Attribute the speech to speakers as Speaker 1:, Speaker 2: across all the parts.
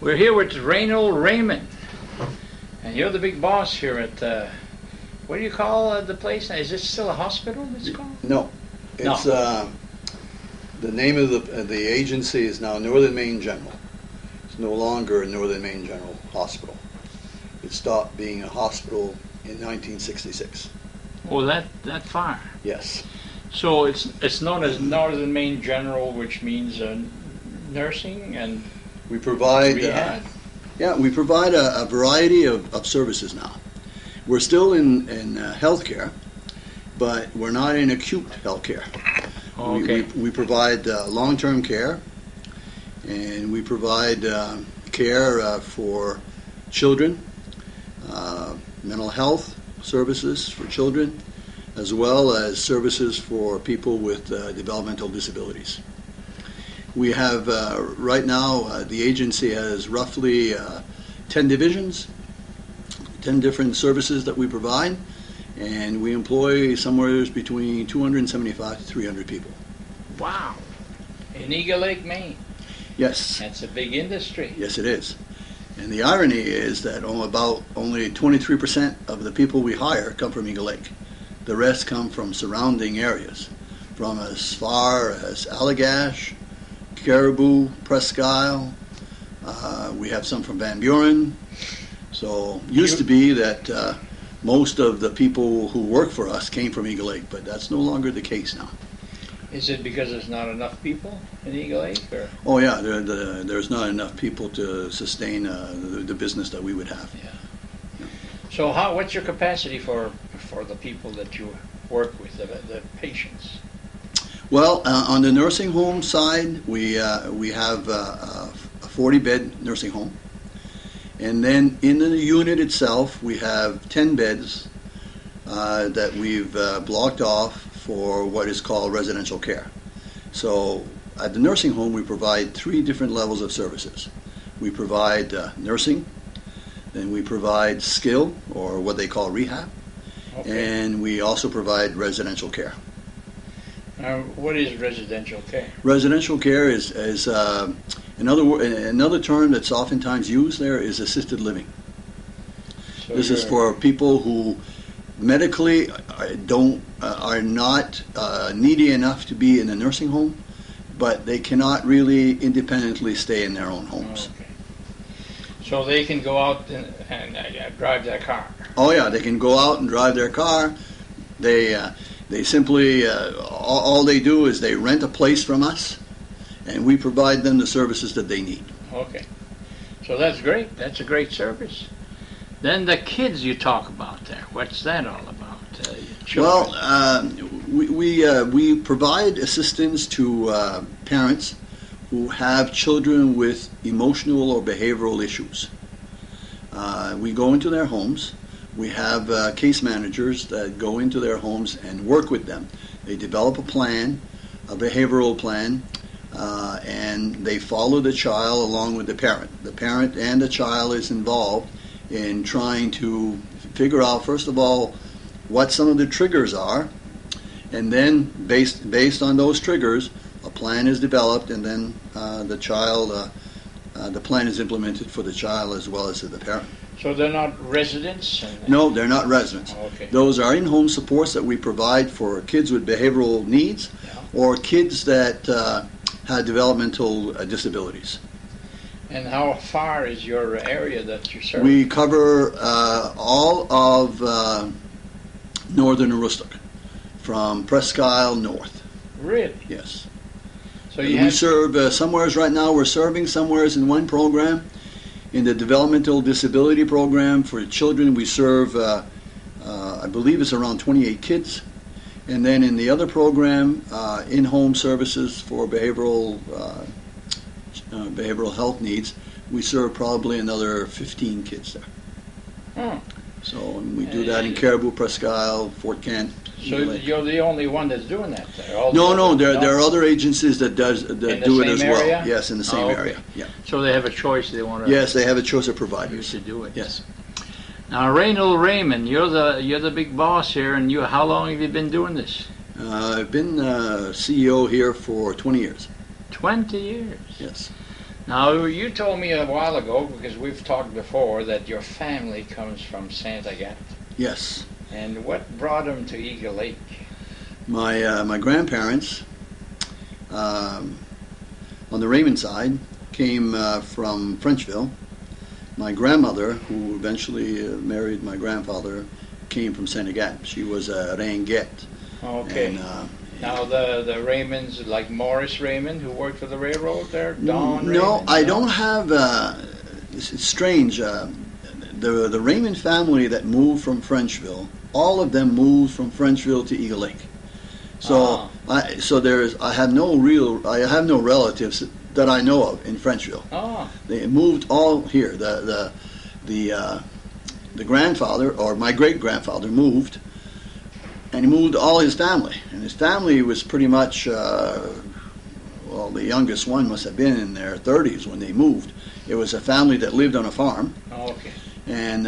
Speaker 1: We're here with Raymond, and you're the big boss here at, what do you call the place? Is this still a hospital it's called?
Speaker 2: No. It's,
Speaker 1: No.
Speaker 2: The name of the agency is now Northern Maine General. It's no longer Northern Maine General Hospital. It stopped being a hospital in 1966.
Speaker 1: Oh, that far.
Speaker 2: Yes.
Speaker 1: So it's known as Northern Maine General, which means nursing and
Speaker 2: We provide
Speaker 1: rehab?
Speaker 2: we provide a variety of services now. We're still in healthcare, but we're not in acute healthcare.
Speaker 1: Oh, okay.
Speaker 2: We provide long-term care, and we provide care for children, mental health services for children, as well as services for people with developmental disabilities. We have, right now, the agency has roughly 10 divisions, 10 different services that we provide, and we employ somewhere between 275 to 300 people.
Speaker 1: Wow. In Eagle Lake, Maine.
Speaker 2: Yes.
Speaker 1: That's a big industry.
Speaker 2: Yes, it is. And the irony is that only 23% of the people we hire come from Eagle Lake. The rest come from surrounding areas, from as far as Allagash, Caribou, Presque Isle. We have some from Van Buren. So used to be that most of the people who work for us came from Eagle Lake, but that's no longer the case now.
Speaker 1: Is it because there's not enough people in Eagle Lake? Or?
Speaker 2: Oh yeah, there's not enough people to sustain the business that we would have.
Speaker 1: Yeah. So what's your capacity for the people that you work with, the patients?
Speaker 2: Well, on the nursing home side, we have a 40-bed nursing home. And then in the unit itself, we have 10 beds that we've blocked off for what is called residential care. So at the nursing home, we provide 3 different levels of services. We provide nursing, then we provide skill, or what they call rehab, and we also provide residential care.
Speaker 1: What is residential care?
Speaker 2: Residential care is another term that's oftentimes used there is assisted living. So this is for people who medically are not needy enough to be in a nursing home, but they cannot really independently stay in their own homes.
Speaker 1: Okay. So they can go out and drive their car.
Speaker 2: Oh yeah, they can go out and drive their car. They simply all they do is they rent a place from us, and we provide them the services that they need. Okay.
Speaker 1: So that's great. That's a great service. Then the kids you talk about there, what's that all about? Children?
Speaker 2: Well, we provide assistance to parents who have children with emotional or behavioral issues. We go into their homes. We have case managers that go into their homes and work with them. They develop a plan, a behavioral plan, and they follow the child along with the parent. The parent and the child is involved in trying to figure out, first of all, what some of the triggers are, and then based on those triggers, a plan is developed, and then the plan is implemented for the child as well as for the parent.
Speaker 1: So they're not residents?
Speaker 2: No, they're not residents.
Speaker 1: Oh, okay.
Speaker 2: Those are in-home supports that we provide for kids with behavioral needs, or kids that have developmental disabilities.
Speaker 1: And how far is your area that you serve?
Speaker 2: We cover all of northern Aroostook, from Presque Isle north.
Speaker 1: Really?
Speaker 2: Yes.
Speaker 1: So
Speaker 2: we serve somewheres right now. We're serving somewheres in one program. In the developmental disability program for children, we serve, I believe it's around 28 kids. And then in the other program, in-home services for behavioral health needs, we serve probably another 15 kids there.
Speaker 1: Oh.
Speaker 2: So we do that in Caribou, Presque Isle, Fort Kent.
Speaker 1: So you're the only one that's doing that there?
Speaker 2: No, there are other agencies that do it as well.
Speaker 1: Area?
Speaker 2: Yes, in the same area. Yeah.
Speaker 1: So they have a choice. They want to.
Speaker 2: Yes, they have a choice of providers.
Speaker 1: To do it.
Speaker 2: Yes.
Speaker 1: Now, Raymond, you're the big boss here, and how long have you been doing this?
Speaker 2: I've been CEO here for 20 years.
Speaker 1: 20 years.
Speaker 2: Yes.
Speaker 1: Now, you told me a while ago, because we've talked before, that your family comes from Saint Agathe.
Speaker 2: Yes.
Speaker 1: And what brought them to Eagle Lake?
Speaker 2: My grandparents, on the Raymond side, came from Frenchville. My grandmother, who eventually married my grandfather, came from Saint Agathe. She was a Ringuette.
Speaker 1: Okay.
Speaker 2: And,
Speaker 1: now, the Raymonds, like Morris Raymond, who worked for the railroad there? Don
Speaker 2: no,
Speaker 1: Raymond?
Speaker 2: I don't have. It's strange. The Raymond family that moved from Frenchville, all of them moved from Frenchville to Eagle Lake. So, I have no relatives that I know of in Frenchville.
Speaker 1: Oh.
Speaker 2: They moved all here. The grandfather, or my great grandfather, moved, and he moved all his family. And his family was pretty much, well, the youngest one must have been in their 30s when they moved. It was a family that lived on a farm.
Speaker 1: Oh, okay.
Speaker 2: And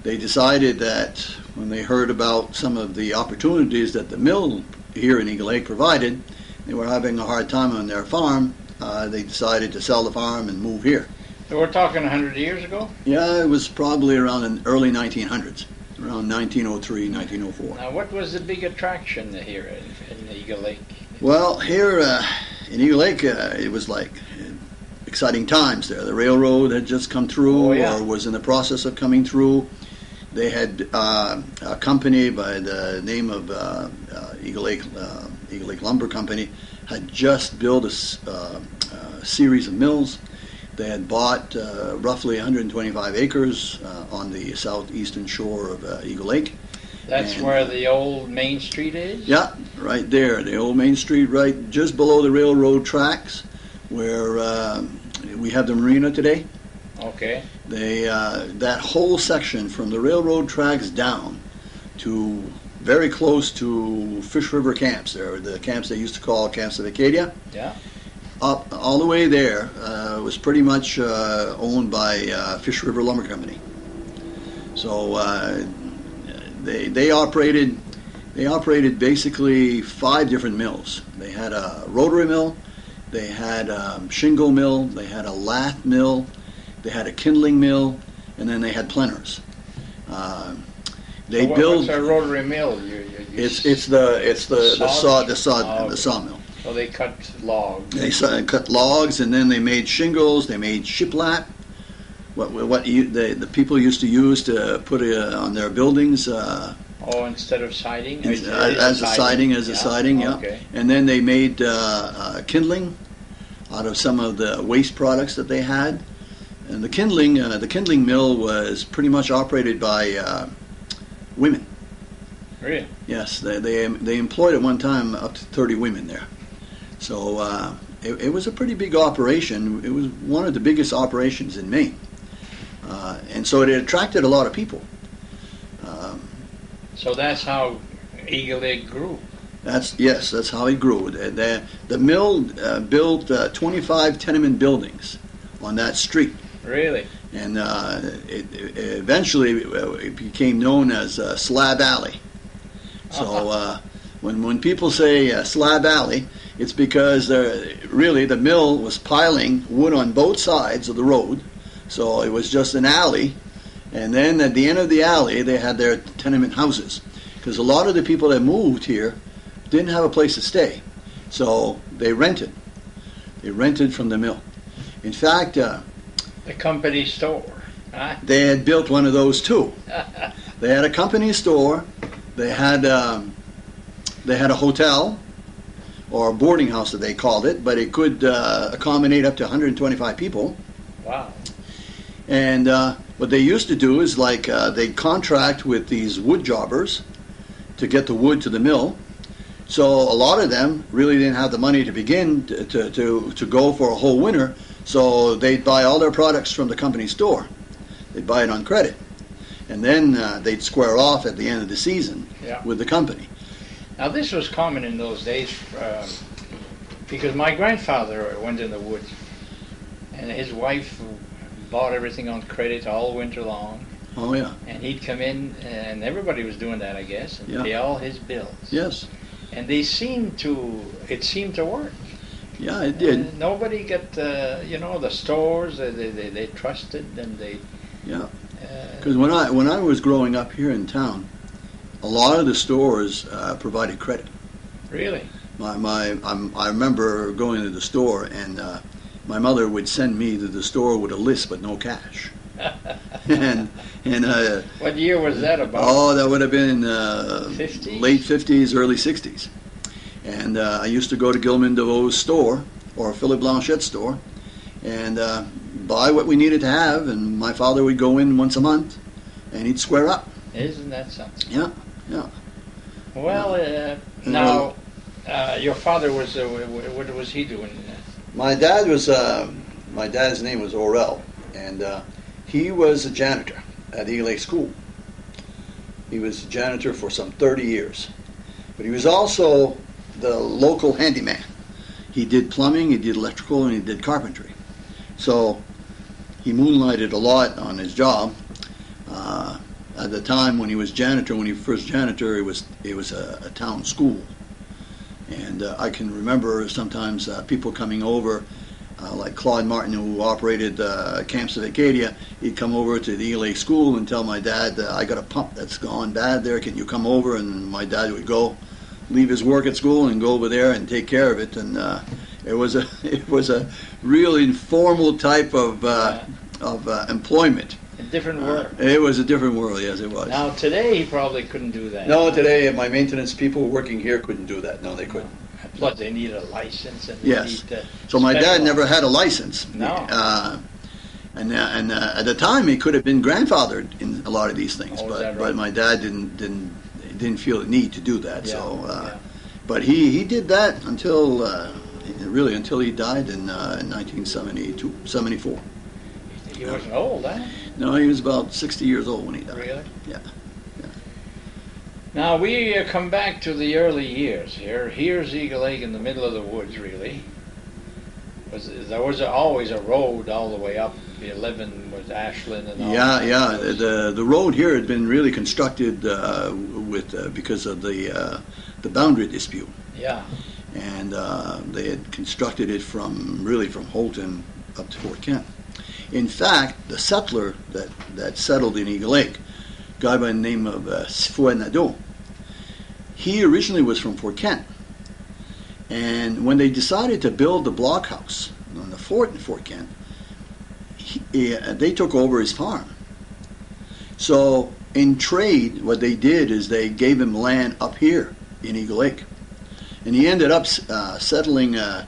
Speaker 2: they decided that when they heard about some of the opportunities that the mill here in Eagle Lake provided, they were having a hard time on their farm. They decided to sell the farm and move here.
Speaker 1: So we're talking 100 years ago?
Speaker 2: Yeah, it was probably around the early 1900s, around 1903, 1904.
Speaker 1: Now, what was the big attraction here in Eagle Lake?
Speaker 2: Well, here in Eagle Lake, it was like exciting times there. The railroad had just come through, or was in the process of coming through. They had a company by the name of Eagle Lake Lumber Company had just built a series of mills. They had bought roughly 125 acres on the southeastern shore of Eagle Lake.
Speaker 1: That's where the old Main Street is?
Speaker 2: Yeah, right there. The old Main Street, right just below the railroad tracks, where we have the marina today.
Speaker 1: Okay.
Speaker 2: That whole section from the railroad tracks down to very close to Fish River camps. There, the camps they used to call camps of Acadia.
Speaker 1: Yeah.
Speaker 2: Up all the way there was pretty much owned by Fish River Lumber Company. So they operated basically 5 different mills. They had a rotary mill, they had a shingle mill, they had a lath mill, they had a kindling mill, and then they had planters.
Speaker 1: What's a rotary mill?
Speaker 2: It's the sawmill.
Speaker 1: So they cut logs.
Speaker 2: They cut logs, and then they made shingles. They made shiplap. The people used to use to put on their buildings.
Speaker 1: Instead of siding?
Speaker 2: As a siding, yeah.
Speaker 1: Okay.
Speaker 2: And then they made kindling out of some of the waste products that they had. And the kindling mill was pretty much operated by women.
Speaker 1: Really?
Speaker 2: Yes, they employed at one time up to 30 women there. So it was a pretty big operation. It was one of the biggest operations in Maine. And so it attracted a lot of people.
Speaker 1: So that's how Eagle Lake grew.
Speaker 2: That's how it grew. The mill built 25 tenement buildings on that street.
Speaker 1: Really?
Speaker 2: And eventually it became known as Slab Alley. So when people say Slab Alley, it's because really the mill was piling wood on both sides of the road, so it was just an alley. And then at the end of the alley, they had their tenement houses, because a lot of the people that moved here didn't have a place to stay, so they rented. They rented from the mill. In fact,
Speaker 1: the company store. Huh?
Speaker 2: They had built one of those too. They had a company store. They had a hotel, or a boarding house that they called it, but it could accommodate up to 125 people.
Speaker 1: Wow.
Speaker 2: And what they used to do is they'd contract with these wood jobbers to get the wood to the mill. So a lot of them really didn't have the money to begin to go for a whole winter, so they'd buy all their products from the company store. They'd buy it on credit. And then they'd square off at the end of the season with the company.
Speaker 1: Now this was common in those days because my grandfather went in the woods and his wife bought everything on credit all winter long.
Speaker 2: Oh, yeah.
Speaker 1: And he'd come in, and everybody was doing that, I guess, and pay all his bills.
Speaker 2: Yes.
Speaker 1: And it seemed to work.
Speaker 2: Yeah, it did.
Speaker 1: Nobody got, the stores, they trusted and they...
Speaker 2: Yeah. Because when I was growing up here in town, a lot of the stores provided credit.
Speaker 1: Really?
Speaker 2: I remember going to the store, and my mother would send me to the store with a list but no cash. and
Speaker 1: What year was that about?
Speaker 2: Oh, that would have been
Speaker 1: 50s?
Speaker 2: Late 50s, early 60s. And I used to go to Gilman DeVoe's store or Philip Blanchette's store and buy what we needed to have, and my father would go in once a month and he'd square up.
Speaker 1: Isn't that something?
Speaker 2: Yeah, yeah.
Speaker 1: Well, now, your father was, what was he doing?
Speaker 2: My dad's name was Orel, and he was a janitor at Eagle Lake School. He was a janitor for some 30 years. But he was also the local handyman. He did plumbing, he did electrical, and he did carpentry. So he moonlighted a lot on his job. At the time when he was janitor, when he first janitor, it was a town school. And I can remember sometimes people coming over, like Claude Martin, who operated Camps of Acadia. He'd come over to the Eagle Lake School and tell my dad, I got a pump that's gone bad there, can you come over? And my dad would go, leave his work at school and go over there and take care of it. And it was a real informal type of employment.
Speaker 1: A different world.
Speaker 2: It was a different world, yes, it was.
Speaker 1: Now, today, he probably couldn't do that.
Speaker 2: No, today, my maintenance people working here couldn't do that. No, they couldn't.
Speaker 1: Plus, they need a license. And
Speaker 2: Yes.
Speaker 1: Need
Speaker 2: so my dad never had a license.
Speaker 1: No.
Speaker 2: And at the time, he could have been grandfathered in a lot of these things,
Speaker 1: Oh, is
Speaker 2: but
Speaker 1: that right?
Speaker 2: but my dad didn't feel the need to do that.
Speaker 1: Yeah,
Speaker 2: So,
Speaker 1: yeah.
Speaker 2: but he did that until he died in 1974.
Speaker 1: He wasn't old, huh?
Speaker 2: No, he was about 60 years old when he died.
Speaker 1: Really?
Speaker 2: Yeah.
Speaker 1: Now, we come back to the early years here. Here's Eagle Lake in the middle of the woods, really. There was always a road all the way up. The 11 was Ashland and all that.
Speaker 2: Yeah. The road here had been really constructed because of the boundary dispute.
Speaker 1: Yeah.
Speaker 2: And they had constructed it from Holton up to Fort Kent. In fact, the settler that settled in Eagle Lake, a guy by the name of Sifoy Nadeau, he originally was from Fort Kent. And when they decided to build the blockhouse on the fort in Fort Kent, they took over his farm. So in trade, what they did is they gave him land up here in Eagle Lake. And he ended up settling at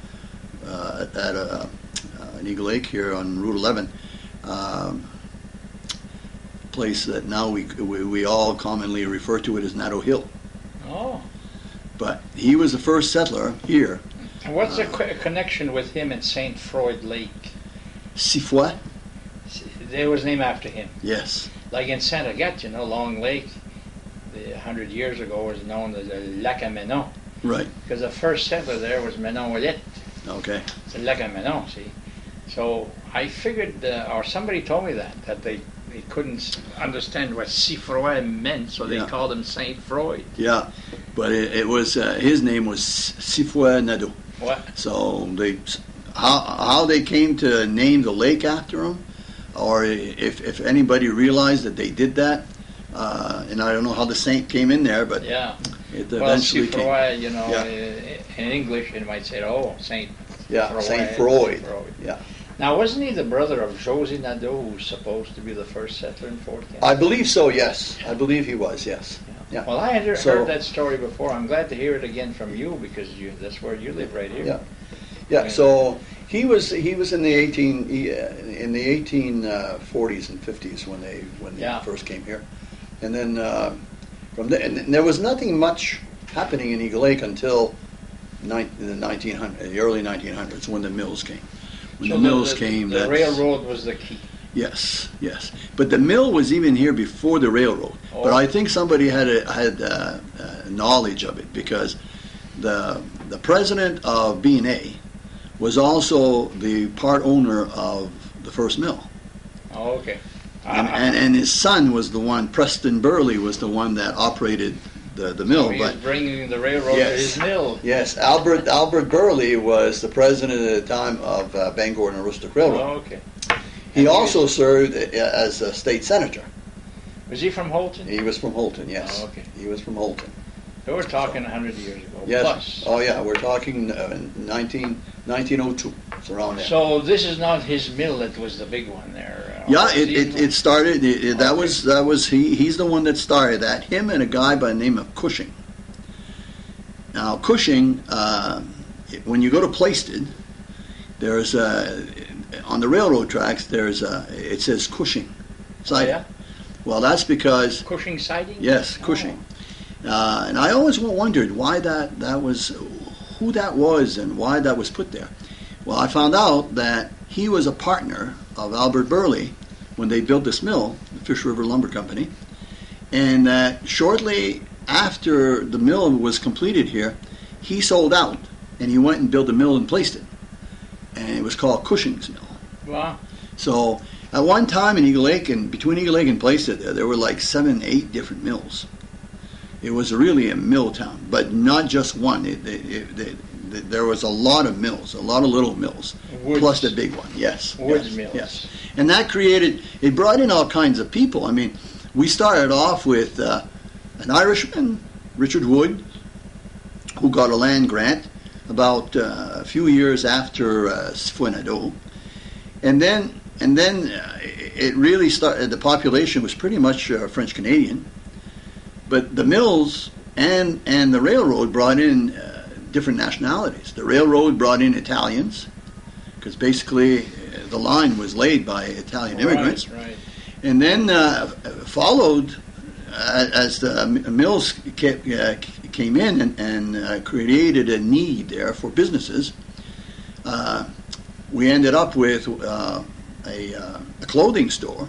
Speaker 2: in Eagle Lake here on Route 11, place that now we all commonly refer to it as Nadeau Hill.
Speaker 1: Oh.
Speaker 2: But he was the first settler here.
Speaker 1: And what's the connection with him and St. Freud Lake?
Speaker 2: Sifoy?
Speaker 1: It was named after him.
Speaker 2: Yes.
Speaker 1: Like in Saint Agathe, Long Lake, 100 years ago was known as Lac à Menon.
Speaker 2: Right.
Speaker 1: Because the first settler there was Menon Ouellet.
Speaker 2: Okay.
Speaker 1: It's a Lac à Menon, see. So I figured, or somebody told me that they couldn't understand what Sifoy meant, so they called him Saint Freud.
Speaker 2: Yeah, but it was his name was Sifoy Nadeau.
Speaker 1: What?
Speaker 2: So how they came to name the lake after him, or if anybody realized that they did that, and I don't know how the saint came in there, but
Speaker 1: yeah,
Speaker 2: it eventually came.
Speaker 1: In English it might say, Saint.
Speaker 2: Yeah,
Speaker 1: Freud.
Speaker 2: Saint Freud. Yeah.
Speaker 1: Now, wasn't he the brother of José Nadeau, who's supposed to be the first settler in Fort Kent?
Speaker 2: I believe so. Yes, I believe he was. Yes. Yeah.
Speaker 1: Well, I had heard that story before. I'm glad to hear it again from you because that's where you live, right here.
Speaker 2: Yeah. Yeah. So he was in the 1840s and 50s when they first came here, and then from there, and there was nothing much happening in Eagle Lake until the early 1900s when the mills came. When the mills came,
Speaker 1: the railroad was the key.
Speaker 2: Yes. But the mill was even here before the railroad. Oh. But I think somebody had knowledge of it because the president of B&A was also the part owner of the first mill.
Speaker 1: Oh, okay.
Speaker 2: And his son was the one, Preston Burley was the one that operated the mill.
Speaker 1: So he was bringing the railroad to his mill.
Speaker 2: Yes, Albert Burley was the president at the time of Bangor and Aroostook Railroad.
Speaker 1: Oh, okay.
Speaker 2: He also served as a state senator.
Speaker 1: Was he from Houlton?
Speaker 2: He was from Houlton, yes.
Speaker 1: Oh, okay.
Speaker 2: He was from Houlton.
Speaker 1: So we're talking 100 years ago.
Speaker 2: Yes.
Speaker 1: Plus.
Speaker 2: Oh, yeah, we're talking 1902. It's around there.
Speaker 1: So this is not his mill that was the big one there.
Speaker 2: Yeah, it started. That was he's the one that started that. Him and a guy by the name of Cushing. Now Cushing, when you go to Plaisted, there's on the railroad tracks. It says Cushing siding.
Speaker 1: Oh, yeah?
Speaker 2: Well, that's because
Speaker 1: Cushing siding.
Speaker 2: Yes, Cushing. And I always wondered why that was, who that was, and why that was put there. Well, I found out that he was a partner of Albert Burley when they built this mill, the Fish River Lumber Company, and that shortly after the mill was completed here, he sold out and he went and built a mill and placed it, and it was called Cushing's Mill.
Speaker 1: Wow.
Speaker 2: So at one time in Eagle Lake, and between Eagle Lake and Placid, there were like 7, 8 different mills. It was really a mill town, but not just one. There was a lot of mills, a lot of little mills,
Speaker 1: Woods.
Speaker 2: plus the big one. Yes,
Speaker 1: Woods
Speaker 2: yes,
Speaker 1: mills.
Speaker 2: yes. And that it brought in all kinds of people. I mean, we started off with an Irishman, Richard Wood, who got a land grant about a few years after Sfuenado, and then it really started. The population was pretty much French Canadian, but the mills and the railroad brought in different nationalities. The railroad brought in Italians, because basically the line was laid by Italian immigrants.
Speaker 1: Right.
Speaker 2: And then followed as the mills came in and created a need there for businesses. We ended up with a clothing store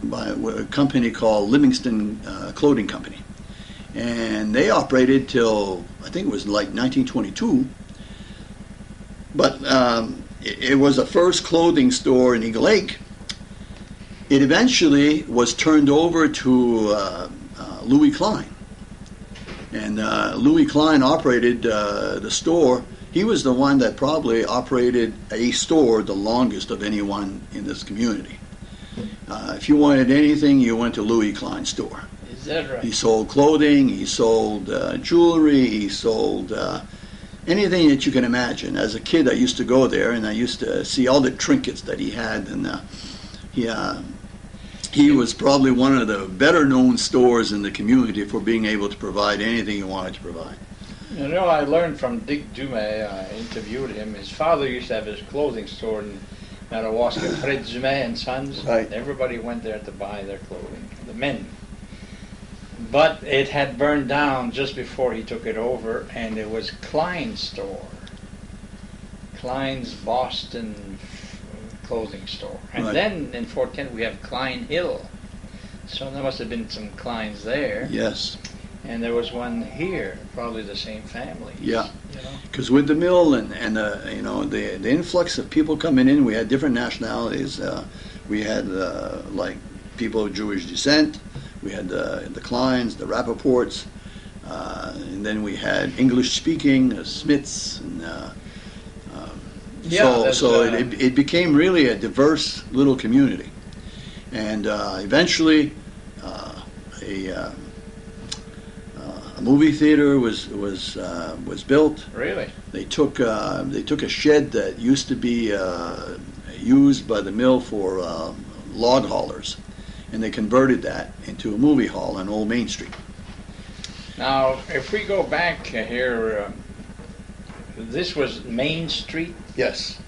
Speaker 2: by a company called Livingston Clothing Company. And they operated till, I think it was like 1922. But it was the first clothing store in Eagle Lake. It eventually was turned over to Louis Klein. And Louis Klein operated the store. He was the one that probably operated a store the longest of anyone in this community. If you wanted anything, you went to Louis Klein's store.
Speaker 1: Is that right?
Speaker 2: He sold clothing, he sold jewelry, he sold anything that you can imagine. As a kid, I used to go there, and I used to see all the trinkets that he had, and he was probably one of the better-known stores in the community for being able to provide anything he wanted to provide.
Speaker 1: You know, I learned from Dick Dumais, I interviewed him. His father used to have his clothing store in Madawaska, Fred Dumais and Sons.
Speaker 2: Right.
Speaker 1: Everybody went there to buy their clothing, the men. But it had burned down just before he took it over, and it was Klein's store. Klein's Boston clothing store. And
Speaker 2: right.
Speaker 1: Then in Fort Kent we have Klein Hill. So there must have been some Kleins there.
Speaker 2: Yes.
Speaker 1: And there was one here, probably the same family.
Speaker 2: Yeah.
Speaker 1: You know?
Speaker 2: Because with the mill and the influx of people coming in, we had different nationalities. We had like people of Jewish descent. We had the Kleins, the Rappaports, and then we had English-speaking Smiths, and it became really a diverse little community. And eventually, a movie theater was built.
Speaker 1: Really?
Speaker 2: They took a shed that used to be used by the mill for log haulers, and they converted that into a movie hall on Old Main Street.
Speaker 1: Now, if we go back here, this was Main Street?
Speaker 2: Yes.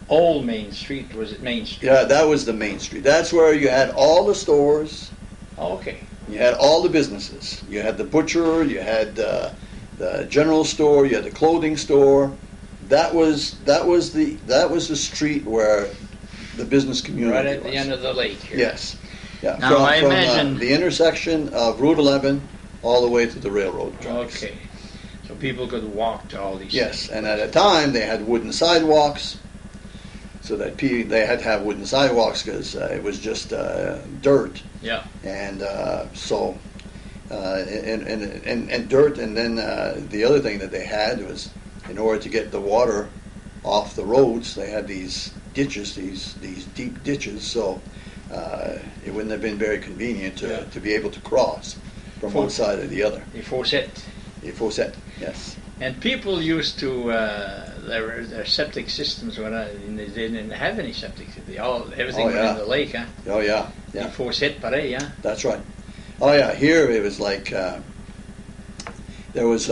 Speaker 1: Old Main Street, was it Main Street?
Speaker 2: Yeah, that was the Main Street. That's where you had all the stores.
Speaker 1: Oh, okay.
Speaker 2: You had all the businesses. You had the butcher, you had the general store, you had the clothing store. That was the street where the business community
Speaker 1: right at
Speaker 2: was.
Speaker 1: the end of the lake here.
Speaker 2: Yes. Yeah.
Speaker 1: Now, I imagine
Speaker 2: the intersection of Route 11 all the way to the railroad tracks.
Speaker 1: Okay. So people could walk to all these
Speaker 2: Yes,
Speaker 1: things.
Speaker 2: and at a time they had wooden sidewalks, so that they had to have wooden sidewalks because it was just dirt.
Speaker 1: Yeah.
Speaker 2: And so and dirt. And then the other thing that they had was, in order to get the water off the roads, they had these ditches, these deep ditches. So it wouldn't have been very convenient to be able to cross from one side or the other.
Speaker 1: Les fossettes.
Speaker 2: Les fossettes, yes.
Speaker 1: And people used to their septic systems when they didn't have any septic. Everything went in the lake, huh?
Speaker 2: Oh yeah, yeah.
Speaker 1: Les fossettes, pareil, huh?
Speaker 2: That's right. Oh yeah, here it was like there was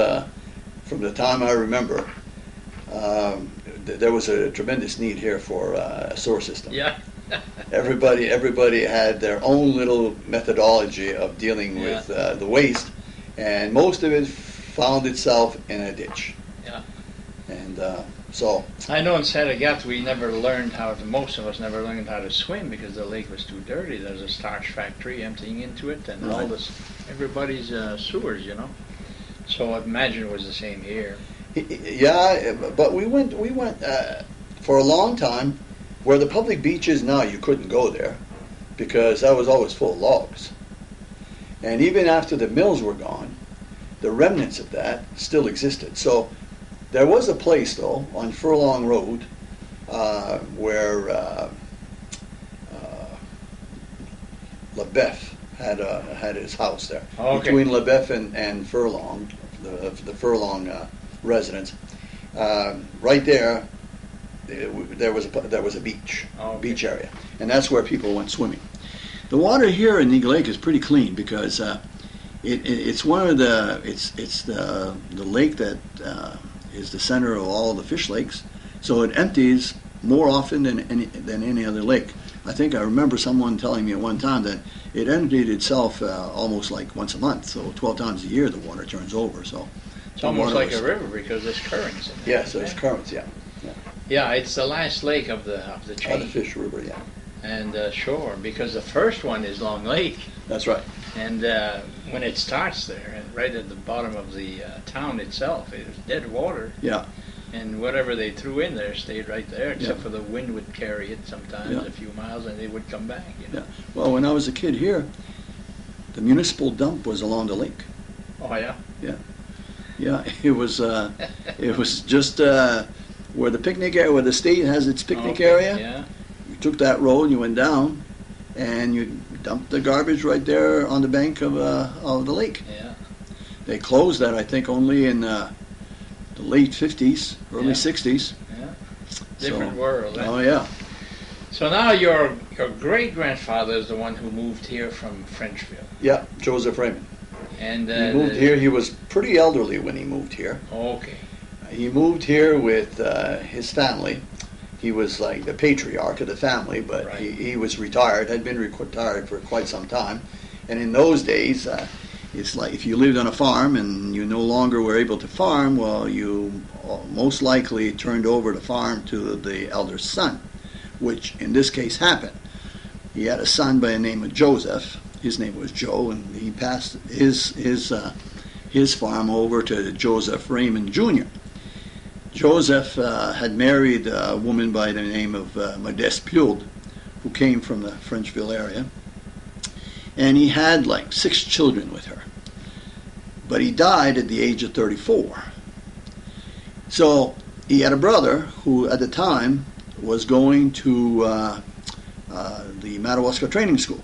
Speaker 2: from the time I remember there was a tremendous need here for a sewer system.
Speaker 1: Yeah.
Speaker 2: Everybody had their own little methodology of dealing with the waste, and most of it found itself in a ditch.
Speaker 1: Yeah.
Speaker 2: And so
Speaker 1: I know in Saragat most of us never learned how to swim because the lake was too dirty. There was a starch factory emptying into it, and all this, everybody's sewers, you know. So I imagine it was the same here.
Speaker 2: Yeah, but we went for a long time. Where the public beach is now, you couldn't go there because that was always full of logs. And even after the mills were gone, the remnants of that still existed. So there was a place, though, on Furlong Road where LeBeff had his house there.
Speaker 1: Okay.
Speaker 2: Between LeBeff and Furlong, the Furlong residence. Right there, there was a beach, beach area, and that's where people went swimming. The water here in Eagle Lake is pretty clean because it's one of it's the lake that is the center of all the fish lakes, so it empties more often than any other lake. I think I remember someone telling me at one time that it emptied itself almost like once a month, so 12 times a year the water turns over. So
Speaker 1: it's almost like a river because there's currents in it.
Speaker 2: Yeah, so there's currents, yeah.
Speaker 1: Yeah, it's the last lake of the chain.
Speaker 2: The Fish River, yeah.
Speaker 1: And sure, because the first one is Long Lake.
Speaker 2: That's right.
Speaker 1: And when it starts there, right at the bottom of the town itself, it was dead water.
Speaker 2: Yeah.
Speaker 1: And whatever they threw in there stayed right there, except for the wind would carry it sometimes a few miles, and they would come back. You know?
Speaker 2: Yeah. Well, when I was a kid here, the municipal dump was along the lake.
Speaker 1: Oh yeah.
Speaker 2: Yeah. Yeah. It was just. Where the picnic area, where the state has its picnic area, you took that road, you went down, and you dumped the garbage right there on the bank of the lake.
Speaker 1: Yeah.
Speaker 2: They closed that, I think, only in the late 50s, early 60s.
Speaker 1: Yeah. Different world.
Speaker 2: Oh yeah.
Speaker 1: So now your great grandfather is the one who moved here from Frenchville.
Speaker 2: Yeah, Joseph Raymond.
Speaker 1: And
Speaker 2: he moved here. He was pretty elderly when he moved here.
Speaker 1: Okay.
Speaker 2: He moved here with his family. He was like the patriarch of the family, but he was retired, had been retired for quite some time. And in those days, it's like if you lived on a farm and you no longer were able to farm, well, you most likely turned over the farm to the elder son, which in this case happened. He had a son by the name of Joseph. His name was Joe, and he passed his farm over to Joseph Raymond Jr. Joseph had married a woman by the name of Modeste Pioud, who came from the Frenchville area, and he had like 6 children with her. But he died at the age of 34. So he had a brother who at the time was going to the Madawaska Training School.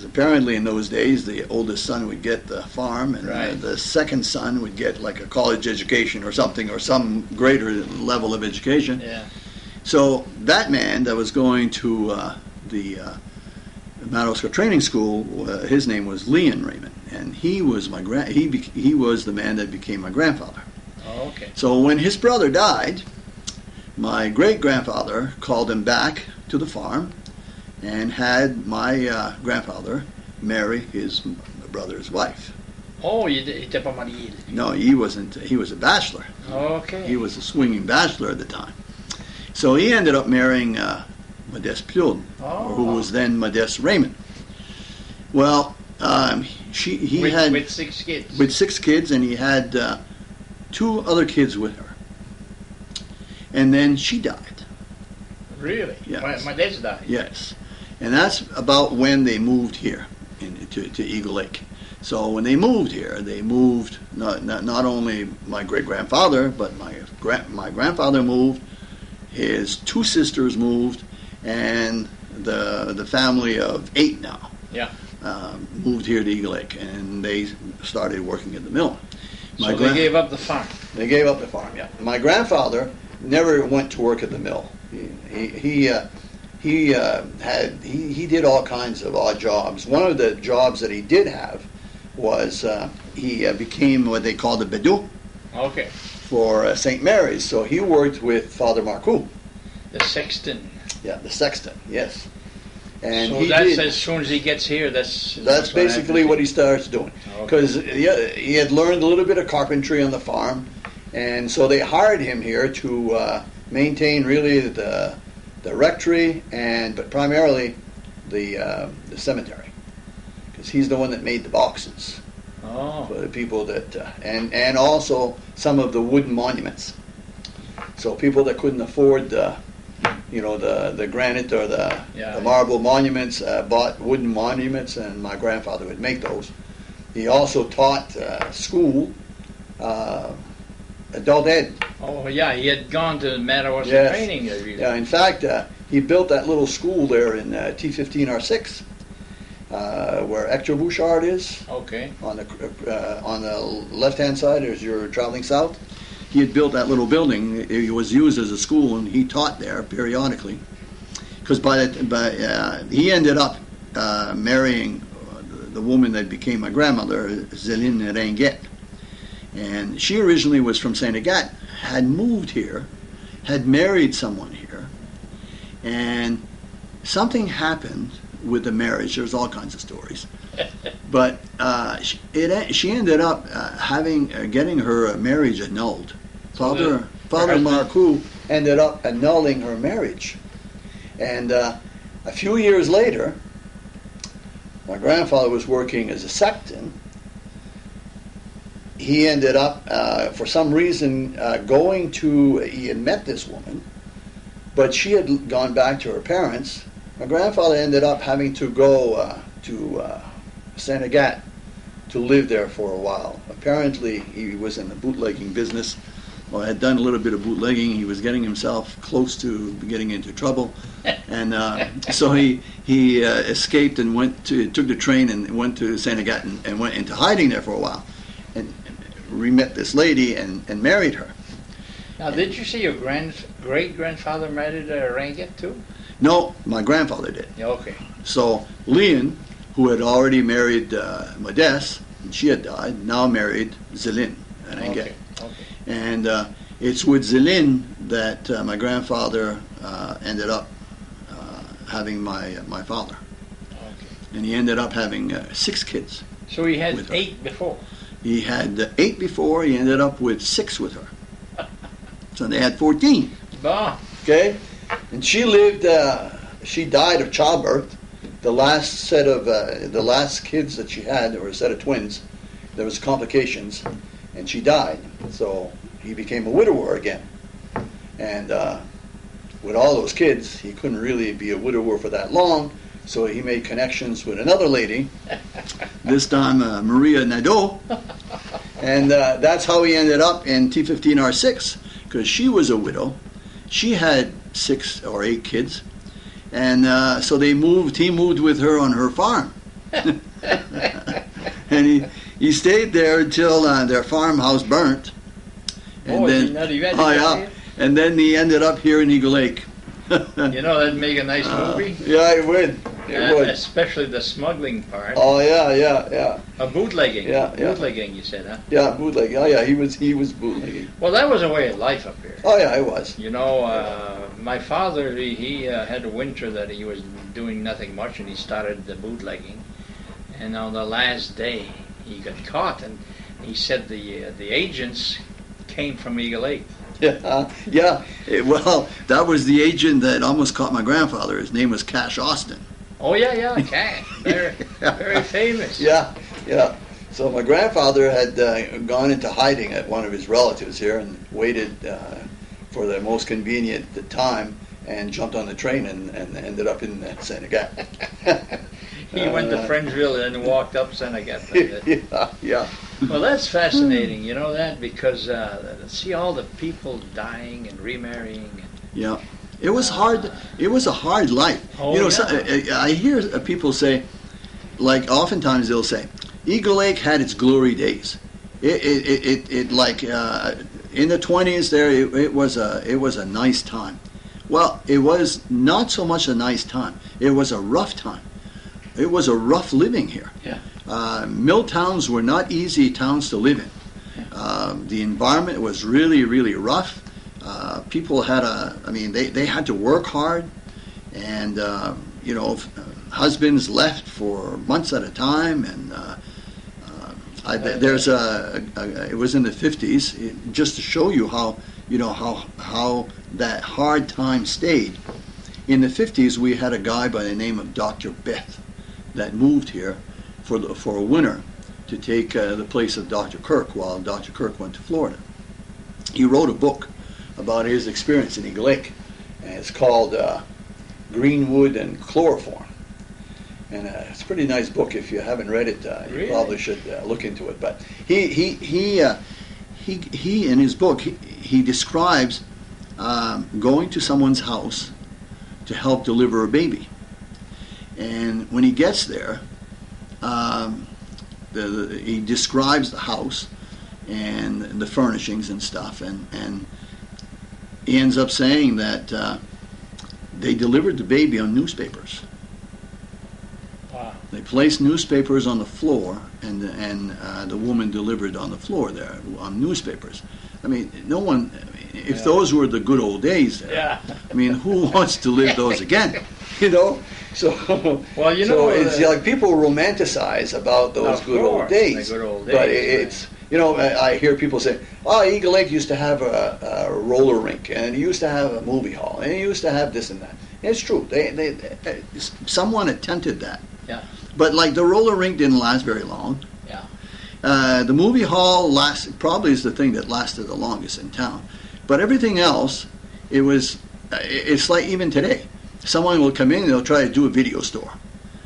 Speaker 2: Apparently in those days, the oldest son would get the farm, and the second son would get like a college education or something, or some greater level of education.
Speaker 1: Yeah.
Speaker 2: So that man that was going to the Madawaska Training School, his name was Leon Raymond, and he was he was the man that became my grandfather.
Speaker 1: Oh, okay.
Speaker 2: So when his brother died, my great-grandfather called him back to the farm and had my grandfather marry his brother's wife.
Speaker 1: Oh, il était pas marié.
Speaker 2: No, he wasn't. He was a bachelor.
Speaker 1: Okay.
Speaker 2: He was a swinging bachelor at the time. So he ended up marrying Modeste Pioud, who was then Modeste Raymond. Well, he had
Speaker 1: with 6 kids.
Speaker 2: With 6 kids, and he had 2 other kids with her. And then she died.
Speaker 1: Really?
Speaker 2: Yes.
Speaker 1: My died.
Speaker 2: Yes. And that's about when they moved here to Eagle Lake. So when they moved here, they moved not only my great-grandfather, but my grandfather moved, his two sisters moved, and the family of 8 now moved here to Eagle Lake, and they started working at the mill.
Speaker 1: So they gave up the farm.
Speaker 2: They gave up the farm, yeah. My grandfather never went to work at the mill. He did all kinds of odd jobs. One of the jobs that he did have was he became what they called a bedou.
Speaker 1: Okay.
Speaker 2: For St. Mary's. So he worked with Father Marcoux.
Speaker 1: The sexton.
Speaker 2: Yeah, the sexton. Yes. And
Speaker 1: so that's as soon as he gets here. That's
Speaker 2: basically what he starts doing. Because he had learned a little bit of carpentry on the farm, and so they hired him here to maintain really the rectory but primarily the cemetery, because he's the one that made the boxes for the people that and also some of the wooden monuments. So people that couldn't afford the granite or the marble monuments bought wooden monuments, and my grandfather would make those. He also taught school, adult ed.
Speaker 1: Oh yeah, he had gone to Madawaska training.
Speaker 2: Yeah, in fact, he built that little school there in T15R6, where Hector Bouchard is.
Speaker 1: Okay.
Speaker 2: On the left-hand side, as you're traveling south. He had built that little building. It was used as a school, and he taught there periodically. Because he ended up marrying the woman that became my grandmother, Zéline Ringuet. And she originally was from Saint Agathe, had moved here, had married someone here, and something happened with the marriage. There's all kinds of stories. But she ended up getting her marriage annulled. Father Marcoux ended up annulling her marriage. And a few years later, my grandfather was working as a sexton. He ended up, for some reason, he had met this woman, but she had gone back to her parents. My grandfather ended up having to go to Saint Agathe to live there for a while. Apparently, he was in the bootlegging business, or had done a little bit of bootlegging. He was getting himself close to getting into trouble, and so he escaped and took the train and went to Saint Agathe and went into hiding there for a while, and re-met this lady and married her.
Speaker 1: Now, did you see your great-grandfather married Ringuet too?
Speaker 2: No, my grandfather did.
Speaker 1: Okay.
Speaker 2: So Leon, who had already married Modeste, and she had died, now married Zéline Ringuet. Okay. And it's with Zéline that my grandfather ended up having my father. Okay. And he ended up having 6 kids.
Speaker 1: So he had 8 before?
Speaker 2: He had 8 before. He ended up with 6 with her. So they had 14.
Speaker 1: Bah.
Speaker 2: Okay? And she lived, she died of childbirth. The last kids that she had, or a set of twins, there was complications, and she died. So he became a widower again. And with all those kids, he couldn't really be a widower for that long, so he made connections with another lady, this time Maria Nadeau, and that's how he ended up in T15R6, because she was a widow. She had 6 or 8 kids, and so he moved with her on her farm. And he stayed there until their farmhouse burnt. And and then he ended up here in Eagle Lake.
Speaker 1: You know, that'd make a nice movie.
Speaker 2: Yeah, it would. It would.
Speaker 1: Especially the smuggling part.
Speaker 2: Oh yeah.
Speaker 1: Bootlegging. Bootlegging, you said, huh?
Speaker 2: Yeah, bootlegging. Oh yeah, he was bootlegging.
Speaker 1: Well, that was a way of life up here.
Speaker 2: Oh yeah, it was.
Speaker 1: You know, my father, he had a winter that he was doing nothing much, and he started the bootlegging. And on the last day, he got caught, and he said the agents came from Eagle Lake.
Speaker 2: Yeah. Well, that was the agent that almost caught my grandfather. His name was Cash Austin.
Speaker 1: Oh yeah, Cash. Very famous.
Speaker 2: Yeah. So my grandfather had gone into hiding at one of his relatives here and waited for the most convenient time and jumped on the train and ended up in Senegal.
Speaker 1: He went to Fringeville and walked up Senegal.
Speaker 2: Yeah.
Speaker 1: Well, that's fascinating, you know that, because see all the people dying and remarrying.
Speaker 2: Yeah. It was hard. It was a hard life.
Speaker 1: Oh,
Speaker 2: you know,
Speaker 1: yeah.
Speaker 2: I hear people say, like oftentimes they'll say, Eagle Lake had its glory days. It like in the 20s there, it was a nice time. Well, it was not so much a nice time. It was a rough time. It was a rough living here.
Speaker 1: Yeah.
Speaker 2: Mill towns were not easy towns to live in. The environment was really, really rough. People had they had to work hard, and you know, husbands left for months at a time, and there's it was in the 50s, just to show you how, you know, how that hard time stayed. In the 50s, we had a guy by the name of Dr. Beth that moved here for a winter to take the place of Dr. Kirk while Dr. Kirk went to Florida. He wrote a book about his experience in Eagle Lake, and it's called Greenwood and Chloroform. And it's a pretty nice book. If you haven't read it,
Speaker 1: Really?
Speaker 2: you probably should look into it. But he in his book he describes going to someone's house to help deliver a baby, and when he gets there, he describes the house and the furnishings and stuff, and he ends up saying that they delivered the baby on newspapers.
Speaker 1: Wow.
Speaker 2: They placed newspapers on the floor, and the woman delivered on the floor there on newspapers. I mean, no one. If those were the good old days, there,
Speaker 1: Yeah.
Speaker 2: I mean, who wants to live those again? You know. So,
Speaker 1: Well, you
Speaker 2: so
Speaker 1: know,
Speaker 2: it's like people romanticize about those
Speaker 1: Of
Speaker 2: good
Speaker 1: course,
Speaker 2: old days.
Speaker 1: the good old days,
Speaker 2: But
Speaker 1: right.
Speaker 2: it's, you know, I hear people say, "Oh, Eagle Lake used to have a roller rink, and it used to have a movie hall, and it used to have this and that." And it's true. They someone attempted that.
Speaker 1: Yeah.
Speaker 2: But like the roller rink didn't last very long.
Speaker 1: Yeah.
Speaker 2: The movie hall probably is the thing that lasted the longest in town. But everything else, it's like even today. Someone will come in and they'll try to do a video store.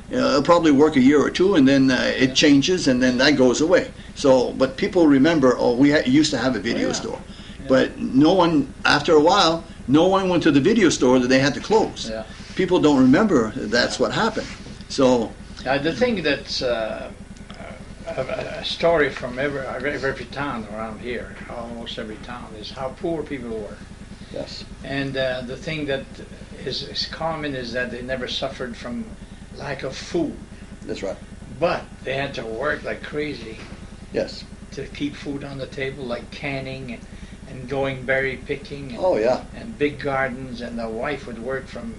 Speaker 2: It'll probably work a year or two, and then it changes, and then that goes away. So, but people remember, we used to have a video store.
Speaker 1: Yeah.
Speaker 2: But no one, after a while, no one went to the video store that they had to close.
Speaker 1: Yeah.
Speaker 2: People don't remember that's what happened. So,
Speaker 1: The thing that's a story from every town around here, almost every town, is how poor people were.
Speaker 2: yes.
Speaker 1: And the thing that is common is that they never suffered from lack of food,
Speaker 2: That's right.
Speaker 1: but they had to work like crazy
Speaker 2: Yes.
Speaker 1: to keep food on the table, like canning and going berry picking and,
Speaker 2: Oh, yeah.
Speaker 1: and big gardens, and the wife would work from,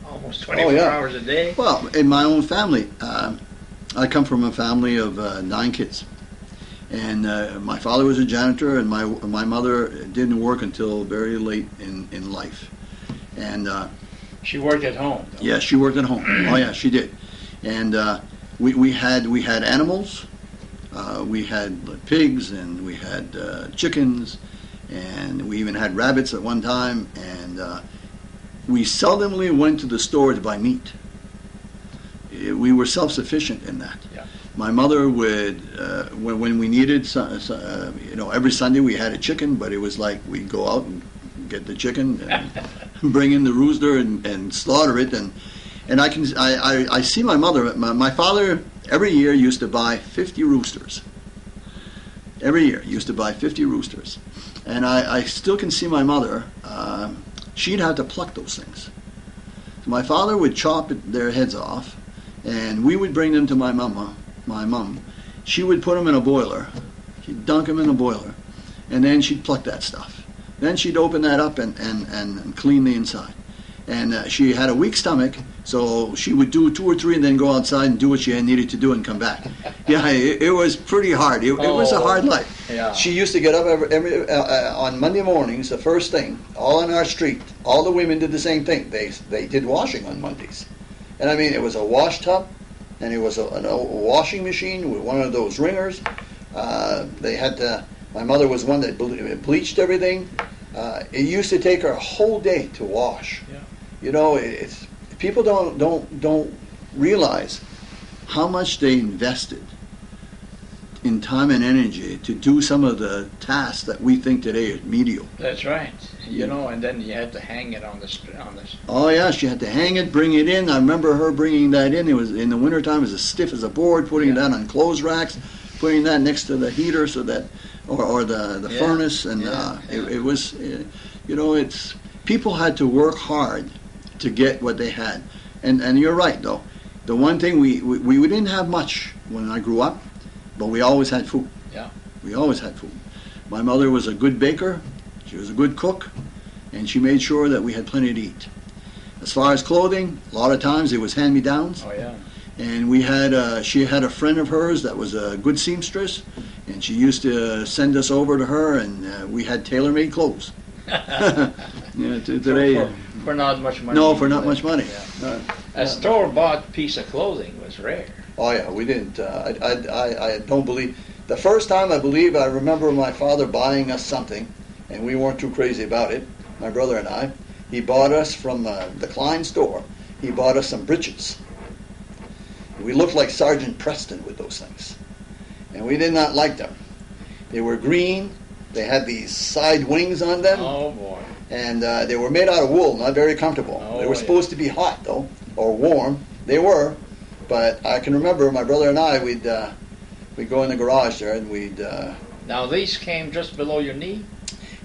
Speaker 1: almost 24
Speaker 2: yeah.
Speaker 1: hours a day.
Speaker 2: Well, in my own family, I come from a family of 9 kids. And my father was a janitor, and my mother didn't work until very late in life. And
Speaker 1: She worked at home, though.
Speaker 2: yeah, she worked at home. Oh yeah, she did. And we had animals. We had pigs, and we had chickens, and we even had rabbits at one time. And we seldomly went to the store to buy meat. We were self-sufficient in that.
Speaker 1: Yeah.
Speaker 2: My mother would, when we needed, every Sunday we had a chicken, but it was like we'd go out and get the chicken and bring in the rooster and slaughter it, and I see my mother. My father every year used to buy 50 roosters. Every year used to buy 50 roosters, and I still can see my mother. She'd have to pluck those things. So my father would chop their heads off, and we would bring them to my mom. She would put them in a boiler. She'd dunk them in a boiler, and then she'd pluck that stuff. Then she'd open that up and clean the inside. And she had a weak stomach, so she would do 2 or 3 and then go outside and do what she needed to do and come back. Yeah, it was pretty hard. It was a hard life.
Speaker 1: Yeah.
Speaker 2: She used to get up every on Monday mornings, the first thing, all on our street. All the women did the same thing. They did washing on Mondays. And I mean, it was a wash tub, and it was a washing machine with one of those wringers. They had to. My mother was one that bleached everything. It used to take her a whole day to wash.
Speaker 1: Yeah.
Speaker 2: You know, it's people don't realize how much they invested in time and energy to do some of the tasks that we think today is medial.
Speaker 1: That's right. You know, and then you had to hang it on the.
Speaker 2: Oh yeah, she had to hang it, bring it in. I remember her bringing that in. It was in the wintertime. It was as stiff as a board. Putting that on clothes racks, putting that next to the heater so that, or the furnace, and it was, you know, it's people had to work hard to get what they had. And you're right though. The one thing we didn't have much when I grew up, but we always had food.
Speaker 1: Yeah.
Speaker 2: We always had food. My mother was a good baker. She was a good cook, and she made sure that we had plenty to eat. As far as clothing, a lot of times it was hand-me-downs.
Speaker 1: Oh yeah.
Speaker 2: And we had she had a friend of hers that was a good seamstress, and she used to send us over to her, and we had tailor-made clothes. Today,
Speaker 1: for not much money.
Speaker 2: no, for not much money.
Speaker 1: Yeah. A store-bought piece of clothing was rare.
Speaker 2: Oh yeah, we didn't. I don't believe. The first time I remember my father buying us something, and we weren't too crazy about it. My brother and I. He bought us from the Klein store. He bought us some breeches. We looked like Sergeant Preston with those things, and we did not like them. They were green. They had these side wings on them.
Speaker 1: Oh boy!
Speaker 2: And they were made out of wool, not very comfortable. They were supposed to be hot though, or warm. They were. But I can remember my brother and I, we'd go in the garage there and we'd...
Speaker 1: Now these came just below your knee?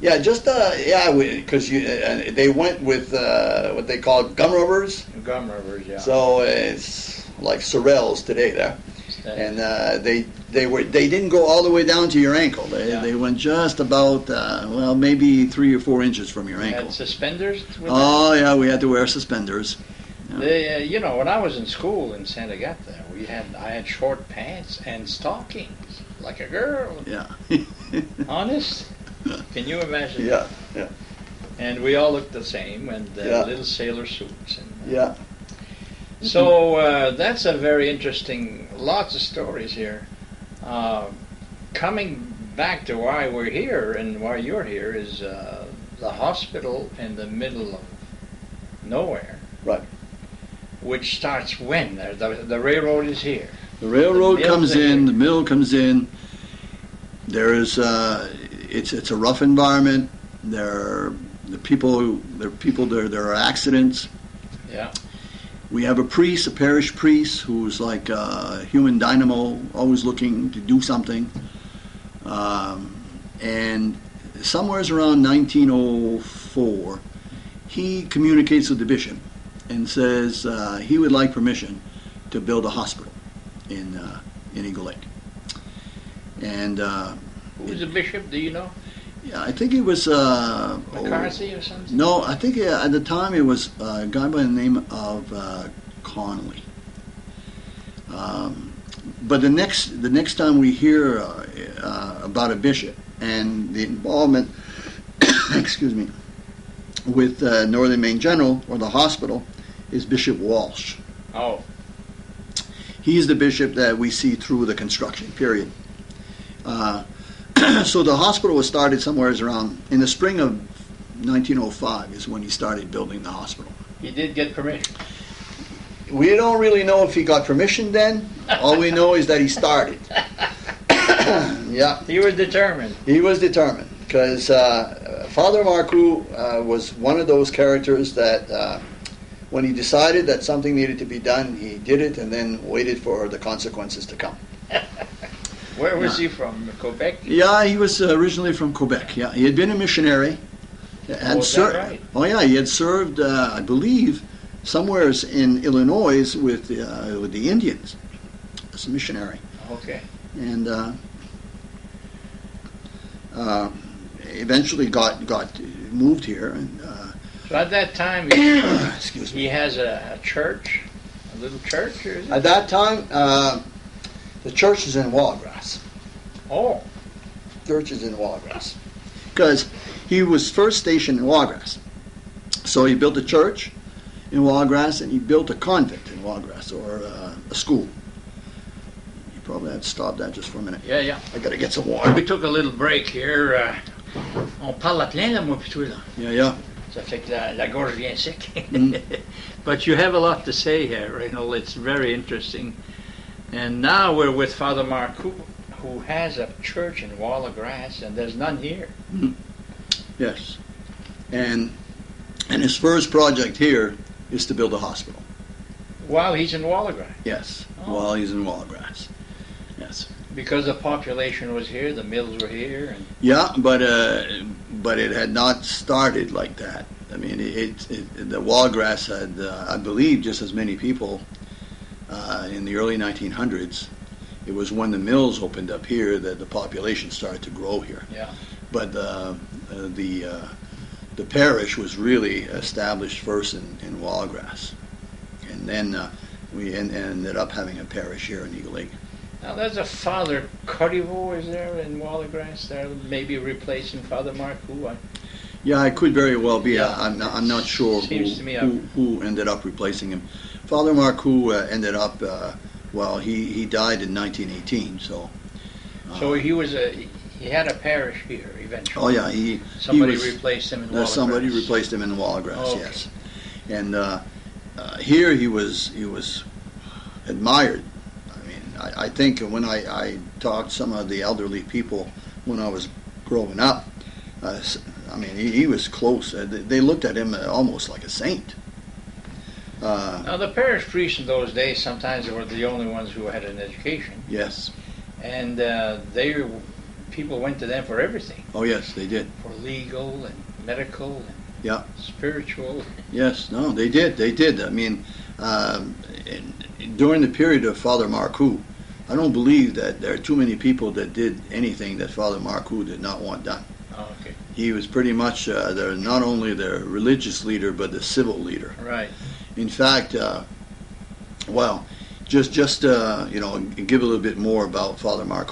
Speaker 2: Yeah, just, because they went with what they call gum rubbers.
Speaker 1: Gum rubbers, yeah.
Speaker 2: So it's like Sorels today there. And they didn't go all the way down to your ankle. They went just about, maybe 3 or 4 inches from your ankle.
Speaker 1: Had suspenders?
Speaker 2: Oh, yeah, we had to wear suspenders.
Speaker 1: They, when I was in school in Santa Agatha, I had short pants and stockings, like a girl.
Speaker 2: Yeah.
Speaker 1: Honest? Can you imagine?
Speaker 2: Yeah, yeah.
Speaker 1: And we all looked the same, and little sailor suits. And,
Speaker 2: yeah.
Speaker 1: So that's a very interesting, lots of stories here. Coming back to why we're here and why you're here is the hospital in the middle of nowhere.
Speaker 2: Right.
Speaker 1: Which starts when? The railroad is here.
Speaker 2: The railroad comes in, the mill comes in. There is it's a rough environment. There are accidents.
Speaker 1: Yeah.
Speaker 2: We have a parish priest, who's like a human dynamo, always looking to do something. And somewhere around 1904, he communicates with the bishop and says he would like permission to build a hospital in Eagle Lake. And
Speaker 1: who was the bishop? Do you know?
Speaker 2: Yeah, I think it was
Speaker 1: McCarthy or something.
Speaker 2: No, I think at the time it was a guy by the name of Connolly. But the next time we hear about a bishop and the involvement, excuse me, with Northern Maine General or the hospital is Bishop Walsh.
Speaker 1: Oh.
Speaker 2: He's the bishop that we see through the construction period. So the hospital was started somewhere around in the spring of 1905 is when he started building the hospital.
Speaker 1: He did get permission.
Speaker 2: We don't really know if he got permission then. All we know is that he started. Yeah.
Speaker 1: He was determined.
Speaker 2: He was determined because Father Marcoux was one of those characters that when he decided that something needed to be done, he did it and then waited for the consequences to come.
Speaker 1: Where was he from? Quebec?
Speaker 2: Yeah, he was originally from Quebec. Yeah, he had been a missionary.
Speaker 1: Is that right?
Speaker 2: Oh yeah, he had served, I believe, somewhere in Illinois with the Indians as a missionary.
Speaker 1: Okay.
Speaker 2: And eventually got moved here. And
Speaker 1: so at that time,
Speaker 2: excuse me,
Speaker 1: he has a church, a little church. Or is it?
Speaker 2: At that time, the church is in Wallgrass.
Speaker 1: Oh.
Speaker 2: Church is in Wallgrass. Because he was first stationed in Wallgrass. So he built a church in Wallgrass and he built a convent in Wallgrass, or a school. You probably had to stop that just for a minute.
Speaker 1: Yeah, yeah.
Speaker 2: I got to get some water.
Speaker 1: We took a little break here. On parle à plein, là, moi, plutôt, là.
Speaker 2: Yeah.
Speaker 1: Ça fait que la gorge vient sec.
Speaker 2: Mm.
Speaker 1: But you have a lot to say here, Reynald. It's very interesting. And now we're with Father Marc, who has a church in Wallagrass, and there's none here.
Speaker 2: Mm. Yes. And his first project here is to build a hospital.
Speaker 1: While he's in Wallagrass?
Speaker 2: Yes,
Speaker 1: Oh.
Speaker 2: while he's in Wallagrass. Yes.
Speaker 1: Because the population was here, the mills were here. And
Speaker 2: Yeah, but it had not started like that. I mean, the Wallagrass had, I believe, just as many people in the early 1900s. It was when the mills opened up here that the population started to grow here.
Speaker 1: Yeah.
Speaker 2: But the parish was really established first in Wallagrass, and then we ended up having a parish here in Eagle Lake.
Speaker 1: Now there's a Father Corriveau, is there, in Wallagrass there, maybe replacing Father Marc?
Speaker 2: Yeah, it could very well be.
Speaker 1: Yeah.
Speaker 2: I'm not sure
Speaker 1: Seems to me
Speaker 2: who ended up replacing him. Father Marc ended up, he died in 1918, so.
Speaker 1: So he had a parish here eventually.
Speaker 2: Oh yeah,
Speaker 1: Somebody replaced him in Wallagrass.
Speaker 2: Somebody replaced him in Wallagrass,
Speaker 1: Okay.
Speaker 2: yes. And here he was admired. I mean, I think when I talked to some of the elderly people when I was growing up, I mean, he was close. They looked at him almost like a saint.
Speaker 1: Now the parish priests in those days, sometimes they were the only ones who had an education.
Speaker 2: Yes.
Speaker 1: And people went to them for everything.
Speaker 2: Oh yes, they did.
Speaker 1: For legal and medical and
Speaker 2: Yeah.
Speaker 1: spiritual.
Speaker 2: Yes, no, they did. I mean, during the period of Father Marc, I don't believe that there are too many people that did anything that Father Marc did not want done.
Speaker 1: Oh, okay.
Speaker 2: He was pretty much not only the religious leader, but the civil leader.
Speaker 1: Right.
Speaker 2: In fact, just give a little bit more about Father Marc.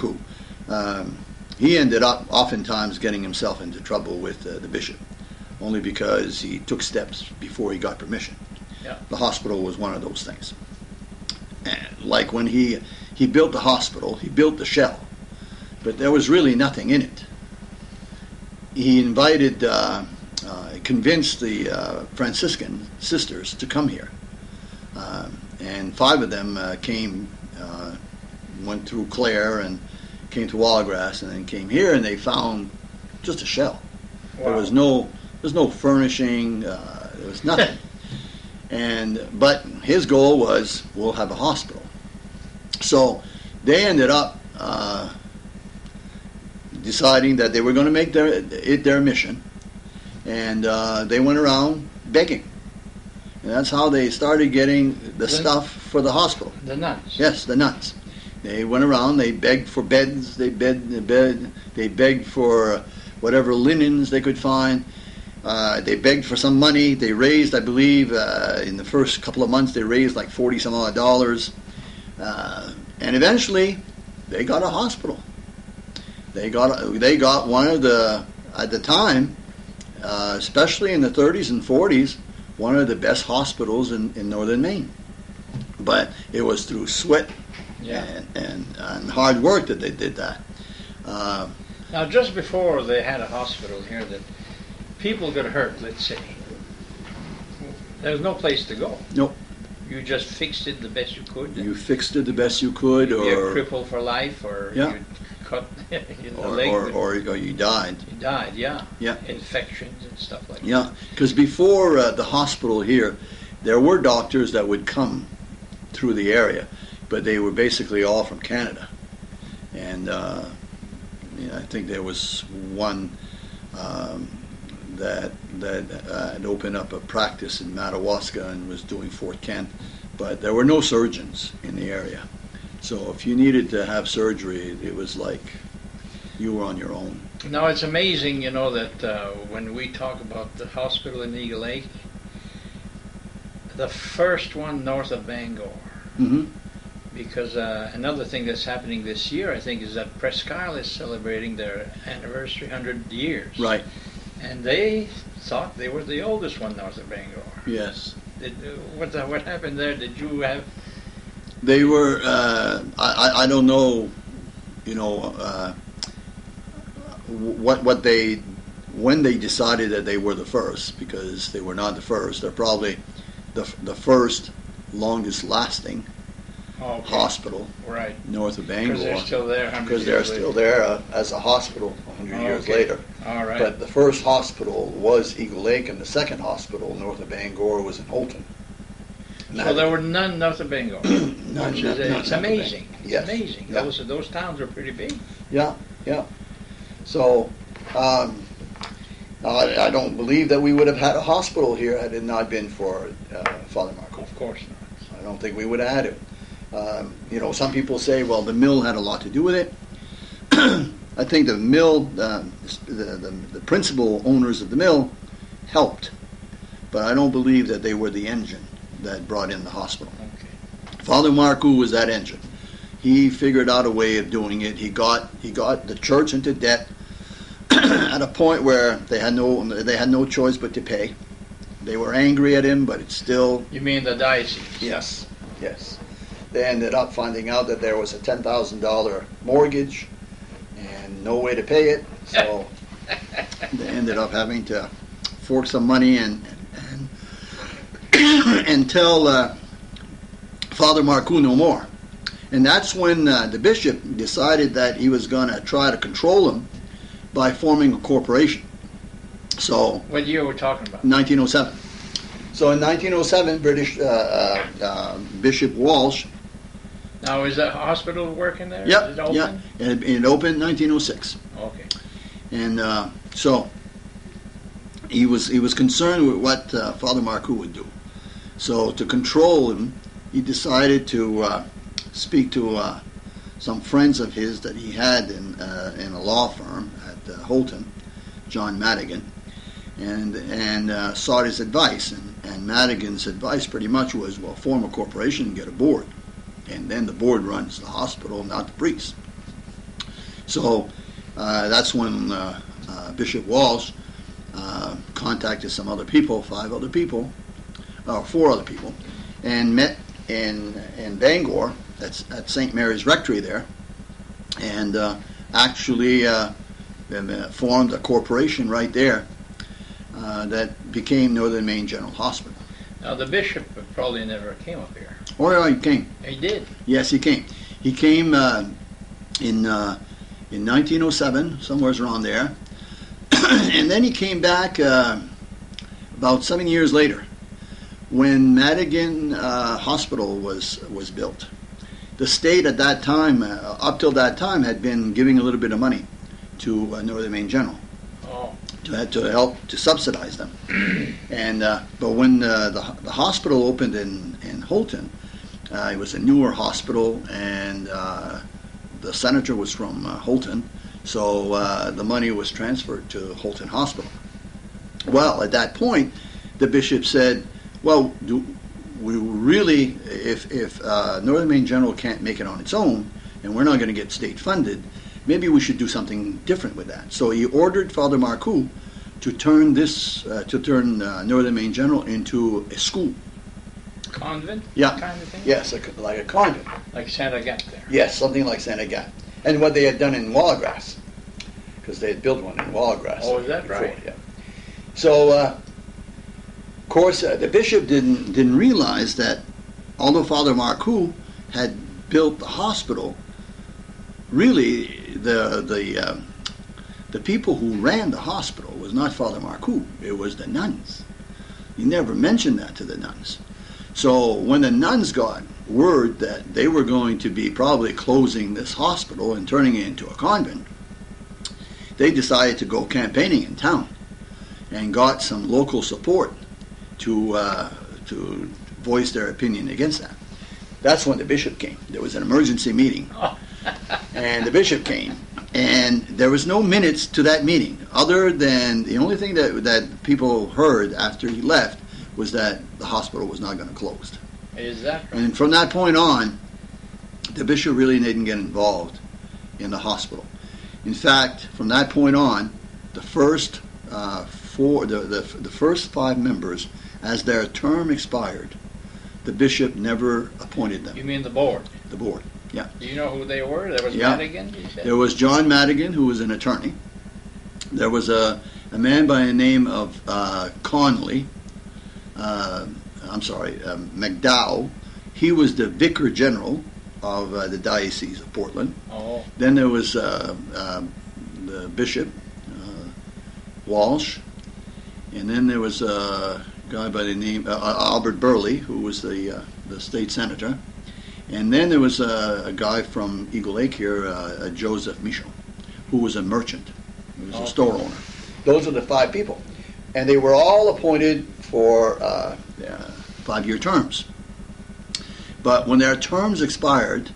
Speaker 2: He ended up oftentimes getting himself into trouble with the bishop, only because he took steps before he got permission.
Speaker 1: Yeah.
Speaker 2: The hospital was one of those things. And like when he built the hospital, he built the shell, but there was really nothing in it. He convinced the Franciscan sisters to come here, and 5 of them went through Clare and came to Wallagrass, and then came here, and they found just a shell.
Speaker 1: Wow.
Speaker 2: There was no furnishing. There was nothing. But his goal was, we'll have a hospital. So they ended up deciding that they were going to make it their mission, and they went around begging. And that's how they started getting the stuff for the hospital.
Speaker 1: The nuns.
Speaker 2: Yes, the nuns. They went around, they begged for beds, they begged for whatever linens they could find. They begged for some money. They raised, I believe, in the first couple of months, they raised like $40-some-odd. And eventually, they got a hospital. They got one of the, at the time, especially in the 30s and 40s, one of the best hospitals in northern Maine. But it was through sweat and hard work that they did that.
Speaker 1: Now, just before they had a hospital here, that people got hurt, let's say, there was no place to go.
Speaker 2: Nope.
Speaker 1: You just fixed it the best you could.
Speaker 2: You fixed it the best you could,
Speaker 1: You'd be
Speaker 2: or
Speaker 1: a cripple for life, or
Speaker 2: Yeah.
Speaker 1: you'd cut the
Speaker 2: or,
Speaker 1: leg.
Speaker 2: or you died.
Speaker 1: You died, yeah.
Speaker 2: Yeah.
Speaker 1: Infections and stuff like
Speaker 2: Yeah, because before the hospital here, there were doctors that would come through the area, but they were basically all from Canada. And I think there was one that had opened up a practice in Madawaska and was doing Fort Kent, but there were no surgeons in the area. So if you needed to have surgery, it was like you were on your own.
Speaker 1: that. Now, it's amazing, that when we talk about the hospital in Eagle Lake, the first one north of Bangor,
Speaker 2: Mm-hmm.
Speaker 1: because another thing that's happening this year, I think, is that Presque Isle is celebrating their anniversary, 100 years.
Speaker 2: Right.
Speaker 1: And they thought they were the oldest one north of Bangor.
Speaker 2: Yes.
Speaker 1: What happened there? Did you have?
Speaker 2: They were. I don't know. What when they decided that they were the first, because they were not the first. They're probably the first longest lasting hospital north of Bangor.
Speaker 1: Because they're still there.
Speaker 2: Because they're still there as a hospital 100 years later.
Speaker 1: All right.
Speaker 2: But the first hospital was Eagle Lake, and the second hospital north of Bangor was in Holton.
Speaker 1: So there were none north of Bangor.
Speaker 2: None.
Speaker 1: It's amazing.
Speaker 2: Yes.
Speaker 1: It's amazing.
Speaker 2: Yeah.
Speaker 1: Those towns are pretty big.
Speaker 2: Yeah. So I don't believe that we would have had a hospital here had it not been for Father Marco.
Speaker 1: Of course not.
Speaker 2: I don't think we would have had it. Some people say, well, the mill had a lot to do with it. I think the mill, the principal owners of the mill helped, but I don't believe that they were the engine that brought in the hospital.
Speaker 1: Okay.
Speaker 2: Father Marcoux was that engine. He figured out a way of doing it. He got the church into debt at a point where they had no choice but to pay. They were angry at him, but it's still.
Speaker 1: You mean the diocese?
Speaker 2: Yes. They ended up finding out that there was a $10,000 mortgage and no way to pay it, so they ended up having to fork some money and tell Father Marcoux no more. And that's when the bishop decided that he was going to try to control him by forming a corporation. So,
Speaker 1: what year are we talking about?
Speaker 2: 1907. So in 1907, British Bishop Walsh.
Speaker 1: Now, is that hospital working there?
Speaker 2: Yep.
Speaker 1: Is it open?
Speaker 2: Yeah. And it opened in 1906.
Speaker 1: Okay.
Speaker 2: And so he was concerned with what Father Marcoux would do. So to control him, he decided to speak to some friends of his that he had in a law firm at Holton, John Madigan, and sought his advice. And Madigan's advice pretty much was, well, form a corporation and get a board. And then the board runs the hospital, not the priest. So that's when Bishop Walsh contacted some other people, 4 other people, and met in Bangor at St. Mary's Rectory there, and actually formed a corporation right there that became Northern Maine General Hospital.
Speaker 1: Now, the bishop probably never came up here.
Speaker 2: Oh, yeah, he came.
Speaker 1: He did?
Speaker 2: Yes, he came. He came in 1907, somewhere around there. And then he came back about 7 years later when Madigan Hospital was built. The state at that time, up till that time, had been giving a little bit of money to Northern Maine General. To help to subsidize them, and but when the hospital opened in Holton, it was a newer hospital, and the senator was from Holton, so the money was transferred to Holton Hospital. Well, at that point, the bishop said, "Well, do we really, if Northern Maine General can't make it on its own, and we're not going to get state funded, maybe we should do something different with that." So he ordered Father Marcoux to turn Northern Maine General into a school.
Speaker 1: Convent?
Speaker 2: Yeah.
Speaker 1: Kind of thing?
Speaker 2: Yes, like a convent.
Speaker 1: Like Saint Agathe there.
Speaker 2: Yes, something like Saint Agathe. And what they had done in Wallagrass, because they had built one in Wallagrass.
Speaker 1: Oh, is that
Speaker 2: before,
Speaker 1: right?
Speaker 2: Yeah. So, of course, the bishop didn't realize that although Father Marcoux had built the hospital, really the people who ran the hospital was not Father Marcoux, it was the nuns. He never mentioned that to the nuns. So when the nuns got word that they were going to be probably closing this hospital and turning it into a convent, they decided to go campaigning in town and got some local support to voice their opinion against that. That's when the bishop came. There was an emergency meeting, and the bishop came. And there was no minutes to that meeting, other than the only thing that people heard after he left was that the hospital was not going to close.
Speaker 1: Is that right?
Speaker 2: And from that point on, the bishop really didn't get involved in the hospital. In fact, from that point on, the first the first 5 members, as their term expired, the bishop never appointed them.
Speaker 1: You mean the board?
Speaker 2: The board. Yeah.
Speaker 1: Do you know who they were? There was Madigan, you said?
Speaker 2: There was John Madigan, who was an attorney. There was a a man by the name of McDowell. He was the Vicar General of the Diocese of Portland.
Speaker 1: Oh.
Speaker 2: Then there was the Bishop, Walsh, and then there was a guy by the name Albert Burley, who was the state senator, and then there was a guy from Eagle Lake here, Joseph Michaud, who was a merchant, he was a store owner. Those are the 5 people, and they were all appointed for 5-year terms. But when their terms expired,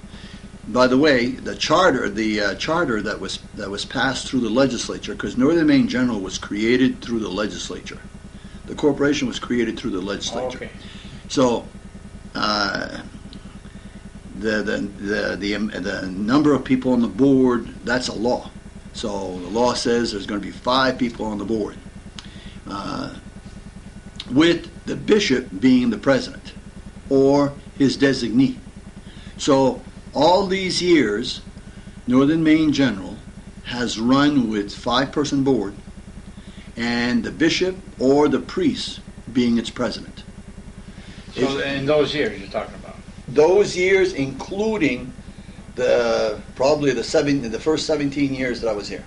Speaker 2: by the way, the charter that was passed through the legislature, because Northern Maine General was created through the legislature. The corporation was created through the legislature.
Speaker 1: Okay.
Speaker 2: So the number of people on the board, that's a law. So the law says there's going to be 5 people on the board, with the bishop being the president or his designee. So all these years, Northern Maine General has run with 5-person board, and the bishop or the priest being its president.
Speaker 1: So in those years you're talking about?
Speaker 2: Those years, including probably the first 17 years that I was here.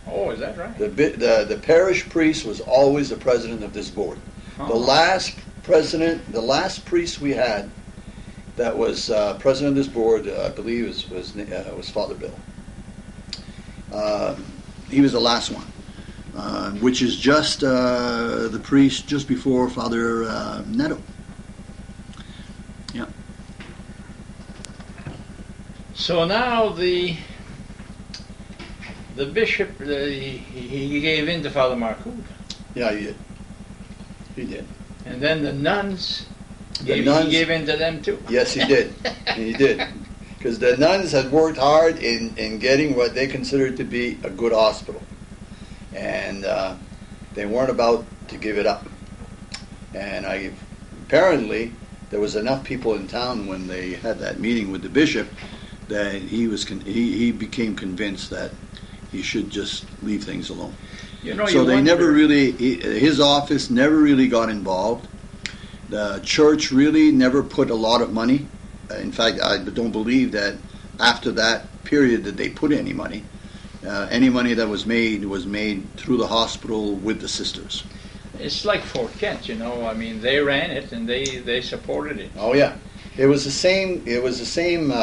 Speaker 1: Oh, is that right?
Speaker 2: The parish priest was always the president of this board.
Speaker 1: Oh.
Speaker 2: The last priest we had that was president of this board, I believe, was Father Bill. He was the last one, which is just the priest just before Father Netto. Yeah.
Speaker 1: So now the bishop, he gave in to Father Marcoux.
Speaker 2: Yeah, he did. He did.
Speaker 1: And then the nuns, he gave in to them too.
Speaker 2: Yes, he did. He did. Because the nuns had worked hard in getting what they considered to be a good hospital. And they weren't about to give it up. And apparently there was enough people in town when they had that meeting with the bishop that he became convinced that he should just leave things alone. So they never really, his office never really got involved. The church really never put a lot of money. In fact, I don't believe that after that period that they put any money. Any money that was made through the hospital with the sisters.
Speaker 1: It's like Fort Kent, I mean, they ran it and they supported it.
Speaker 2: Oh yeah, it was the same. It was the same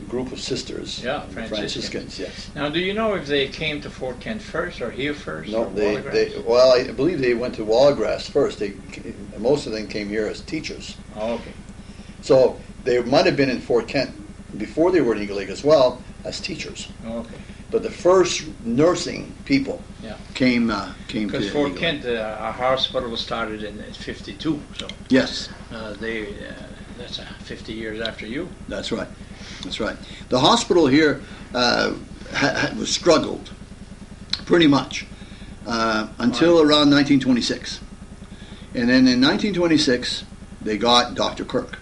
Speaker 2: group of sisters.
Speaker 1: Yeah,
Speaker 2: Franciscans. Yes.
Speaker 1: Now, do you know if they came to Fort Kent first or here first?
Speaker 2: No, well, I believe they went to Wallagrass first. Most of them came here as teachers.
Speaker 1: Oh, okay.
Speaker 2: So they might have been in Fort Kent before they were in Eagle Lake as well as teachers.
Speaker 1: Oh, okay.
Speaker 2: But the first nursing people came to
Speaker 1: because Fort Kent, our hospital was started in '52, so
Speaker 2: yes,
Speaker 1: that's 50 years after you.
Speaker 2: That's right. That's right. The hospital here was struggled pretty much until around 1926, and then in 1926 they got Dr. Kirk.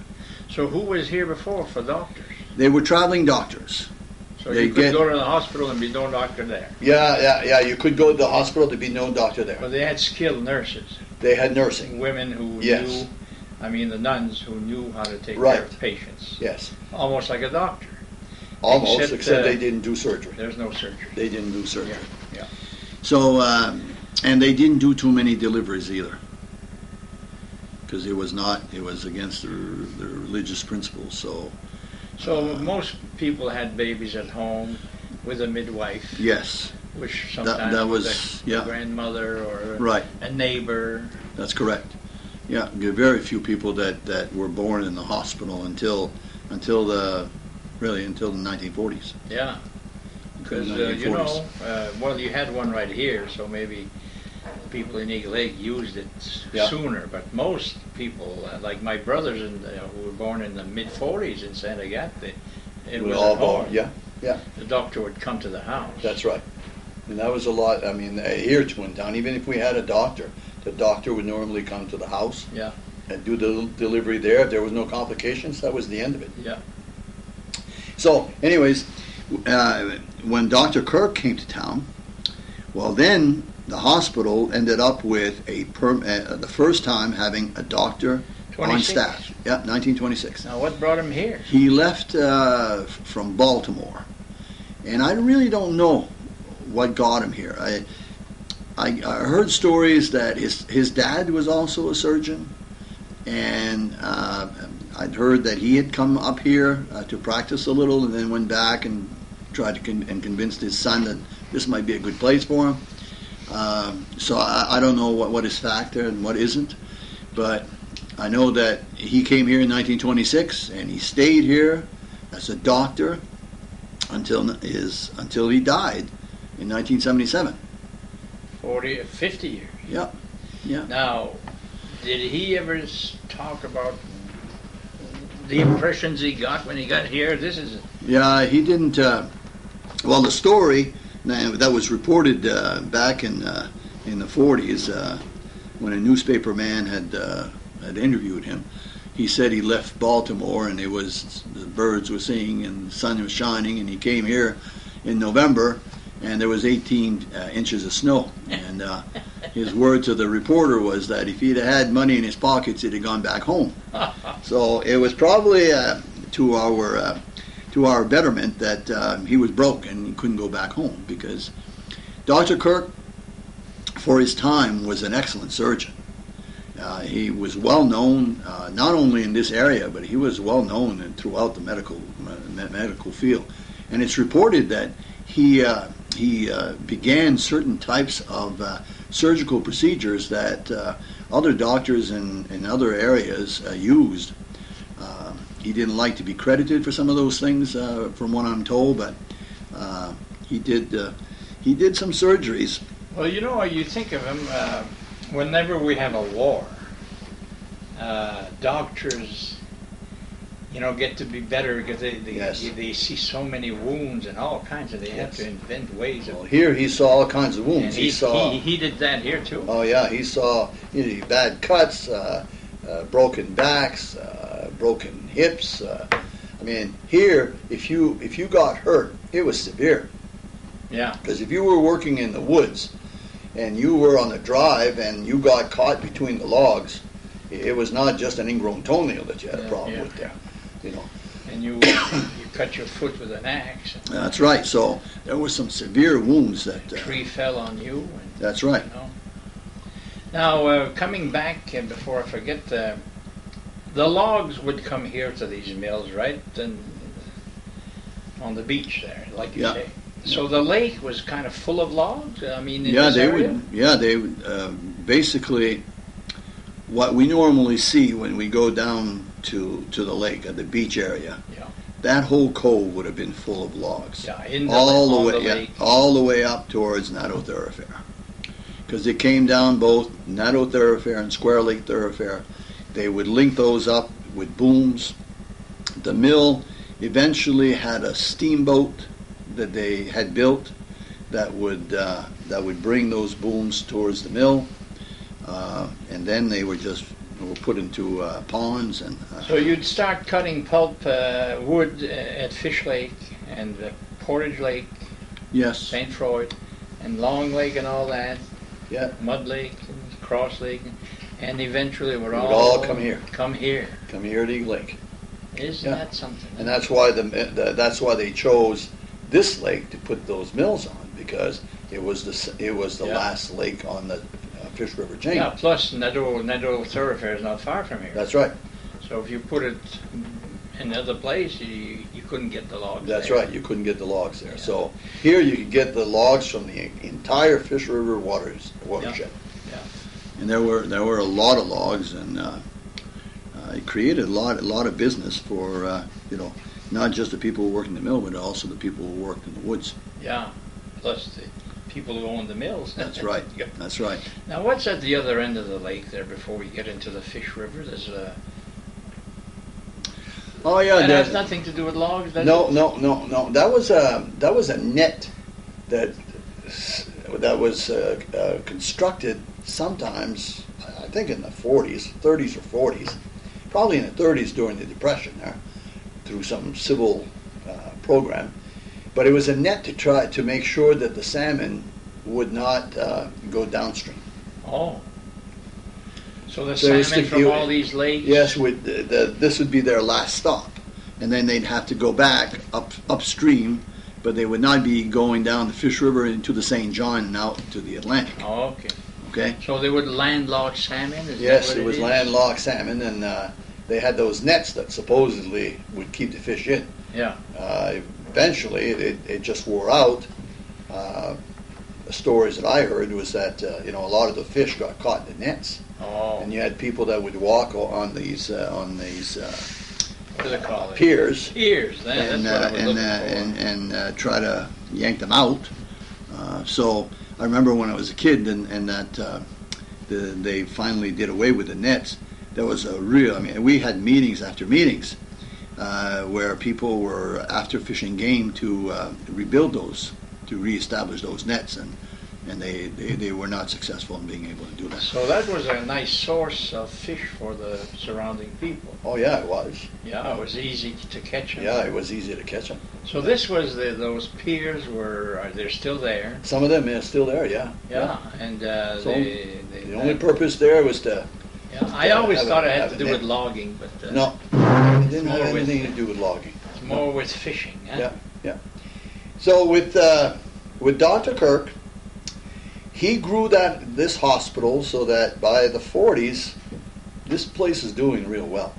Speaker 1: So who was here before for doctors?
Speaker 2: They were traveling doctors.
Speaker 1: So you could go to the hospital and be no doctor there.
Speaker 2: Yeah. You could go to the hospital to be no doctor there.
Speaker 1: But they had skilled nurses.
Speaker 2: They had nursing.
Speaker 1: Women who knew, the nuns who knew how to take care of patients.
Speaker 2: Yes.
Speaker 1: Almost like a doctor.
Speaker 2: Almost, except they didn't do surgery.
Speaker 1: There's no surgery.
Speaker 2: They didn't do surgery.
Speaker 1: Yeah.
Speaker 2: So, and they didn't do too many deliveries either. Because it was against their religious principles, So
Speaker 1: most people had babies at home with a midwife.
Speaker 2: Yes.
Speaker 1: Which sometimes
Speaker 2: that was
Speaker 1: a grandmother or a neighbor.
Speaker 2: That's correct. Yeah, very few people that were born in the hospital until the 1940s.
Speaker 1: Yeah. Because you had one right here, so maybe people in Eagle Lake used it sooner, but most people, like my brothers who were born in the mid-40s in Santa Agatha, it was all born. Yeah. The doctor would come to the house.
Speaker 2: That's right. And that was a lot. I mean, here to in town, even if we had a doctor, the doctor would normally come to the house and do the delivery there. If there was no complications, that was the end of it.
Speaker 1: Yeah.
Speaker 2: So, anyways, when Dr. Kirk came to town, Well, then the hospital ended up with the first time having a doctor
Speaker 1: 26.
Speaker 2: on staff. Yeah, 1926.
Speaker 1: Now, what brought him here?
Speaker 2: He left from Baltimore, and I really don't know what got him here. I heard stories that his dad was also a surgeon, and I'd heard that he had come up here to practice a little, and then went back and tried to convince his son that this might be a good place for him. So I don't know what is factor and what isn't, but I know that he came here in 1926, and he stayed here as a doctor until he died in 1977.
Speaker 1: 50 years.
Speaker 2: Yeah, yeah.
Speaker 1: Now, did he ever talk about the impressions he got when he got here?
Speaker 2: Yeah, he didn't. Well, the story that was reported back in the 40s, when a newspaper man had interviewed him, he said he left Baltimore and the birds were singing and the sun was shining, and he came here in November and there was 18 inches of snow. And his word to the reporter was that if he'd had money in his pockets, he'd have gone back home. So it was probably to our betterment that he was broke and he couldn't go back home, because Dr. Kirk, for his time, was an excellent surgeon. He was well known not only in this area, but he was well known throughout the medical field. And it's reported that he began certain types of surgical procedures that other doctors in other areas used. He didn't like to be credited for some of those things, from what I'm told, but he did some surgeries.
Speaker 1: Well, you think of him, whenever we have a war, doctors, get to be better because they see so many wounds and all kinds of. They have to invent ways of.
Speaker 2: Well, here he saw all kinds of wounds.
Speaker 1: And he did that here too.
Speaker 2: Oh yeah, he saw bad cuts, broken backs, broken hips. I mean, here if you got hurt, it was severe.
Speaker 1: Yeah.
Speaker 2: Because if you were working in the woods and you were on a drive and you got caught between the logs, it was not just an ingrown toenail that you had a problem with there.
Speaker 1: And you cut your foot with an axe.
Speaker 2: That's right. So there were some severe wounds that.
Speaker 1: A tree fell on you. And,
Speaker 2: that's right.
Speaker 1: Now, coming back, before I forget, the logs would come here to these mills, right? And on the beach there, like you say. So the lake was kind of full of logs. I mean, in this area?
Speaker 2: They would basically what we normally see when we go down to the lake at the beach area. Yeah. That whole cove would have been full of logs.
Speaker 1: Yeah,
Speaker 2: all the way up towards Nadeau Thoroughfare, because it came down both Nadeau Thoroughfare and Square Lake Thoroughfare. They would link those up with booms. The mill eventually had a steamboat that they had built that would bring those booms towards the mill, and then they were put into ponds. And
Speaker 1: so you'd start cutting pulp wood at Fish Lake and Portage Lake,
Speaker 2: yes,
Speaker 1: St. Croix, and Long Lake and all that.
Speaker 2: Yeah,
Speaker 1: Mud Lake and Cross Lake, and eventually we'd
Speaker 2: all come here.
Speaker 1: Come here
Speaker 2: to Eagle Lake.
Speaker 1: Isn't that something?
Speaker 2: And that's why that's why they chose this lake to put those mills on, because it was the last lake on the Fish River chain.
Speaker 1: Yeah. Plus, Nadeau Thoroughfare is not far from here.
Speaker 2: That's right.
Speaker 1: So if you put it in another place, you couldn't get the logs.
Speaker 2: That's
Speaker 1: there.
Speaker 2: right. You couldn't get the logs there. Yeah. So here you could get the logs from the entire Fish River watershed.
Speaker 1: Yeah.
Speaker 2: And there were a lot of logs, and it created a lot of business for not just the people who worked in the mill, but also the people who worked in the woods.
Speaker 1: Yeah. Plus the people who own the mills.
Speaker 2: That's right. That's right.
Speaker 1: Now, what's at the other end of the lake there before we get into the Fish River? There's a.
Speaker 2: Oh yeah.
Speaker 1: That has nothing to do with logs.
Speaker 2: No. That was a net that was constructed sometimes, I think in the 30s or 40s, probably in the 30s during the Depression there, through some civil program. But it was a net to try to make sure that the salmon would not go downstream.
Speaker 1: Oh. So the
Speaker 2: So
Speaker 1: salmon from all these lakes?
Speaker 2: Yes, this would be their last stop. And then they'd have to go back upstream, but they would not be going down the Fish River into the St. John and out to the Atlantic.
Speaker 1: Oh, okay.
Speaker 2: Okay?
Speaker 1: So they would landlock salmon?
Speaker 2: Yes, it was landlocked salmon, and they had those nets that supposedly would keep the fish in.
Speaker 1: Yeah.
Speaker 2: Eventually, it just wore out. The stories that I heard was that a lot of the fish got caught in the nets.
Speaker 1: Oh.
Speaker 2: And you had people that would walk on these
Speaker 1: what do they call it?
Speaker 2: piers.
Speaker 1: Piers. That's what I was looking for.
Speaker 2: And try to yank them out. So I remember when I was a kid, and that they finally did away with the nets. There was we had meetings after meetings where people were after fishing game to rebuild those, to reestablish those nets, and they were not successful in being able to do that.
Speaker 1: So that was a nice source of fish for the surrounding people.
Speaker 2: Oh yeah, it was.
Speaker 1: Yeah, it was easy to catch them.
Speaker 2: Yeah, it was easy to catch them.
Speaker 1: So this was those piers they're still there.
Speaker 2: Some of them are still there, yeah.
Speaker 1: Yeah, and
Speaker 2: So the only purpose there was to.
Speaker 1: Yeah, I always thought it had to do with logging, but
Speaker 2: no, it didn't have anything to do with logging.
Speaker 1: It's more with fishing. Huh?
Speaker 2: Yeah. So with Dr. Kirk, he grew this hospital so that by the 40s, this place is doing real well.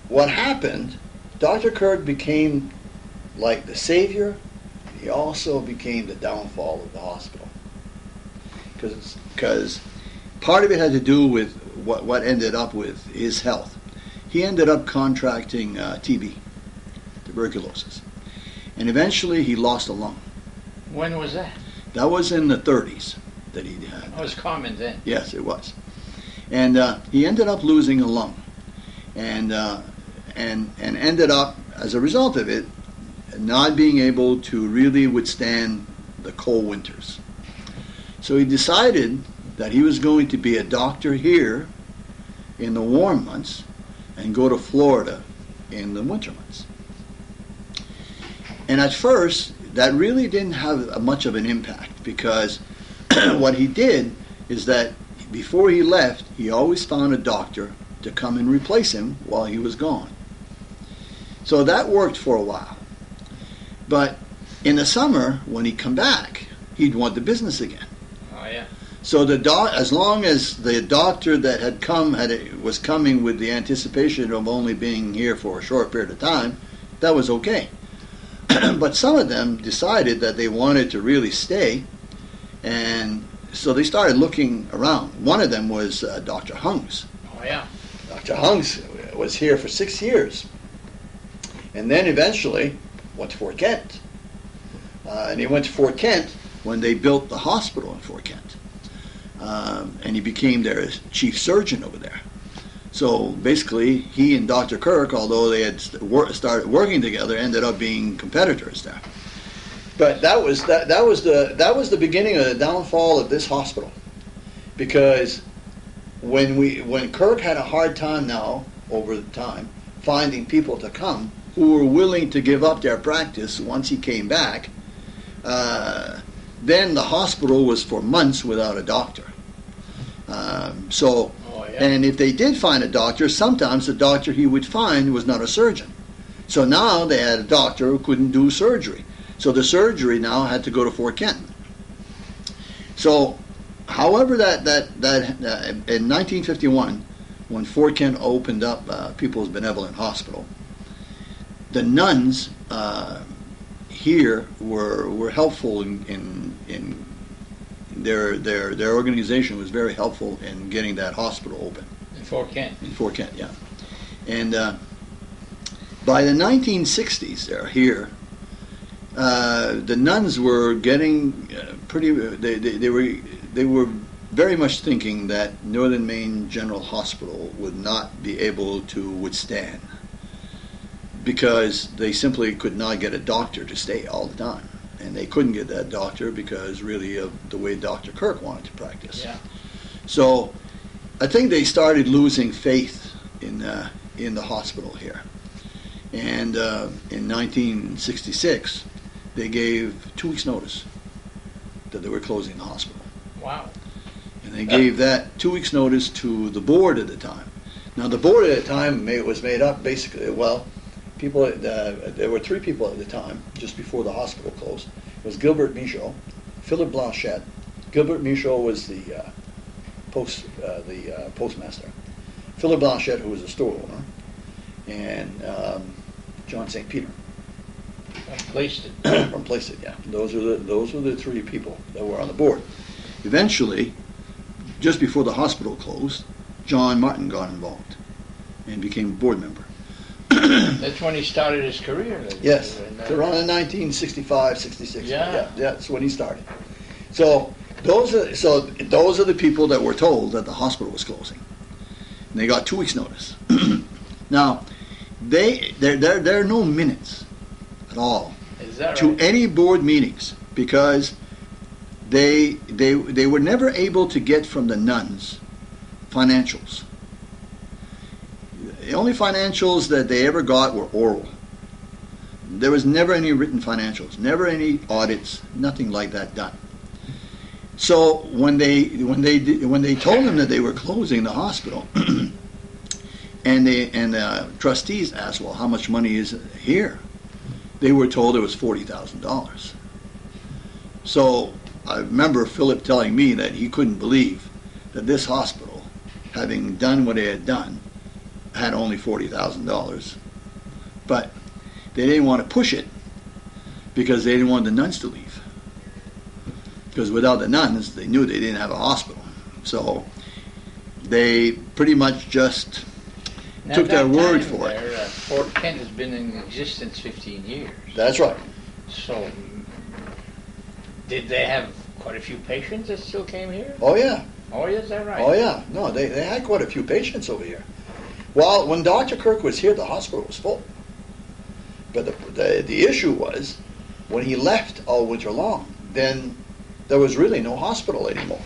Speaker 2: What happened, Dr. Kirk became like the savior. He also became the downfall of the hospital. Because part of it had to do with what ended up with his health. He ended up contracting TB, tuberculosis. And eventually he lost a lung.
Speaker 1: When was that?
Speaker 2: That was in the 30s that he had.
Speaker 1: That was common then.
Speaker 2: Yes, it was. And he ended up losing a lung. And ended up, as a result of it, not being able to really withstand the cold winters. So he decided that he was going to be a doctor here in the warm months and go to Florida in the winter months. And at first, that really didn't have much of an impact, because what he did is that before he left, he always found a doctor to come and replace him while he was gone. So that worked for a while. But in the summer, when he'd come back, he'd want the business again.
Speaker 1: Oh, yeah.
Speaker 2: So as long as the doctor that had come was coming with the anticipation of only being here for a short period of time, that was okay. But some of them decided that they wanted to really stay, and so they started looking around. One of them was Dr. Hungs.
Speaker 1: Oh, yeah.
Speaker 2: Dr. Hungs was here for 6 years, and then eventually went to Fort Kent. And he went to Fort Kent when they built the hospital in Fort Kent. And he became their chief surgeon over there. So basically, he and Dr. Kirk, although they had started working together, ended up being competitors there. But that was the beginning of the downfall of this hospital, because when Kirk had a hard time now over the time finding people to come who were willing to give up their practice once he came back, then the hospital was for months without a doctor. And if they did find a doctor, sometimes the doctor he would find was not a surgeon. So now they had a doctor who couldn't do surgery. So the surgery now had to go to Fort Kent. So, however, that in 1951, when Fort Kent opened up People's Benevolent Hospital, the nuns here were helpful in their organization was very helpful in getting that hospital open.
Speaker 1: In Fort Kent.
Speaker 2: In Fort Kent, yeah. And by the 1960s, they're here. The nuns were getting pretty. They were very much thinking that Northern Maine General Hospital would not be able to withstand, because they simply could not get a doctor to stay all the time. And they couldn't get that doctor because really of the way Dr. Kirk wanted to practice.
Speaker 1: Yeah.
Speaker 2: So I think they started losing faith in the hospital here. And in 1966, they gave 2 weeks' notice that they were closing the hospital.
Speaker 1: Wow.
Speaker 2: And they gave that 2 weeks' notice to the board at the time. Now, the board at the time was made up basically, well, people. There were 3 people at the time, just before the hospital closed. It was Gilbert Michaud, Philip Blanchette. Gilbert Michaud was the postmaster. Philip Blanchette, who was a store owner, and John St. Peter. From Placid, yeah. Those were the 3 people that were on the board. Eventually, just before the hospital closed, John Martin got involved and became a board member.
Speaker 1: That's when he started his career.
Speaker 2: Yes, around in 1965, 66. Yeah, that's when he started. So those are the people that were told that the hospital was closing. And they got 2 weeks' notice. Now, there are no minutes at all to any board meetings, because they were never able to get from the nuns financials. The only financials that they ever got were oral. There was never any written financials, never any audits, nothing like that done. So when they told them that they were closing the hospital, and the trustees asked, well, how much money is here? They were told it was $40,000. So I remember Philip telling me that he couldn't believe that this hospital, having done what it had done, had only $40,000. But they didn't want to push it because they didn't want the nuns to leave. Because without the nuns, they knew they didn't have a hospital. So they pretty much just took their word for it.
Speaker 1: Fort Kent has been in existence 15 years.
Speaker 2: That's right.
Speaker 1: So did they have quite a few patients that still came here?
Speaker 2: Oh, yeah.
Speaker 1: Oh, is that right?
Speaker 2: Oh, yeah. No, they had quite a few patients over here. Well, when Dr. Kirk was here, the hospital was full. But the issue was, when he left all winter long, then there was really no hospital anymore.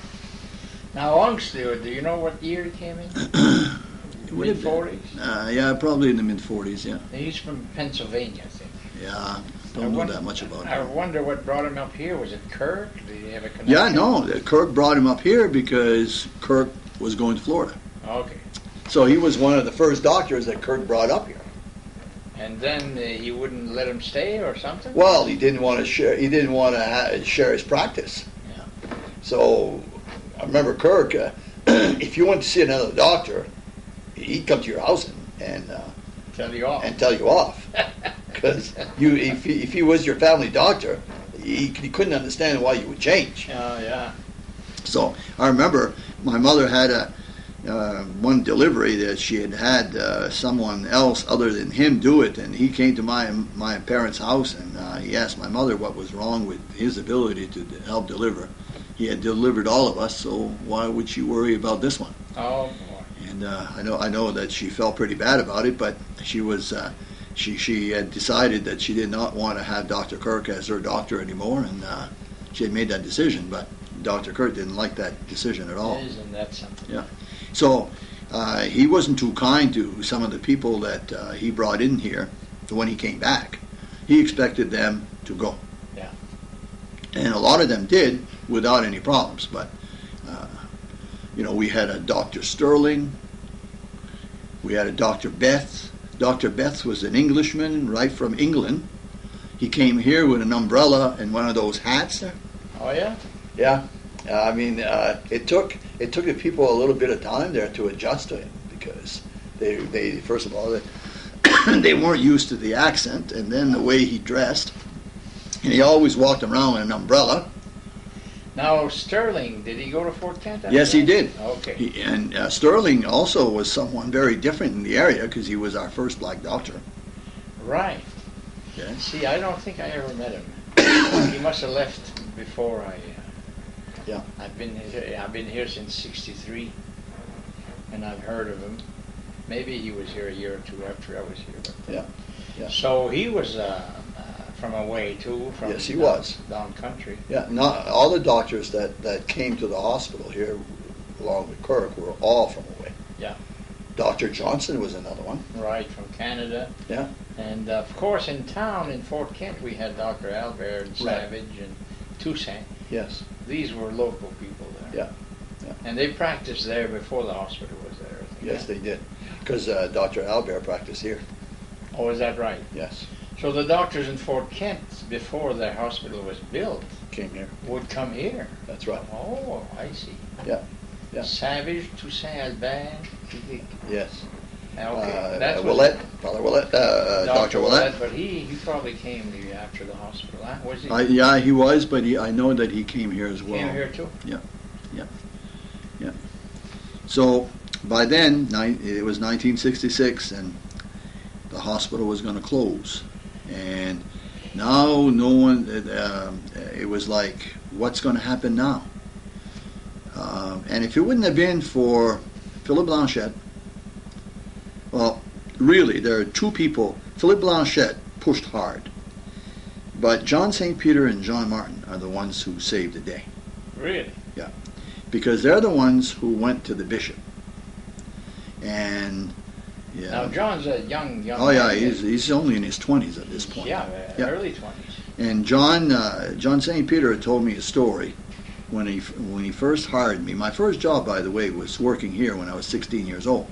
Speaker 1: Now, honestly, do you know what year he came in? Mid-40s?
Speaker 2: Yeah, probably in the mid-40s, yeah.
Speaker 1: He's from Pennsylvania, I think.
Speaker 2: Yeah, don't know that much about
Speaker 1: I
Speaker 2: him.
Speaker 1: wonder what brought him up here. Was it Kirk? Did he have a connection?
Speaker 2: Yeah, no, Kirk brought him up here because Kirk was going to Florida.
Speaker 1: Okay.
Speaker 2: So he was one of the first doctors that Kirk brought up here.
Speaker 1: And then he wouldn't let him stay or something?
Speaker 2: Well, he didn't want to share. He didn't want to share his practice.
Speaker 1: Yeah.
Speaker 2: So I remember Kirk. If you went to see another doctor, he'd come to your house and
Speaker 1: tell you off.
Speaker 2: And tell you off, because if he was your family doctor, he couldn't understand why you would change.
Speaker 1: Oh yeah.
Speaker 2: So I remember my mother had one delivery that she had someone else other than him do it, and he came to my parents' house and he asked my mother what was wrong with his ability to help deliver. He had delivered all of us, so why would she worry about this one?
Speaker 1: Oh boy.
Speaker 2: And I know that she felt pretty bad about it, but she was she had decided that she did not want to have Dr. Kirk as her doctor anymore, and she had made that decision. But Dr. Kirk didn't like that decision at all.
Speaker 1: Isn't that something?
Speaker 2: Yeah. So he wasn't too kind to some of the people that he brought in here when he came back. He expected them to go.
Speaker 1: Yeah.
Speaker 2: And a lot of them did without any problems, but. We had a Dr. Sterling, we had a Dr. Beth. Dr. Beth was an Englishman right from England. He came here with an umbrella and one of those hats.
Speaker 1: Oh yeah?
Speaker 2: Yeah. It took the people a little bit of time there to adjust to him, because they first of all, they weren't used to the accent, and then the way he dressed. And he always walked around with an umbrella.
Speaker 1: Now, Sterling, did he go to Fort Kent?
Speaker 2: Yes, he did.
Speaker 1: Okay.
Speaker 2: And Sterling also was someone very different in the area, because he was our first black doctor.
Speaker 1: Right.
Speaker 2: Okay.
Speaker 1: See, I don't think I ever met him. He must have left before I...
Speaker 2: Yeah.
Speaker 1: I've been here since '63, and I've heard of him. Maybe he was here a year or two after I was here. But,
Speaker 2: yeah.
Speaker 1: So he was from away too. From
Speaker 2: yes, he was
Speaker 1: down country.
Speaker 2: Yeah. Not all the doctors that came to the hospital here, along with Kirk, were all from away.
Speaker 1: Yeah.
Speaker 2: Dr. Johnson was another one.
Speaker 1: Right, from Canada.
Speaker 2: Yeah.
Speaker 1: And of course, in town in Fort Kent, we had Dr. Albert and Savage and Toussaint.
Speaker 2: Yes.
Speaker 1: These were local people there.
Speaker 2: Yeah.
Speaker 1: And they practiced there before the hospital was there. I think.
Speaker 2: Yes, they did. Because Dr. Albert practiced here.
Speaker 1: Oh, is that right?
Speaker 2: Yes.
Speaker 1: So the doctors in Fort Kent, before the hospital was built,
Speaker 2: Came here.
Speaker 1: would come here.
Speaker 2: That's right.
Speaker 1: Oh, I see.
Speaker 2: Yeah.
Speaker 1: Savage, Toussaint, Albert.
Speaker 2: Yes.
Speaker 1: Okay. That's
Speaker 2: Willett, Father Willett, Dr. Willett.
Speaker 1: But he probably came after the hospital, huh? Was he?
Speaker 2: Yeah, he was, but I know that he came here as well.
Speaker 1: Came here too?
Speaker 2: Yeah. So by then, it was 1966, and the hospital was going to close. And now no one, it was like, what's going to happen now? And if it wouldn't have been for Philip Blanchette, well, really, there are two people. Philip Blanchette pushed hard, but John St. Peter and John Martin are the ones who saved the day.
Speaker 1: Really?
Speaker 2: Yeah, because they're the ones who went to the bishop. And yeah.
Speaker 1: Now John's a young.
Speaker 2: Oh yeah, he's only in his 20s at this point.
Speaker 1: Yeah, early 20s.
Speaker 2: And John St. Peter had told me a story when he first hired me. My first job, by the way, was working here when I was 16 years old.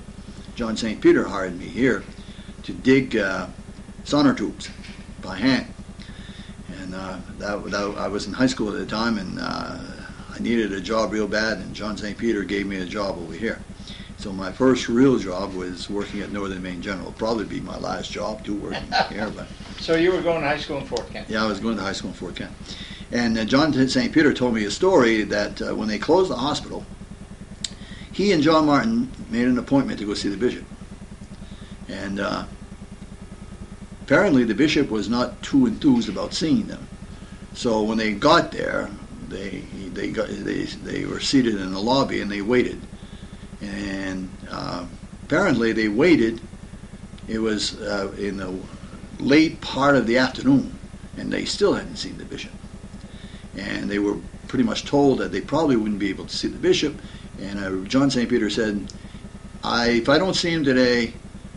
Speaker 2: John St. Peter hired me here to dig sonotubes by hand. And I was in high school at the time, and I needed a job real bad, and John St. Peter gave me a job over here. So my first real job was working at Northern Maine General. It'll probably be my last job, too, working here. But
Speaker 1: so you were going to high school in Fort Kent?
Speaker 2: Yeah, I was going to high school in Fort Kent. And John St. Peter told me a story that when they closed the hospital, he and John Martin made an appointment to go see the bishop. And apparently the bishop was not too enthused about seeing them. So when they got there, they were seated in the lobby and they waited. And apparently they waited. It was in the late part of the afternoon, and they still hadn't seen the bishop. And they were pretty much told that they probably wouldn't be able to see the bishop. And John St. Peter said, if I don't see him today,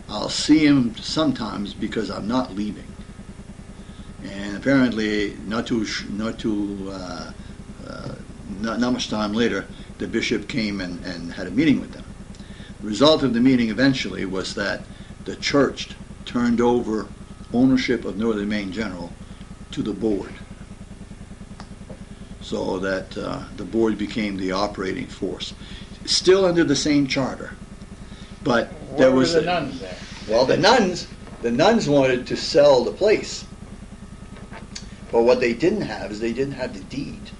Speaker 2: I'll see him sometimes because I'm not leaving. And apparently, not much time later, the bishop came and had a meeting with them. The result of the meeting eventually was that the church turned over ownership of Northern Maine General to the board, so that the board became the operating force, still under the same charter. But
Speaker 1: there was the nuns there.
Speaker 2: Well, the nuns wanted to sell the place, but what they didn't have is they didn't have the deed.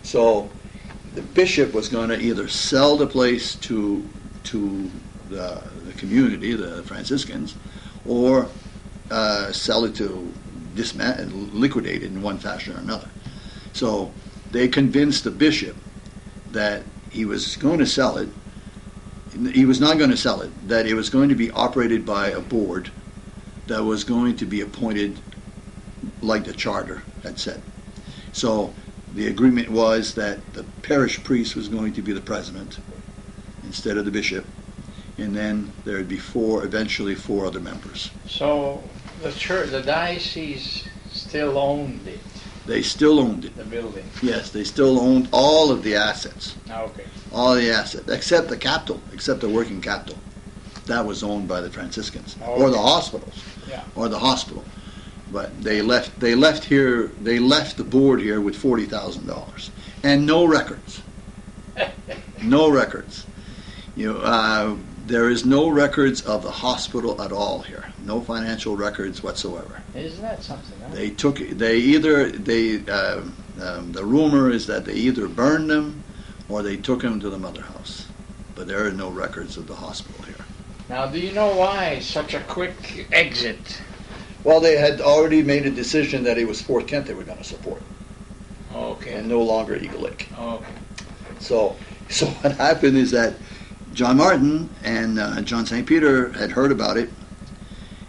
Speaker 2: So the bishop was going to either sell the place to the community, the Franciscans, or sell it to liquidate it in one fashion or another. So they convinced the bishop that he was going to sell it. He was not going to sell it, that it was going to be operated by a board that was going to be appointed like the charter had said. So the agreement was that the parish priest was going to be the president instead of the bishop, and then there would be eventually four other members.
Speaker 1: So the church, the diocese still owned it?
Speaker 2: They still owned it.
Speaker 1: The building?
Speaker 2: Yes, they still owned all of the assets.
Speaker 1: Okay.
Speaker 2: All the assets, except the capital, except the working capital. That was owned by the Franciscans, or the hospitals, or the hospital. But they left the board here with $40,000 and no records. No records. There is no records of the hospital at all here. No financial records whatsoever.
Speaker 1: Isn't that something? Huh?
Speaker 2: The rumor is that they either burned them or they took them to the mother house. But there are no records of the hospital here.
Speaker 1: Now, do you know why such a quick exit?
Speaker 2: Well, they had already made a decision that it was Fort Kent they were going to support.
Speaker 1: Okay.
Speaker 2: And no longer Eagle Lake.
Speaker 1: Okay.
Speaker 2: So what happened is that John Martin and John St. Peter had heard about it.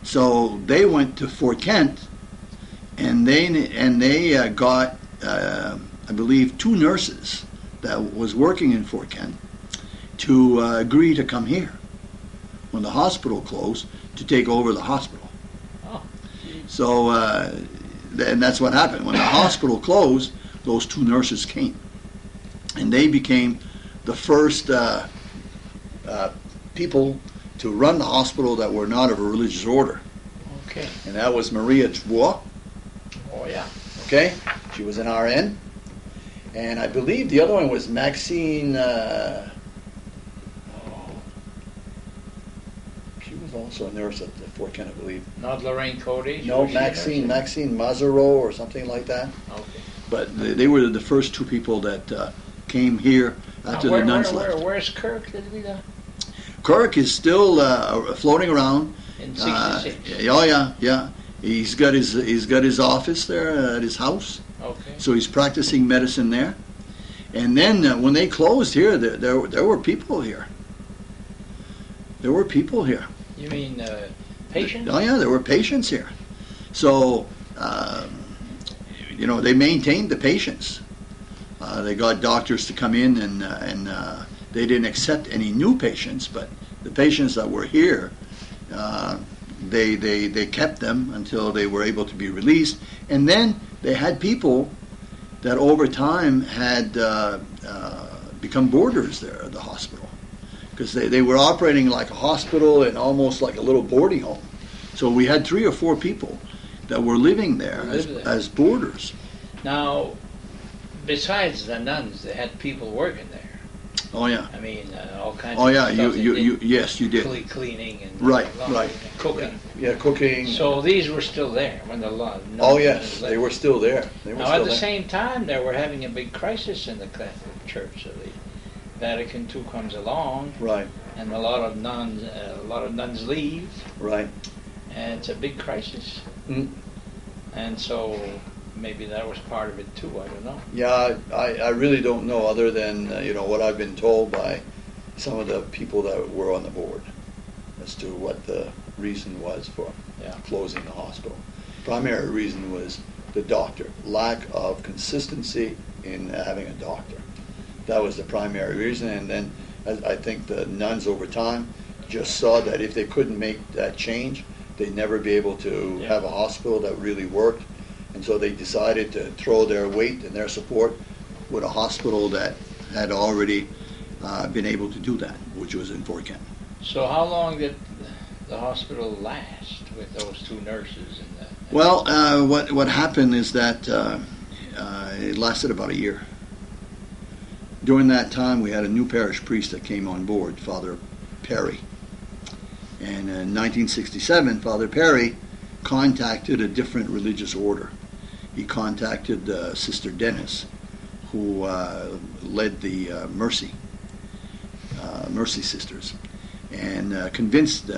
Speaker 2: So they went to Fort Kent, and they got, I believe, 2 nurses that was working in Fort Kent to agree to come here when the hospital closed to take over the hospital. So and that's what happened. When the hospital closed, those two nurses came. And they became the first people to run the hospital that were not of a religious order.
Speaker 1: Okay.
Speaker 2: And that was Maria Tvois.
Speaker 1: Oh, yeah.
Speaker 2: Okay? She was an RN. And I believe the other one was Maxine... she was also a nurse at Fort Kent, I believe.
Speaker 1: Not Lorraine Cody?
Speaker 2: No, Maxine Mazzaro or something like that.
Speaker 1: Okay.
Speaker 2: But they were the first two people that came here after the nuns left.
Speaker 1: Where's Kirk? Did we know?
Speaker 2: Kirk is still floating around.
Speaker 1: In 66?
Speaker 2: Yeah. He's got his office there at his house.
Speaker 1: Okay.
Speaker 2: So he's practicing medicine there. And then when they closed here, there were people here. There were people here.
Speaker 1: You mean patients?
Speaker 2: Oh yeah, there were patients here. So they maintained the patients. They got doctors to come in, and they didn't accept any new patients, but the patients that were here, they kept them until they were able to be released. And then they had people that over time had become boarders there at the hospital, because they were operating like a hospital and almost like a little boarding home. So we had 3 or 4 people that were living there as boarders.
Speaker 1: Now, besides the nuns, they had people working there.
Speaker 2: Oh yeah.
Speaker 1: I mean, all kinds.
Speaker 2: Oh
Speaker 1: of
Speaker 2: yeah,
Speaker 1: stuff
Speaker 2: yes, you did.
Speaker 1: Cleaning and
Speaker 2: Right.
Speaker 1: cooking.
Speaker 2: Yeah, cooking.
Speaker 1: So these were still there when the nuns.
Speaker 2: Oh yes, they were still there.
Speaker 1: Now at the same time, they were having a big crisis in the Catholic Church. So the Vatican II comes along.
Speaker 2: Right.
Speaker 1: And a lot of nuns leave.
Speaker 2: Right.
Speaker 1: And it's a big crisis.
Speaker 2: Mm.
Speaker 1: And so maybe that was part of it too. I don't know.
Speaker 2: Yeah, I really don't know, other than what I've been told by some of the people that were on the board as to what the reason was for closing the hospital. Primary reason was the doctor, lack of consistency in having a doctor. That was the primary reason, and then I think the nuns over time just saw that if they couldn't make that change, they'd never be able to have a hospital that really worked. And so they decided to throw their weight and their support with a hospital that had already been able to do that, which was in Fort Kent.
Speaker 1: So how long did the hospital last with those 2 nurses?
Speaker 2: Well, what happened is that it lasted about a year. During that time, we had a new parish priest that came on board, Father Perry. And in 1967, Father Perry contacted a different religious order. He contacted Sister Dennis, who led the Mercy Sisters, and convinced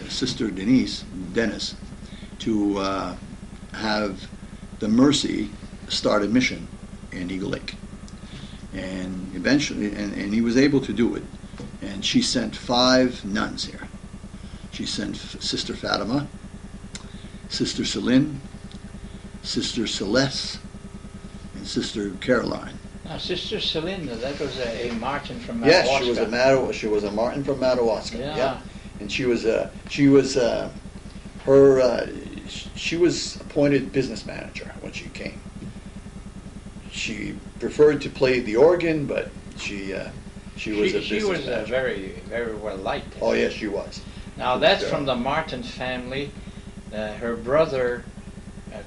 Speaker 2: Sister Dennis to have the Mercy start a mission in Eagle Lake. And eventually, and he was able to do it. And she sent 5 nuns here. She sent Sister Fatima, Sister Celine, Sister Celeste, and Sister Caroline.
Speaker 1: Now, Sister Celine, that was a Martin from Madawaska.
Speaker 2: Yes, she was a Martin from Madawaska. Yeah. And she was appointed business manager when she came. She preferred to play the organ, but she was a business manager.
Speaker 1: Very, very well liked.
Speaker 2: Oh yes, she was.
Speaker 1: Now that's from the Martin family. Her brother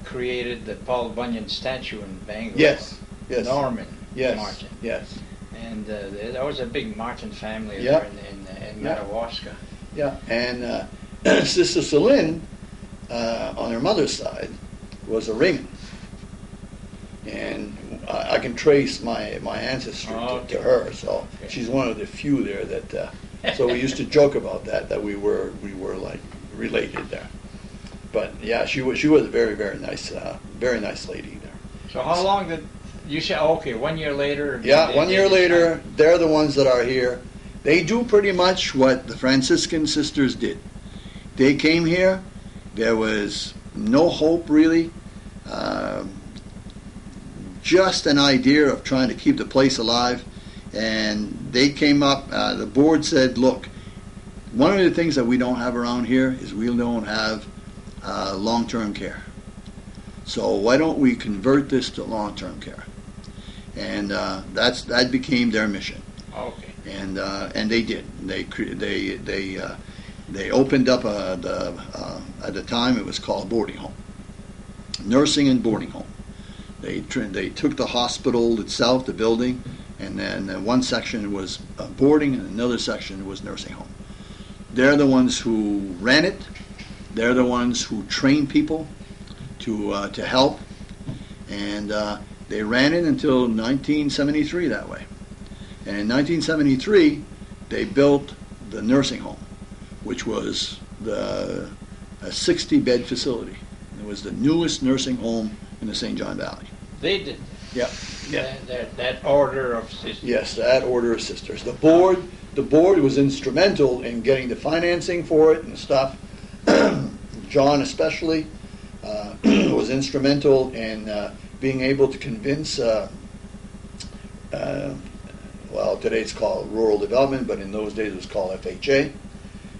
Speaker 1: created the Paul Bunyan statue in Bangor.
Speaker 2: Yes. Norman
Speaker 1: Martin.
Speaker 2: Yes.
Speaker 1: And there was a big Martin family there in Madawaska.
Speaker 2: Yeah, and Sister Celine, on her mother's side, was a Raymond. And I can trace my ancestry to her, so she's one of the few there that. So we used to joke about that we were like related there. But yeah, she was a very, very nice lady there.
Speaker 1: So how long did you say? Okay, 1 year later.
Speaker 2: Yeah, 1 year later, they're the ones that are here. They do pretty much what the Franciscan sisters did. They came here. There was no hope really. Just an idea of trying to keep the place alive. And they came up, the board said, look, one of the things that we don't have around here is we don't have long-term care. So why don't we convert this to long-term care? and that became their mission.
Speaker 1: Okay.
Speaker 2: And they did. They opened up at the time it was called boarding home, nursing and boarding home. They took the hospital itself, the building, and then one section was boarding and another section was nursing home. They're the ones who ran it. They're the ones who trained people to help, and they ran it until 1973 that way. And in 1973, they built the nursing home, which was a 60-bed facility. It was the newest nursing home in the St. John Valley.
Speaker 1: They did.
Speaker 2: Yeah. Yeah.
Speaker 1: That order of sisters.
Speaker 2: Yes, that order of sisters. The board was instrumental in getting the financing for it and stuff. John especially was instrumental in being able to convince, well, today it's called rural development, but in those days it was called FHA,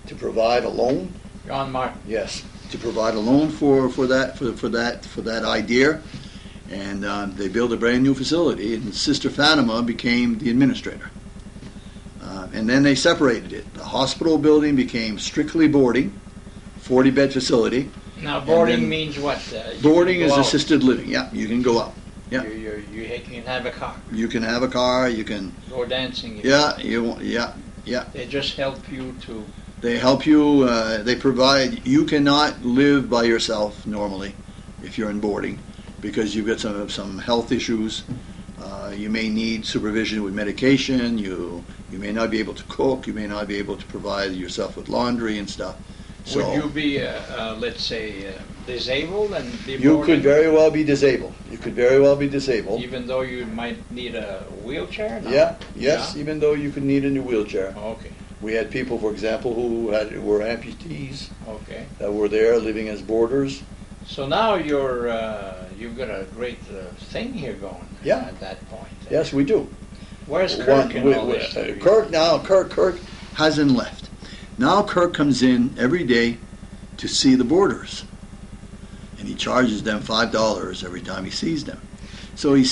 Speaker 2: to provide a loan.
Speaker 1: John Martin.
Speaker 2: Yes, to provide a loan for that idea, and they built a brand new facility, and Sister Fatima became the administrator. And then they separated it. The hospital building became strictly boarding, 40-bed facility.
Speaker 1: Now boarding means what?
Speaker 2: Boarding is assisted living. Yeah, you can go out. Yeah.
Speaker 1: You can have a car.
Speaker 2: You can have a car. You can
Speaker 1: go dancing.
Speaker 2: Yeah.
Speaker 1: They just help you to.
Speaker 2: They help you. They provide. You cannot live by yourself normally if you're in boarding, because you've got some health issues. You may need supervision with medication. You may not be able to cook. You may not be able to provide yourself with laundry and stuff. So
Speaker 1: would you be, let's say, disabled and be boarding?
Speaker 2: You could very well be disabled. You could very well be disabled.
Speaker 1: Even though you might need a wheelchair? No?
Speaker 2: Yeah. Yes. Yeah? Even though you could need a new wheelchair.
Speaker 1: Okay.
Speaker 2: We had people, for example, who were amputees.
Speaker 1: Okay.
Speaker 2: That were there living as boarders.
Speaker 1: So now you've got a great thing here going.
Speaker 2: Yeah.
Speaker 1: At that point.
Speaker 2: Yes, we do.
Speaker 1: Where's Kirk in all this?
Speaker 2: Kirk hasn't left. Now Kirk comes in every day to see the boarders, and he charges them $5 every time he sees them. So he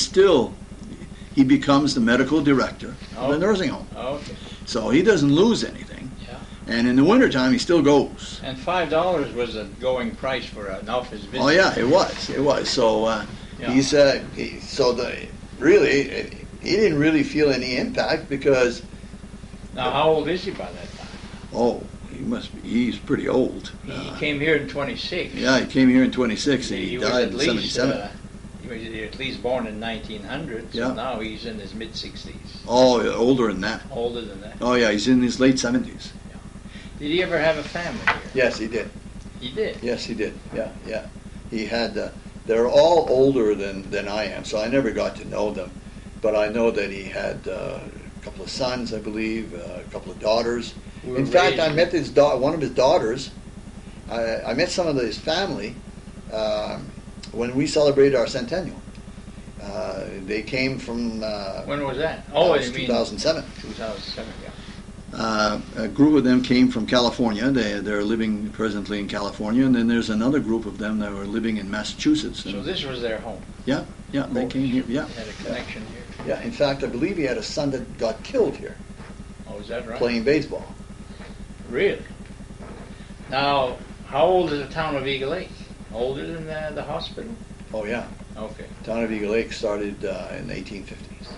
Speaker 2: becomes the medical director of the nursing home.
Speaker 1: Okay.
Speaker 2: So he doesn't lose anything.
Speaker 1: Yeah.
Speaker 2: And in the wintertime, he still goes.
Speaker 1: And $5 was a going price for an office visit.
Speaker 2: Oh yeah, it was. So he didn't really feel any impact because.
Speaker 1: Now, how old is he by that time?
Speaker 2: Oh, he's pretty old.
Speaker 1: He came here in 26.
Speaker 2: Yeah, he came here in 26 and he died in 77.
Speaker 1: He was at least born in 1900, so now he's in his mid-60s.
Speaker 2: Oh, older than that.
Speaker 1: Older than that.
Speaker 2: Oh yeah, he's in his late 70s.
Speaker 1: Yeah. Did he ever have a family here?
Speaker 2: Yes, he did.
Speaker 1: He did?
Speaker 2: Yes, he did. Yeah. He had, they're all older than I am, so I never got to know them. But I know that he had a couple of sons, I believe, a couple of daughters. In fact, I met one of his daughters. I met some of his family when we celebrated our centennial. They came from.
Speaker 1: When was that? Oh,
Speaker 2: it was 2007.
Speaker 1: 2007, yeah.
Speaker 2: A group of them came from California. They're living presently in California, and then there's another group of them that were living in Massachusetts.
Speaker 1: So this was their home.
Speaker 2: Yeah, they came here. Yeah,
Speaker 1: had a connection here.
Speaker 2: Yeah, in fact, I believe he had a son that got killed here.
Speaker 1: Oh, is that right?
Speaker 2: Playing baseball. Really?
Speaker 1: Now, how old is the town of Eagle Lake? Older than the hospital?
Speaker 2: Oh, yeah.
Speaker 1: Okay.
Speaker 2: The town of Eagle Lake started in the 1850s,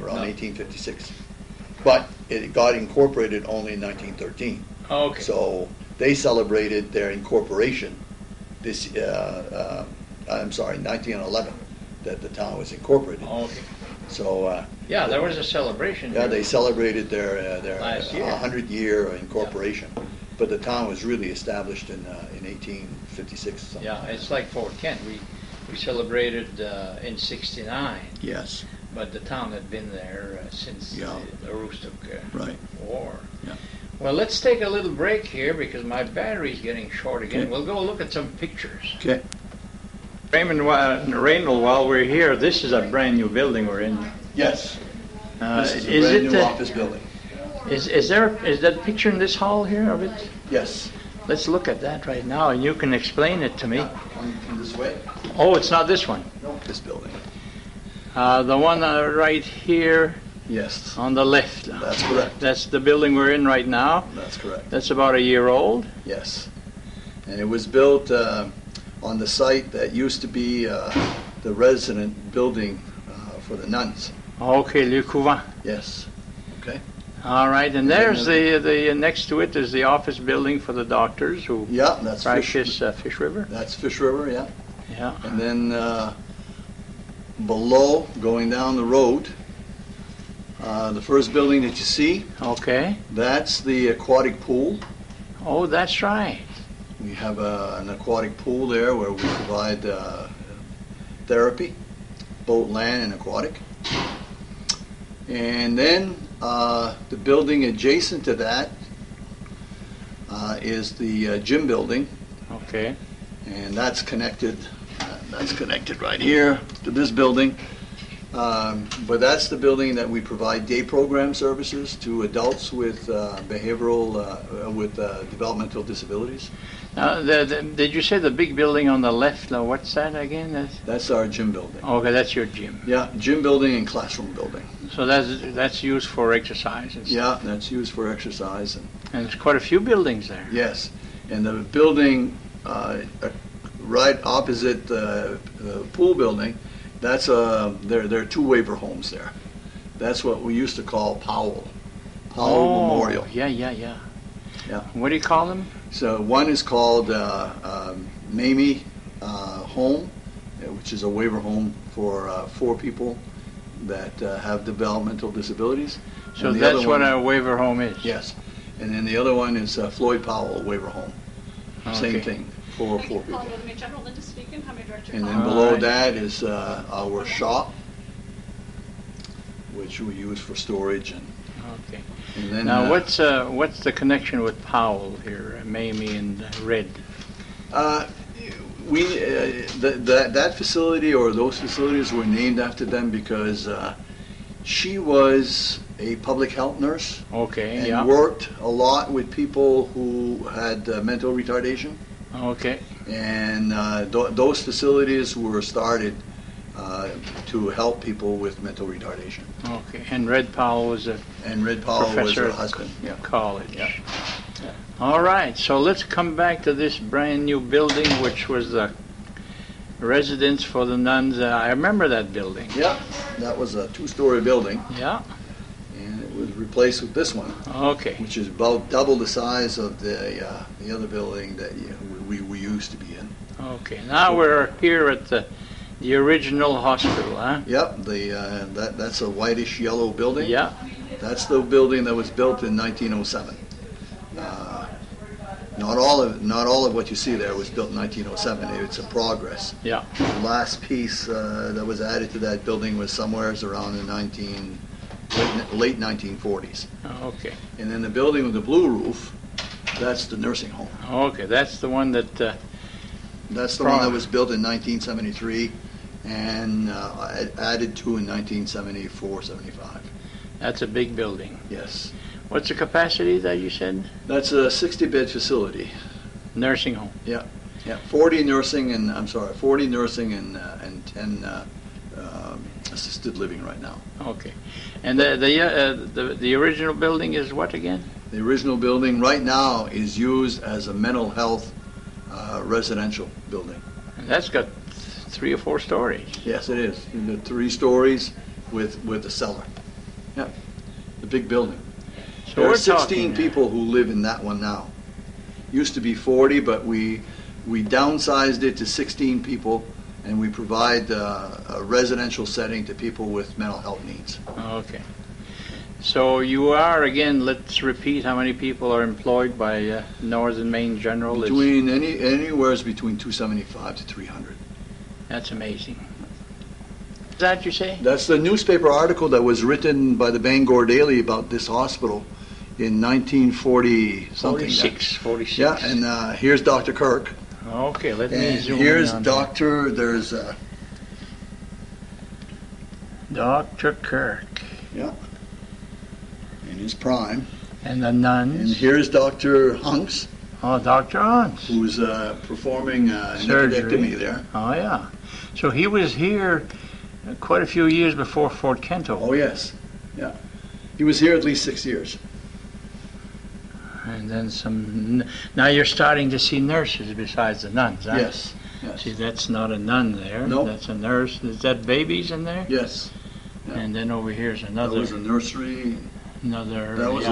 Speaker 2: around 1856. But it got incorporated only in 1913.
Speaker 1: Okay.
Speaker 2: So they celebrated their incorporation this, 1911, that the town was incorporated.
Speaker 1: Okay.
Speaker 2: So
Speaker 1: there was a celebration.
Speaker 2: Yeah, they celebrated their
Speaker 1: last year.
Speaker 2: 100-year incorporation, but the town was really established in 1856.
Speaker 1: Yeah, it's like Fort Kent. We celebrated in '69.
Speaker 2: Yes.
Speaker 1: But the town had been there since the Aroostook War.
Speaker 2: Yeah.
Speaker 1: Well, let's take a little break here because my battery's getting short again. Okay. We'll go look at some pictures.
Speaker 2: Okay.
Speaker 1: Raymond, Reynald, while we're here, this is a brand new building we're in.
Speaker 2: Yes. This is a brand new office building.
Speaker 1: Is that picture in this hall here of it?
Speaker 2: Yes.
Speaker 1: Let's look at that right now, and you can explain it to me.
Speaker 2: This way?
Speaker 1: Oh, it's not this one.
Speaker 2: No, this building.
Speaker 1: The one right here
Speaker 2: Yes,
Speaker 1: on the left.
Speaker 2: that's correct.
Speaker 1: That's the building we're in right now.
Speaker 2: That's correct.
Speaker 1: That's about a year old.
Speaker 2: Yes. And it was built on the site that used to be the resident building for the nuns.
Speaker 1: Okay, Le Couvent.
Speaker 2: Yes. Okay.
Speaker 1: All right, and there's the next to it is the office building for the doctors who
Speaker 2: that's
Speaker 1: practice Fish River.
Speaker 2: That's Fish River, yeah.
Speaker 1: Yeah.
Speaker 2: And then below, going down the road, the first building that you see,
Speaker 1: Okay.
Speaker 2: that's the aquatic pool.
Speaker 1: Oh, that's right.
Speaker 2: We have an aquatic pool there where we provide therapy, boat, land, and aquatic. And then the building adjacent to that is the gym building,
Speaker 1: Okay.
Speaker 2: and that's connected. That's connected right here to this building. But that's the building that we provide day program services to adults with developmental disabilities.
Speaker 1: Did you say the big building on the left? Now, what's that again?
Speaker 2: That's our gym building.
Speaker 1: Okay, that's your gym.
Speaker 2: Yeah, gym building and classroom building.
Speaker 1: So that's used for exercise and stuff.
Speaker 2: Yeah, that's used for exercise. And
Speaker 1: there's quite a few buildings there.
Speaker 2: yes, and the building right opposite the pool building, that's there are two waiver homes there. That's what we used to call Powell Memorial.
Speaker 1: Yeah.
Speaker 2: Yeah.
Speaker 1: What do you call them?
Speaker 2: So one is called Mamie Home, which is a waiver home for 4 people that have developmental disabilities.
Speaker 1: So
Speaker 2: And the
Speaker 1: that's
Speaker 2: other
Speaker 1: what
Speaker 2: one-
Speaker 1: a waiver home is?
Speaker 2: Yes. And then the other one is Floyd Powell Waiver Home. Same
Speaker 1: Okay.
Speaker 2: thing for 4 people.
Speaker 3: General Linda speaking. How may I direct your
Speaker 2: And
Speaker 3: call?
Speaker 2: then below
Speaker 1: Alright.
Speaker 2: that is our shop, which we use for storage.
Speaker 1: Okay.
Speaker 2: And then
Speaker 1: Now, what's the connection with Powell here, Mamie and Red?
Speaker 2: that facility or those facilities were named after them because she was a public health nurse
Speaker 1: Okay,
Speaker 2: and
Speaker 1: yeah.
Speaker 2: worked a lot with people who had mental retardation.
Speaker 1: Okay.
Speaker 2: And those facilities were started to help people with mental retardation.
Speaker 1: Okay. And Red Powell was a
Speaker 2: And Red Powell was
Speaker 1: professor
Speaker 2: her
Speaker 1: at
Speaker 2: husband. Yeah.
Speaker 1: college.
Speaker 2: Yeah.
Speaker 1: All right. So let's come back to this brand new building, which was the residence for the nuns. I remember that building.
Speaker 2: Yeah, that was a 2-story building,
Speaker 1: Yeah.
Speaker 2: and it was replaced with this one,
Speaker 1: Okay.
Speaker 2: which is about double the size of the other building that we used to be in.
Speaker 1: Okay. Now we're here at the original hospital, huh?
Speaker 2: Yep, that's a whitish yellow building.
Speaker 1: Yeah.
Speaker 2: That's the building that was built in 1907. Not all of what you see there was built in 1907. It's a progress.
Speaker 1: Yeah.
Speaker 2: The last piece that was added to that building was somewhere around the late 1940s.
Speaker 1: Okay.
Speaker 2: And then the building with the blue roof, that's the nursing home.
Speaker 1: Okay. That's the one that.
Speaker 2: That's the one that was built in 1973 and added to in 1974, 75.
Speaker 1: That's a big building.
Speaker 2: Yes.
Speaker 1: What's the capacity that you said?
Speaker 2: That's a 60-bed facility.
Speaker 1: Nursing home.
Speaker 2: Yeah. 40 nursing and 10 assisted living right now.
Speaker 1: Okay. And the original building is what again?
Speaker 2: The original building right now is used as a mental health residential building.
Speaker 1: And that's got 3 or 4 stories.
Speaker 2: Yes, it is. The 3 stories with a cellar. Yeah, the big building.
Speaker 1: So
Speaker 2: There are
Speaker 1: we're
Speaker 2: 16
Speaker 1: talking,
Speaker 2: people who live in that one now. Used to be 40, but we downsized it to 16 people, and we provide a residential setting to people with mental health needs.
Speaker 1: Okay. So you are, again, let's repeat how many people are employed by Northern Maine General.
Speaker 2: Between anywhere between 275 to 300.
Speaker 1: That's amazing. Is that you say?
Speaker 2: That's the newspaper article that was written by the Bangor Daily about this hospital in 1940 something.
Speaker 1: 46.
Speaker 2: Yeah, and here's Dr. Kirk.
Speaker 1: Okay, let me
Speaker 2: And
Speaker 1: zoom
Speaker 2: here's
Speaker 1: in on
Speaker 2: Dr. There's
Speaker 1: Dr. Kirk.
Speaker 2: yeah, in his prime.
Speaker 1: And the
Speaker 2: And
Speaker 1: nuns.
Speaker 2: here's Dr. Hunks,
Speaker 1: Oh, Dr. Hans.
Speaker 2: who's performing an
Speaker 1: Surgery.
Speaker 2: appendectomy there.
Speaker 1: Oh, yeah. So he was here quite a few years before Fort Kent opened.
Speaker 2: Oh, yes. Yeah. He was here at least 6 years.
Speaker 1: And then some. Now you're starting to see nurses besides the nuns, huh?
Speaker 2: Yes. Yes.
Speaker 1: See, that's not a nun there.
Speaker 2: No.
Speaker 1: That's a nurse. Is that babies in there?
Speaker 2: Yes. Yeah.
Speaker 1: And then over here's another.
Speaker 2: That was a nursery.
Speaker 1: Another.
Speaker 2: That was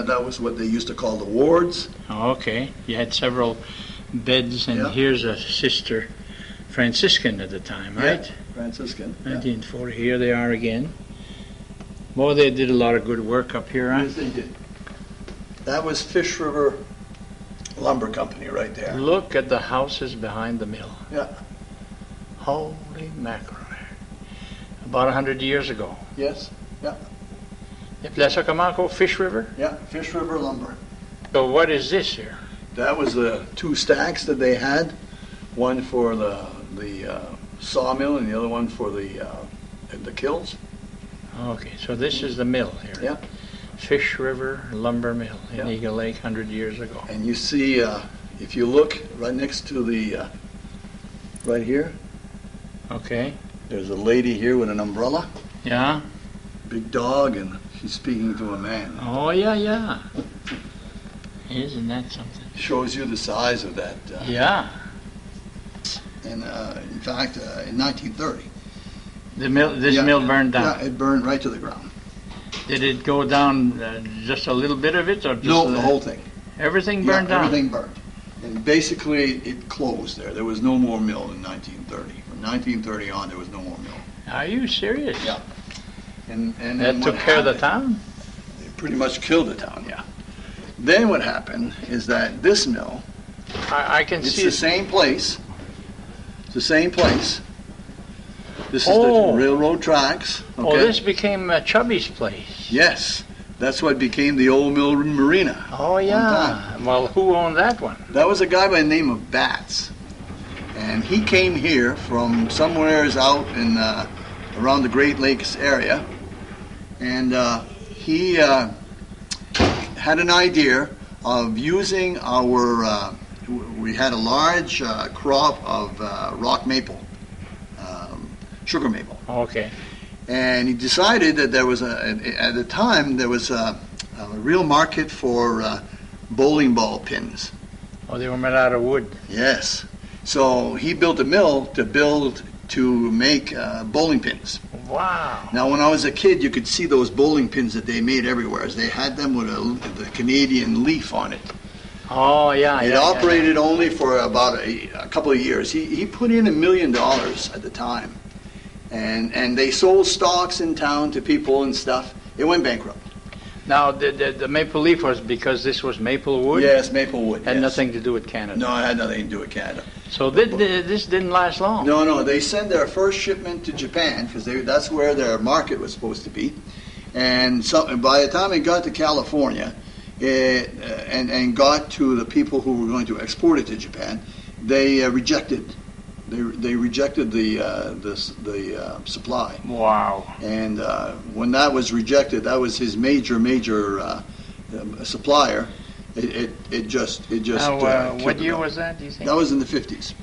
Speaker 2: that was what they used to call the wards.
Speaker 1: Oh, okay. You had several beds, and
Speaker 2: Yeah.
Speaker 1: here's a sister Franciscan at the time, right?
Speaker 2: Yeah. Franciscan. Yeah.
Speaker 1: 1940. Here they are again. Boy, they did a lot of good work up here, huh?
Speaker 2: Yes, they did. That was Fish River Lumber Company right there.
Speaker 1: Look at the houses behind the mill.
Speaker 2: Yeah.
Speaker 1: Holy mackerel. About 100 years ago.
Speaker 2: Yes. Yeah.
Speaker 1: Plaza Camaco, Fish River?
Speaker 2: Yeah. Fish River Lumber.
Speaker 1: So what is this here?
Speaker 2: That was the two stacks that they had. One for the sawmill and the other one for the kilns.
Speaker 1: Okay, so this is the mill here.
Speaker 2: Yeah.
Speaker 1: Fish River Lumber Mill in
Speaker 2: Yeah.
Speaker 1: Eagle Lake 100 years ago.
Speaker 2: And you see, if you look right next to the, right here,
Speaker 1: Okay.
Speaker 2: there's a lady here with an umbrella,
Speaker 1: Yeah?
Speaker 2: big dog, and she's speaking to a man.
Speaker 1: Oh, yeah, yeah. Isn't that something?
Speaker 2: Shows you the size of that.
Speaker 1: Yeah.
Speaker 2: And in fact, in 1930.
Speaker 1: The mill, this
Speaker 2: Yeah.
Speaker 1: mill burned down.
Speaker 2: Yeah, it burned right to the ground.
Speaker 1: Did it go down just a little bit of it, or just
Speaker 2: No, the whole thing.
Speaker 1: everything burned
Speaker 2: Yeah,
Speaker 1: down?
Speaker 2: everything burned. And basically, it closed there. There was no more mill in 1930. From 1930 on, there was no more mill.
Speaker 1: Are you serious?
Speaker 2: Yeah. And
Speaker 1: That
Speaker 2: then
Speaker 1: took
Speaker 2: what
Speaker 1: care of the
Speaker 2: happened-
Speaker 1: town?
Speaker 2: It pretty much killed the town, yeah. Then what happened is that this mill,
Speaker 1: I can
Speaker 2: it's
Speaker 1: see
Speaker 2: the
Speaker 1: it.
Speaker 2: same place. It's the same place. This is
Speaker 1: Oh.
Speaker 2: the railroad tracks. Okay?
Speaker 1: Oh, this became Chubby's place.
Speaker 2: Yes, that's what became the old mill marina.
Speaker 1: Oh, yeah. Well, who owned that one?
Speaker 2: That was a guy by the name of Batts, and he came here from somewheres out in around the Great Lakes area, and he had an idea of using our. We had a large crop of rock maple, sugar maple.
Speaker 1: Okay.
Speaker 2: And he decided that there was at the time there was a real market for bowling ball pins.
Speaker 1: Oh, they were made out of wood.
Speaker 2: Yes. So he built a mill to make bowling pins.
Speaker 1: Wow.
Speaker 2: Now, when I was a kid, you could see those bowling pins that they made everywhere. They had them with the Canadian leaf on it.
Speaker 1: Oh, yeah.
Speaker 2: It operated only for about a couple of years. He put in $1 million at the time. And they sold stocks in town to people and stuff. It went bankrupt.
Speaker 1: Now, the maple leaf was because this was maple wood?
Speaker 2: Yes, maple wood.
Speaker 1: Had
Speaker 2: yes.
Speaker 1: nothing to do with Canada.
Speaker 2: No, it had nothing to do with Canada.
Speaker 1: So this didn't last long.
Speaker 2: No, they sent their first shipment to Japan because that's where their market was supposed to be. And so by the time it got to California and got to the people who were going to export it to Japan, they rejected. They rejected the supply.
Speaker 1: Wow.
Speaker 2: And when that was rejected, that was his major supplier. It just
Speaker 1: Now,
Speaker 2: killed
Speaker 1: what
Speaker 2: the
Speaker 1: year
Speaker 2: mill.
Speaker 1: was that, do you think?
Speaker 2: That was in the 50s.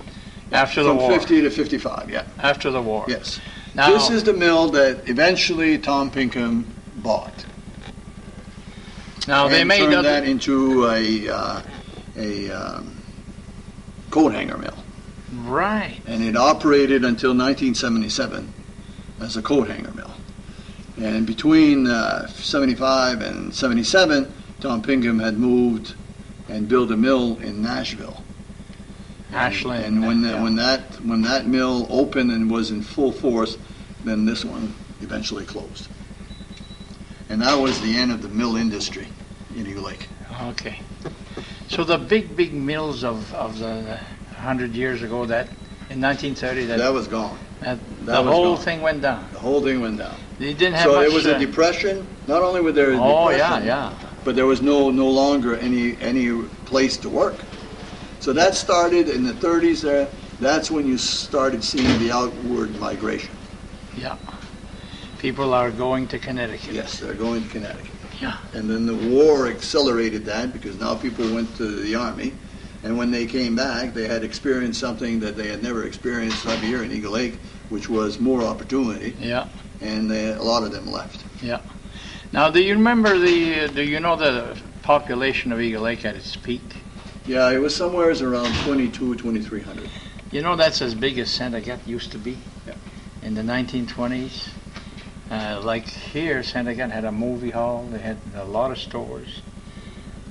Speaker 1: After the
Speaker 2: From
Speaker 1: war.
Speaker 2: 50 to 55, yeah.
Speaker 1: After the war.
Speaker 2: Yes.
Speaker 1: Now,
Speaker 2: This is the mill that eventually Tom Pinkham bought.
Speaker 1: now they
Speaker 2: and
Speaker 1: made
Speaker 2: turned
Speaker 1: other,
Speaker 2: that into a coat hanger mill.
Speaker 1: right.
Speaker 2: And it operated until 1977 as a coat hanger mill. And between 75 and 77, Tom Pinkham had moved and built a mill in Nashville.
Speaker 1: Ashland.
Speaker 2: And when that mill opened and was in full force, then this one eventually closed. And that was the end of the mill industry in Eagle Lake.
Speaker 1: Okay. So the big mills of the 100 years ago, that in 1930,
Speaker 2: That was gone.
Speaker 1: the
Speaker 2: was
Speaker 1: whole
Speaker 2: gone.
Speaker 1: thing went down.
Speaker 2: The whole thing went down.
Speaker 1: They didn't have
Speaker 2: So
Speaker 1: much.
Speaker 2: it was a depression. Not only was there a
Speaker 1: oh
Speaker 2: depression,
Speaker 1: yeah.
Speaker 2: but there was no longer any place to work. So that started in the 30s there. That's when you started seeing the outward migration.
Speaker 1: Yeah. People are going to Connecticut.
Speaker 2: Yes, they're going to Connecticut.
Speaker 1: Yeah.
Speaker 2: And then the war accelerated that because now people went to the army. And when they came back, they had experienced something that they had never experienced up here in Eagle Lake, which was more opportunity.
Speaker 1: Yeah.
Speaker 2: And a lot of them left.
Speaker 1: Yeah. Now, do you remember do you know the population of Eagle Lake at its peak?
Speaker 2: Yeah, it was somewhere around 2,300.
Speaker 1: You know, that's as big as Santa Gat used to be.
Speaker 2: Yeah.
Speaker 1: In the 1920s. Like here, Santa Gat had a movie hall. They had a lot of stores.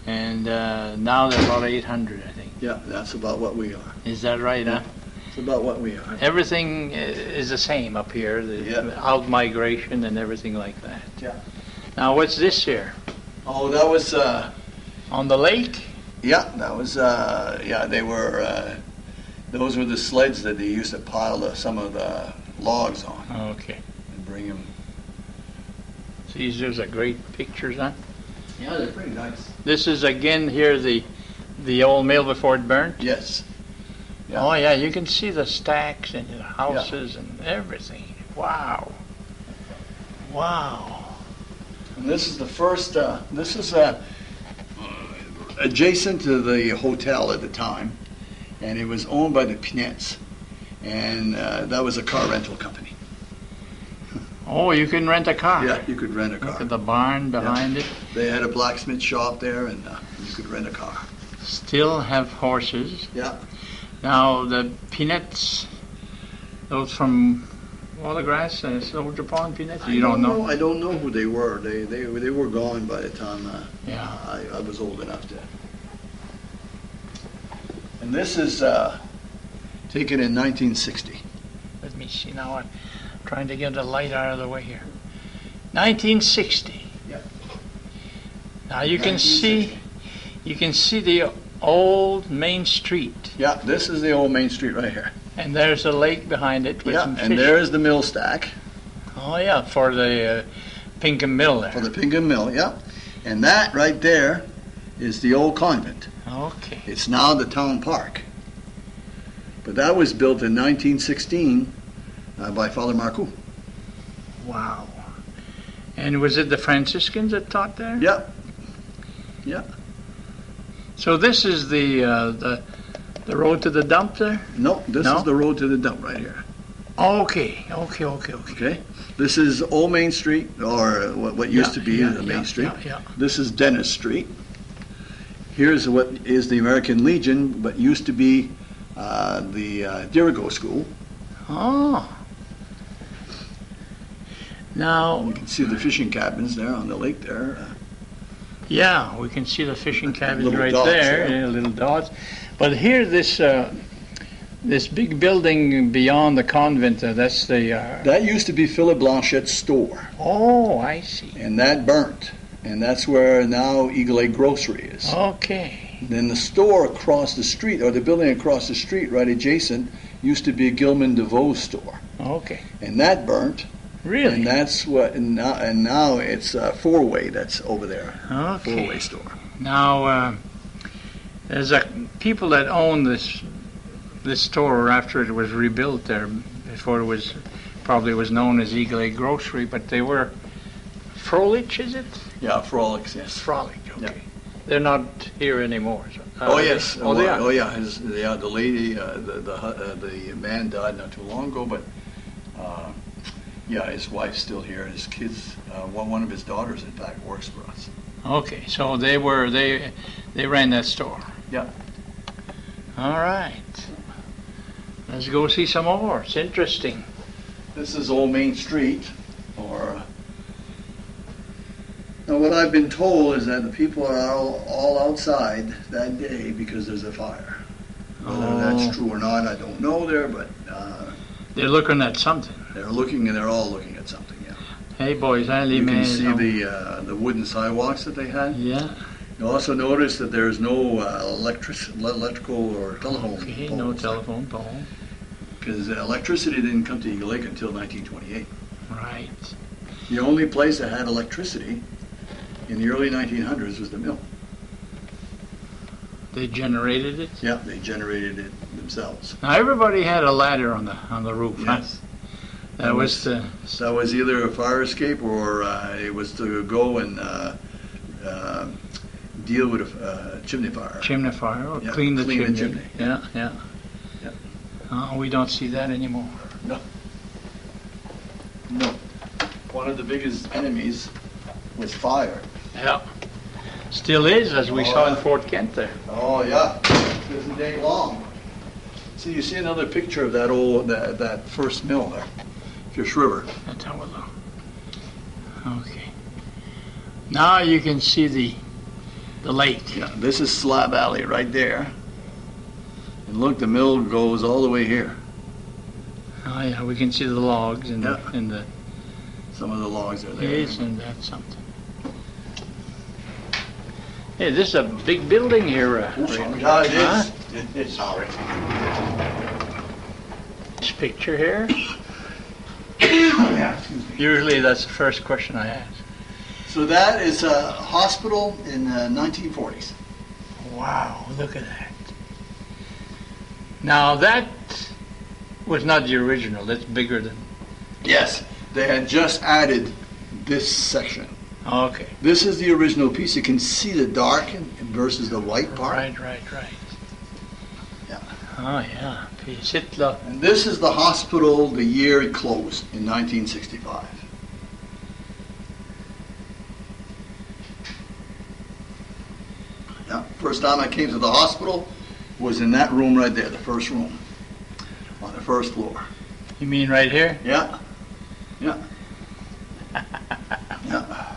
Speaker 1: And now they're about 800, I think.
Speaker 2: Yeah, that's about what we are.
Speaker 1: Is that right,
Speaker 2: Yeah.
Speaker 1: huh?
Speaker 2: It's about what we are.
Speaker 1: Everything is the same up here, the out-migration and everything like that.
Speaker 2: Yeah.
Speaker 1: Now, what's this here?
Speaker 2: Oh, that was,
Speaker 1: On the lake?
Speaker 2: yeah, that was, they were, those were the sleds that they used to pile some of the logs on
Speaker 1: Okay.
Speaker 2: and bring them.
Speaker 1: See, those are great pictures, huh?
Speaker 2: Yeah, they're pretty nice.
Speaker 1: This is, again, here, the old mill before it burnt?
Speaker 2: Yes. Yeah.
Speaker 1: Oh, yeah, you can see the stacks and the houses and everything. Wow. Wow.
Speaker 2: And this is the first, this is adjacent to the hotel at the time, and it was owned by the Pinettes, and that was a car rental company.
Speaker 1: Oh, you can rent a car?
Speaker 2: Yeah, you could rent a car.
Speaker 1: Look at the barn behind it.
Speaker 2: They had a blacksmith shop there, and you could rent a car.
Speaker 1: Still have horses.
Speaker 2: Yeah.
Speaker 1: Now, the peanuts, those from Watergrass and Soldier Pond peanuts, you don't know?
Speaker 2: I don't know who they were. They were gone by the time
Speaker 1: Yeah.
Speaker 2: I was old enough to. And this is taken in 1960.
Speaker 1: Let me see now. I'm trying to get the light out of the way here. 1960.
Speaker 2: Yep.
Speaker 1: Now you can see the old main street.
Speaker 2: Yeah, this is the old main street right here.
Speaker 1: And there's a lake behind it with some
Speaker 2: Yeah,
Speaker 1: fish.
Speaker 2: and there's the mill stack.
Speaker 1: Oh yeah, for the Pinkham Mill there.
Speaker 2: For the Pinkham Mill, yeah. And that right there is the old convent.
Speaker 1: Okay.
Speaker 2: It's now the town park. But that was built in 1916 by Father Marcoux.
Speaker 1: Wow. And was it the Franciscans that taught there?
Speaker 2: Yeah. Yeah.
Speaker 1: So this is the road to the dump there?
Speaker 2: No, this is the road to the dump right here.
Speaker 1: Okay.
Speaker 2: Okay. This is Old Main Street, or what used to be the Main Street.
Speaker 1: Yeah.
Speaker 2: This is Dennis Street. Here's what is the American Legion, but used to be the Dirigo School.
Speaker 1: Oh. Now,
Speaker 2: You can see the fishing cabins there on the lake there.
Speaker 1: yeah, we can see the fishing cabins
Speaker 2: Little
Speaker 1: right
Speaker 2: dots
Speaker 1: there,
Speaker 2: there.
Speaker 1: yeah, little dots. But here, this big building beyond the convent, that's the...
Speaker 2: That used to be Philip Blanchette's store,
Speaker 1: Oh, I see.
Speaker 2: and that burnt. And that's where now Eagle Lake Grocery is.
Speaker 1: Okay.
Speaker 2: Then the store across the street, or the building across the street right adjacent, used to be Gilman DeVoe's store.
Speaker 1: Okay.
Speaker 2: And that burnt.
Speaker 1: Really?
Speaker 2: And that's what, and now it's Four-Way that's over there.
Speaker 1: Okay.
Speaker 2: Four-Way store.
Speaker 1: Now, there's people that own this store after it was rebuilt there, before it probably was known as Eagle Lake Grocery, but they were Frolich, is it?
Speaker 2: Yeah, Frolics, yes.
Speaker 1: Frolic, okay.
Speaker 2: Yeah.
Speaker 1: They're not here anymore. So,
Speaker 2: Oh yes.
Speaker 1: Oh, they are.
Speaker 2: Oh yeah. The lady, the man died not too long ago, but his wife's still here. His kids, one of his daughters, in fact, works for us.
Speaker 1: Okay, so they ran that store.
Speaker 2: Yeah.
Speaker 1: All right. Let's go see some more. It's interesting.
Speaker 2: This is Old Main Street, or. Now, what I've been told is that the people are all outside that day because there's a fire. Whether that's true or not, I don't know there, but
Speaker 1: They're looking at something.
Speaker 2: they're all looking at something, yeah.
Speaker 1: Hey, boys, I
Speaker 2: You
Speaker 1: leave
Speaker 2: can see the wooden sidewalks that they had.
Speaker 1: Yeah.
Speaker 2: You also notice that there's no electrical or telephone
Speaker 1: Okay,
Speaker 2: poles
Speaker 1: no telephone pole.
Speaker 2: because electricity didn't come to Eagle Lake until 1928.
Speaker 1: Right.
Speaker 2: The only place that had electricity in the early 1900s was the mill.
Speaker 1: They generated it.
Speaker 2: Yeah, they generated it themselves.
Speaker 1: Now everybody had a ladder on the roof.
Speaker 2: Yes.
Speaker 1: Huh? That was the.
Speaker 2: That was either a fire escape or it was to go and deal with a chimney fire.
Speaker 1: Chimney fire, or
Speaker 2: Yeah,
Speaker 1: clean the
Speaker 2: clean the
Speaker 1: chimney.
Speaker 2: chimney,
Speaker 1: Yeah, yeah. We don't see that anymore.
Speaker 2: No. No. One of the biggest enemies was fire.
Speaker 1: Yeah. Still is, as we saw in
Speaker 2: yeah.
Speaker 1: Fort Kent there.
Speaker 2: Oh yeah, doesn't take long. See, you see another picture of that old that first mill there, Fish River.
Speaker 1: Let's have a look. Okay. Now you can see the lake.
Speaker 2: Yeah, this is Slab Alley right there. And look, the mill goes all the way here.
Speaker 1: Oh yeah, we can see the logs and
Speaker 2: Yeah.
Speaker 1: the
Speaker 2: Some of the logs are there.
Speaker 1: isn't that something? Hey, this is a big building here. Raymond.
Speaker 2: Yeah, it is.
Speaker 1: Huh?
Speaker 2: It's sorry.
Speaker 1: This picture here.
Speaker 2: Yeah, excuse me.
Speaker 1: Usually that's the first question I ask.
Speaker 2: So that is a hospital in the 1940s.
Speaker 1: Wow, look at that. Now that was not the original. That's bigger than.
Speaker 2: Yes, they had just added this section.
Speaker 1: Okay.
Speaker 2: This is the original piece. You can see the dark versus the white part.
Speaker 1: Right.
Speaker 2: Yeah.
Speaker 1: Oh yeah. Sit là.
Speaker 2: And this is the hospital the year it closed in 1965. Yeah. First time I came to the hospital was in that room right there, the first room, on the first floor.
Speaker 1: You mean right here?
Speaker 2: Yeah. Yeah. Yeah.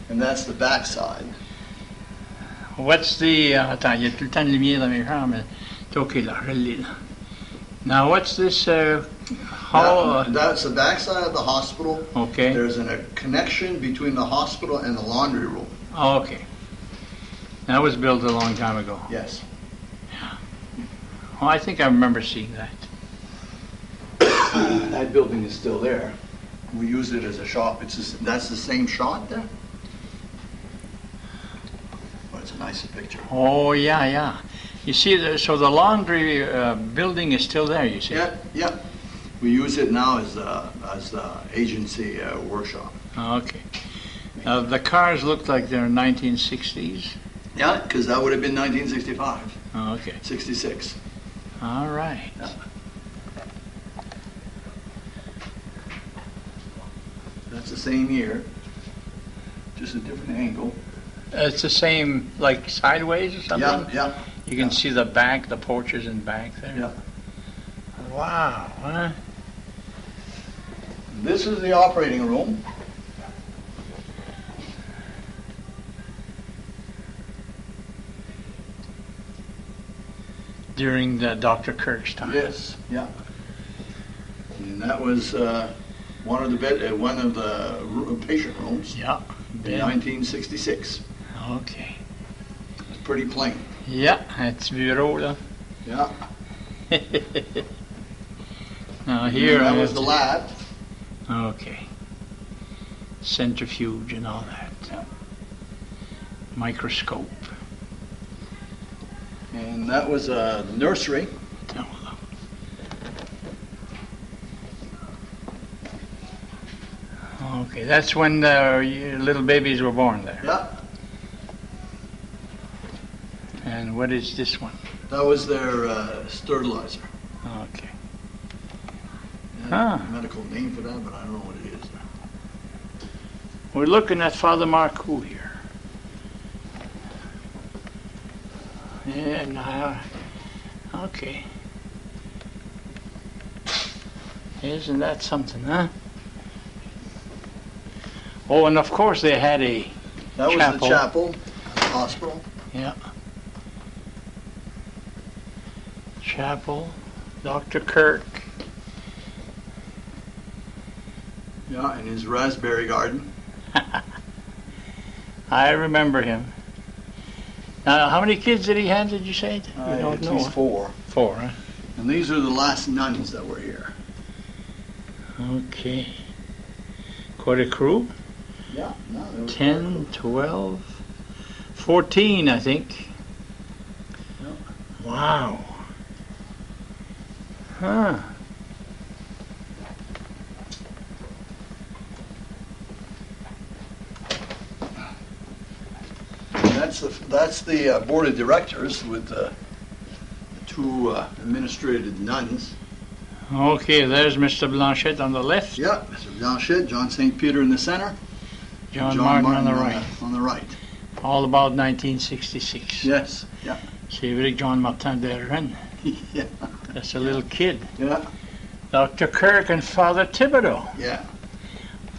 Speaker 2: And that's the back side.
Speaker 1: What's the attends, il y a tout le temps de lumière dans mes chambres, mais c'est OK là, je l'ai là. Now what's this hall?
Speaker 2: That's the back side of the hospital.
Speaker 1: Okay.
Speaker 2: There's a connection between the hospital and the laundry room.
Speaker 1: Oh, okay. That was built a long time ago.
Speaker 2: Yes.
Speaker 1: Oh, I think I remember seeing that.
Speaker 2: That building is still there. We use it as a shop. That's the same shop there. But it's a nicer picture.
Speaker 1: Oh, yeah. You see, so the laundry building is still there, you see?
Speaker 2: Yeah. We use it now as the agency workshop.
Speaker 1: Okay. The cars look like they're 1960s.
Speaker 2: Yeah, because that would have been 1965.
Speaker 1: Oh, okay.
Speaker 2: 66.
Speaker 1: All right.
Speaker 2: Yeah. That's the same year, just a different angle.
Speaker 1: It's the same, like sideways or something?
Speaker 2: Yeah.
Speaker 1: You can see the back, the porches in back there?
Speaker 2: Yeah.
Speaker 1: Wow, huh?
Speaker 2: This is the operating room.
Speaker 1: During the Dr. Kirk's time?
Speaker 2: Yes. Yeah. And that was one of the patient rooms.
Speaker 1: Yeah.
Speaker 2: In 1966.
Speaker 1: Okay.
Speaker 2: It's pretty plain.
Speaker 1: Yeah, it's bureau là.
Speaker 2: Yeah.
Speaker 1: Now here
Speaker 2: that was the lab.
Speaker 1: Okay. Centrifuge and all that.
Speaker 2: Yeah.
Speaker 1: Microscope.
Speaker 2: And that was the nursery.
Speaker 1: Okay, that's when the little babies were born there.
Speaker 2: Yeah.
Speaker 1: And what is this one?
Speaker 2: That was their sterilizer.
Speaker 1: Okay.
Speaker 2: A medical name for that, but I don't know what it is.
Speaker 1: We're looking at Father Marcoux here. Yeah, okay. Isn't that something, huh? Oh, and of course they had a
Speaker 2: That was
Speaker 1: chapel.
Speaker 2: the chapel, the hospital.
Speaker 1: Yeah. Chapel, Dr. Kirk.
Speaker 2: Yeah, and his raspberry garden.
Speaker 1: I remember him. Now, how many kids did he have, did you say? You don't
Speaker 2: At
Speaker 1: know,
Speaker 2: least
Speaker 1: huh?
Speaker 2: 4.
Speaker 1: 4, huh?
Speaker 2: And these are the last nuns that were here.
Speaker 1: Okay. Quite a crew?
Speaker 2: Yeah. No, there was
Speaker 1: 10, 12, 14, I think.
Speaker 2: Yep.
Speaker 1: Wow. Huh.
Speaker 2: that's the board of directors with the two administrative nuns.
Speaker 1: Okay, there's Mr. Blanchette on the left.
Speaker 2: Yeah, Mr. Blanchette, John St. Peter in the center.
Speaker 1: John Martin on the right.
Speaker 2: On the right.
Speaker 1: All about 1966.
Speaker 2: Yes, yeah.
Speaker 1: C'est vrai que John Martin Derren.
Speaker 2: Yeah.
Speaker 1: That's a little kid.
Speaker 2: Yeah.
Speaker 1: Dr. Kirk and Father Thibodeau.
Speaker 2: Yeah.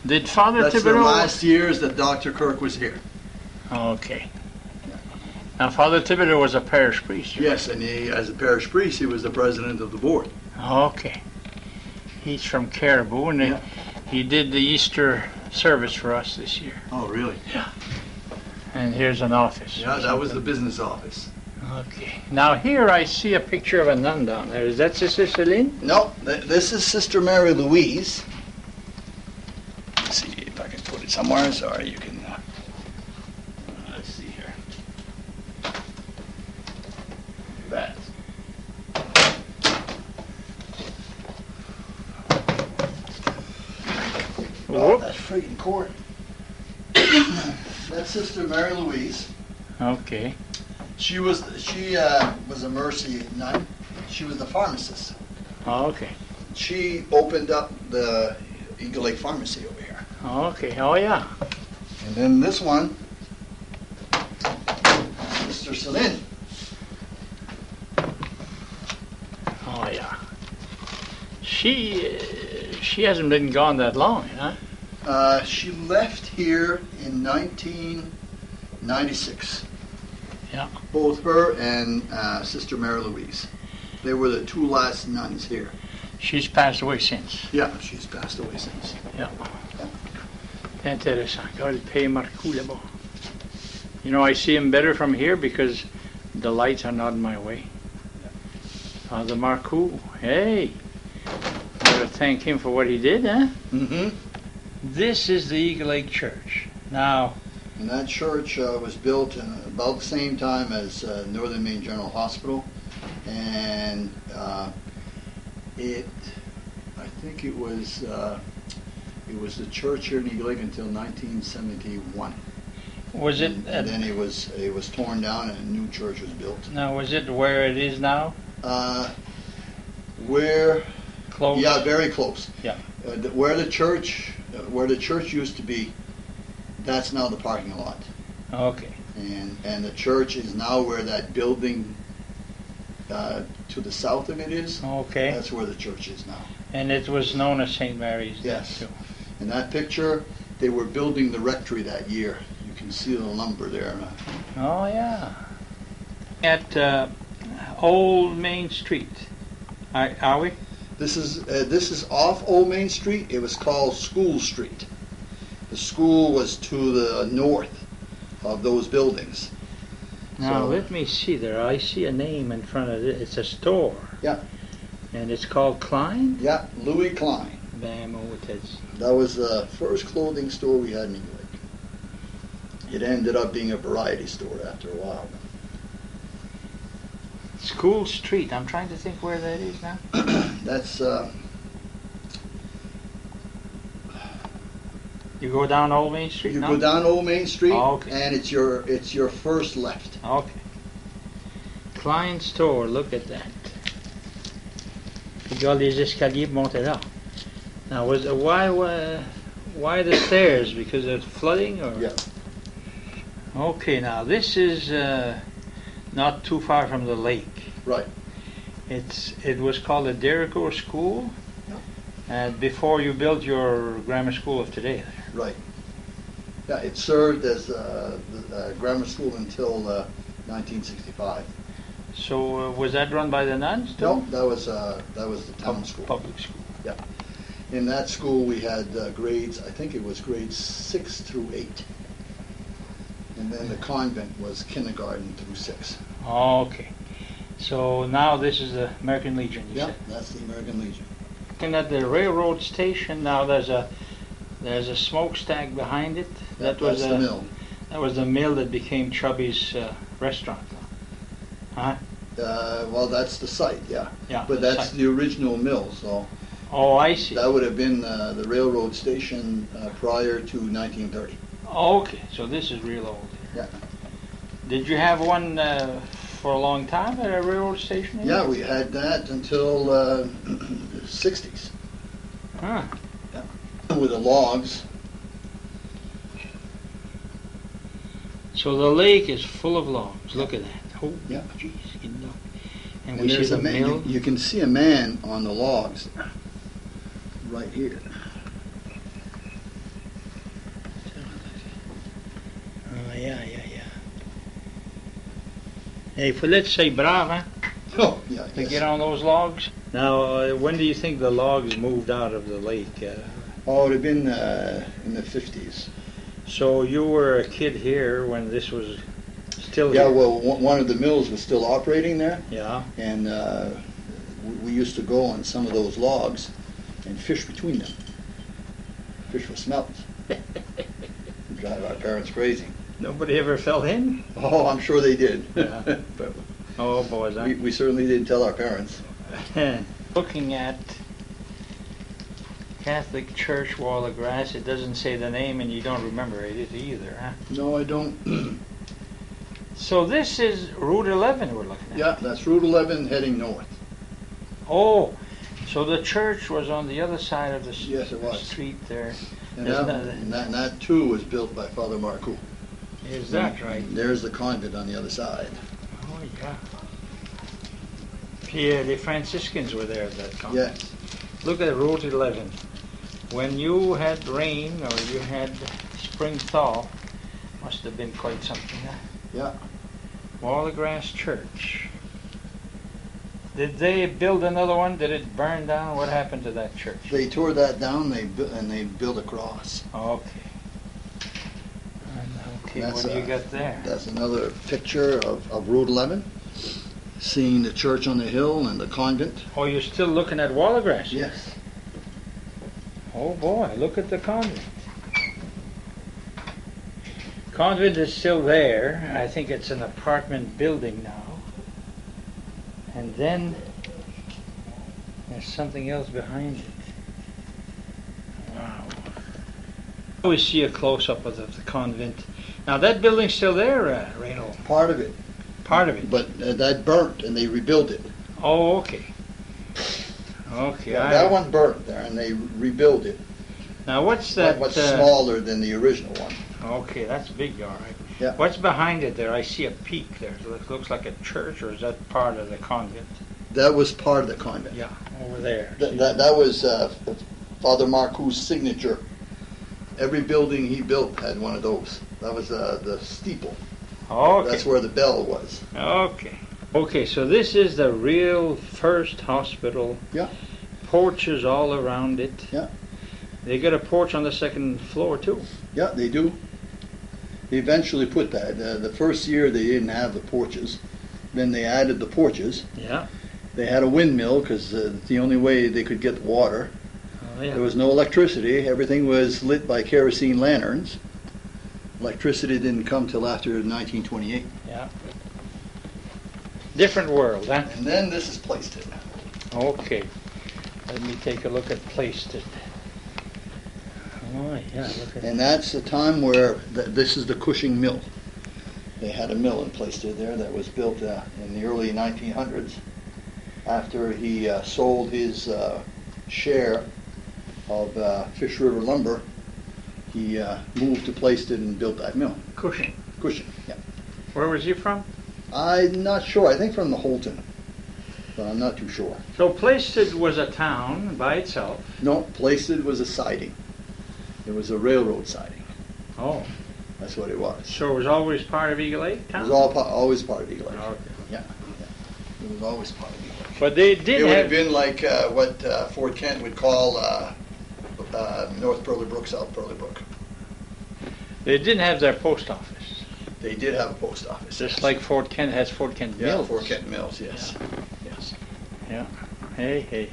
Speaker 1: Did Father
Speaker 2: That's the
Speaker 1: Thibodeau...
Speaker 2: last years that Dr. Kirk was here.
Speaker 1: Okay. Now, Father Thibodeau was a parish priest. Right?
Speaker 2: Yes, and he, as a parish priest, he was the president of the board.
Speaker 1: Okay. He's from Caribou, and he did the Easter service for us this year.
Speaker 2: Oh, really?
Speaker 1: Yeah. And here's an office.
Speaker 2: Yeah, that was the business office.
Speaker 1: Okay. Now, here I see a picture of a nun down there. Is that Sister Celine?
Speaker 2: No, this is Sister Mary Louise. Let's see if I can put it somewhere. Sorry, you can... let's see here. That. Oh, that's freaking court. That's Sister Mary Louise.
Speaker 1: Okay.
Speaker 2: She was a Mercy nun. She was the pharmacist.
Speaker 1: Okay.
Speaker 2: She opened up the Eagle Lake Pharmacy over here.
Speaker 1: Okay. Oh, yeah.
Speaker 2: And then this one, Sister Celine.
Speaker 1: Oh, yeah. She hasn't been gone that long, huh?
Speaker 2: She left here in 1996.
Speaker 1: Yeah.
Speaker 2: Both her and Sister Mary Louise. They were the two last nuns here.
Speaker 1: She's passed away since.
Speaker 2: Yeah, she's passed away since.
Speaker 1: Yeah. Intéressant. Regarde le Pays Marcoux là-bas. You know, I see him better from here because the lights are not in my way. Father Marcoux, hey. Gotta thank him for what he did, huh?
Speaker 2: Mm-hmm.
Speaker 1: This is the Eagle Lake Church. Now,
Speaker 2: and that church was built about the same time as Northern Maine General Hospital, and I think it was the church here in Eagle Lake until 1971.
Speaker 1: was it?
Speaker 2: And then it was torn down and a new church was built.
Speaker 1: Now, was it where it is now?
Speaker 2: Where?
Speaker 1: Close.
Speaker 2: Yeah, very close.
Speaker 1: Yeah.
Speaker 2: Where the church used to be, that's now the parking lot.
Speaker 1: Okay.
Speaker 2: And the church is now where that building to the south of it is.
Speaker 1: Okay.
Speaker 2: That's where the church is now.
Speaker 1: And it was known as St. Mary's.
Speaker 2: Yes.
Speaker 1: Too.
Speaker 2: In that picture, they were building the rectory that year. You can see the lumber there.
Speaker 1: Oh, yeah. At Old Main Street. Are we?
Speaker 2: This is off Old Main Street. It was called School Street. The school was to the north of those buildings.
Speaker 1: Now,
Speaker 2: So-
Speaker 1: let me see there. I see a name in front of it. It's a store.
Speaker 2: Yeah.
Speaker 1: And it's called Klein?
Speaker 2: Yeah, Louis Klein.
Speaker 1: That
Speaker 2: That was the first clothing store we had in Eagle Lake. It ended up being a variety store after a while.
Speaker 1: School Street. I'm trying to think where that is now.
Speaker 2: That's
Speaker 1: You go down Old Main Street
Speaker 2: you
Speaker 1: now?
Speaker 2: go down Old Main Street,
Speaker 1: Oh, okay.
Speaker 2: and it's your first left.
Speaker 1: Okay. Klein store. Look at that. Regarde les escaliers pour monter là. Now, why the stairs? Because of flooding, or?
Speaker 2: Yeah.
Speaker 1: Okay. Now this is not too far from the lake.
Speaker 2: Right.
Speaker 1: It was called the Derico School.
Speaker 2: Yeah.
Speaker 1: Before you built your grammar school of today.
Speaker 2: Right. Yeah, it served as the grammar school until 1965.
Speaker 1: So was that run by the nuns too?
Speaker 2: No, that was the town school.
Speaker 1: Public school.
Speaker 2: Yeah. In that school we had grades, I think it was grades 6 through 8. And then the convent was kindergarten through 6.
Speaker 1: Okay. So now this is the American Legion, you
Speaker 2: Yeah,
Speaker 1: said?
Speaker 2: that's the American Legion.
Speaker 1: And at the railroad station now there's a smokestack behind it.
Speaker 2: That's the mill.
Speaker 1: That was the mill that became Chubby's restaurant. Huh?
Speaker 2: Well, that's the site, yeah.
Speaker 1: Yeah.
Speaker 2: But
Speaker 1: the
Speaker 2: that's
Speaker 1: site.
Speaker 2: the original mill, so
Speaker 1: Oh, I see.
Speaker 2: that would have been the railroad station prior to 1930.
Speaker 1: Okay, so this is real old.
Speaker 2: Yeah.
Speaker 1: Did you have one for a long time at a railroad station?
Speaker 2: Yeah, we had that until the 60s.
Speaker 1: Huh.
Speaker 2: Yeah. With the logs.
Speaker 1: So the lake is full of logs. Look at that. Oh,
Speaker 2: yeah.
Speaker 1: Jeez, you know. And
Speaker 2: And
Speaker 1: we see
Speaker 2: there's
Speaker 1: the
Speaker 2: a man,
Speaker 1: mill.
Speaker 2: you can see a man on the logs right here.
Speaker 1: Oh, yeah. Hey, let's say brave, huh?
Speaker 2: Oh, yeah.
Speaker 1: To get on those logs. Now, when do you think the logs moved out of the lake?
Speaker 2: Oh, it would have been in the 50s.
Speaker 1: So you were a kid here when this was still
Speaker 2: Yeah,
Speaker 1: here?
Speaker 2: well, one of the mills was still operating there,
Speaker 1: Yeah.
Speaker 2: and we used to go on some of those logs and fish between them. Fish for smelts. Drive our parents crazy.
Speaker 1: Nobody ever fell in?
Speaker 2: Oh, I'm sure they did.
Speaker 1: Yeah.
Speaker 2: But
Speaker 1: Oh, boys.
Speaker 2: we certainly didn't tell our parents.
Speaker 1: Looking at Catholic Church Wall of Grass, it doesn't say the name and you don't remember it either, huh?
Speaker 2: No, I don't.
Speaker 1: So this is Route 11 we're looking at.
Speaker 2: Yeah, that's Route 11 heading north.
Speaker 1: Oh, so the church was on the other side of the
Speaker 2: Yes, it was.
Speaker 1: street there.
Speaker 2: And
Speaker 1: There's
Speaker 2: that too was built by Father Marc Chasse.
Speaker 1: Is that right?
Speaker 2: There's the convent on the other side.
Speaker 1: Oh, yeah. Yeah, the Franciscans were there at that time.
Speaker 2: Yes.
Speaker 1: Look at Route 11. When you had rain or you had spring thaw, must have been quite something, huh?
Speaker 2: Yeah.
Speaker 1: Wall of Grass Church. Did they build another one? Did it burn down? What happened to that church?
Speaker 2: They tore that down. And they built a cross.
Speaker 1: Okay. Okay,
Speaker 2: That's,
Speaker 1: what do you got there?
Speaker 2: That's another picture of Route 11, seeing the church on the hill and the convent.
Speaker 1: Oh, you're still looking at Wall of Grass?
Speaker 2: Yes.
Speaker 1: Oh boy, look at the convent. Convent is still there. I think it's an apartment building now. And then there's something else behind it. Wow. We see a close-up of the convent. Now that building's still there, Reynald?
Speaker 2: Part of it.
Speaker 1: Part of it.
Speaker 2: But that burnt and they rebuilt it.
Speaker 1: Oh, okay. Okay.
Speaker 2: Yeah, that one burnt there and they rebuilt it.
Speaker 1: Now what's that?
Speaker 2: Much smaller than the original one.
Speaker 1: Okay, that's big, all right.
Speaker 2: Yeah.
Speaker 1: What's behind it there? I see a peak there. It looks like a church, or is that part of the convent?
Speaker 2: That was part of the convent.
Speaker 1: Yeah, over there.
Speaker 2: That was Father Marc Chasse's signature. Every building he built had one of those. That was the steeple.
Speaker 1: Okay.
Speaker 2: That's where the bell was.
Speaker 1: Okay. Okay, so this is the real first hospital.
Speaker 2: Yeah.
Speaker 1: Porches all around it.
Speaker 2: Yeah.
Speaker 1: They got a porch on the second floor, too.
Speaker 2: Yeah, they do. They eventually put that. The first year they didn't have the porches. Then they added the porches.
Speaker 1: Yeah.
Speaker 2: They had a windmill because the only way they could get the water.
Speaker 1: Oh, yeah.
Speaker 2: There was no electricity. Everything was lit by kerosene lanterns. Electricity didn't come till after 1928.
Speaker 1: Yeah. Different world, huh?
Speaker 2: And then this is Plaisted.
Speaker 1: Okay. Let me take a look at Plaisted. Oh, yeah, look at
Speaker 2: And that's the time where this is the Cushing Mill. They had a mill in Plaisted there that was built in the early 1900s. After he sold his share of Fish River Lumber, he moved to Plaisted and built that mill.
Speaker 1: Cushing.
Speaker 2: Cushing, yeah.
Speaker 1: Where was he from?
Speaker 2: I'm not sure. I think from the Holton, but I'm not too sure.
Speaker 1: So Plaisted was a town by itself.
Speaker 2: No, Plaisted was a siding. It was a railroad siding.
Speaker 1: Oh.
Speaker 2: That's what it was.
Speaker 1: So it was always part of Eagle Lake
Speaker 2: It
Speaker 1: town?
Speaker 2: was always part of Eagle Lake.
Speaker 1: Okay.
Speaker 2: Yeah. It was always part of Eagle Lake.
Speaker 1: But they did
Speaker 2: It would have
Speaker 1: have...
Speaker 2: been like what Fort Kent would call North Pearly Brook, South Pearly Brook.
Speaker 1: They didn't have their post office.
Speaker 2: They did have a post office.
Speaker 1: Just
Speaker 2: yes.
Speaker 1: like Fort Kent has Fort Kent
Speaker 2: Yeah,
Speaker 1: Mills.
Speaker 2: Fort Kent Mills, yes.
Speaker 1: Yeah.
Speaker 2: Yes.
Speaker 1: Yeah. Hey.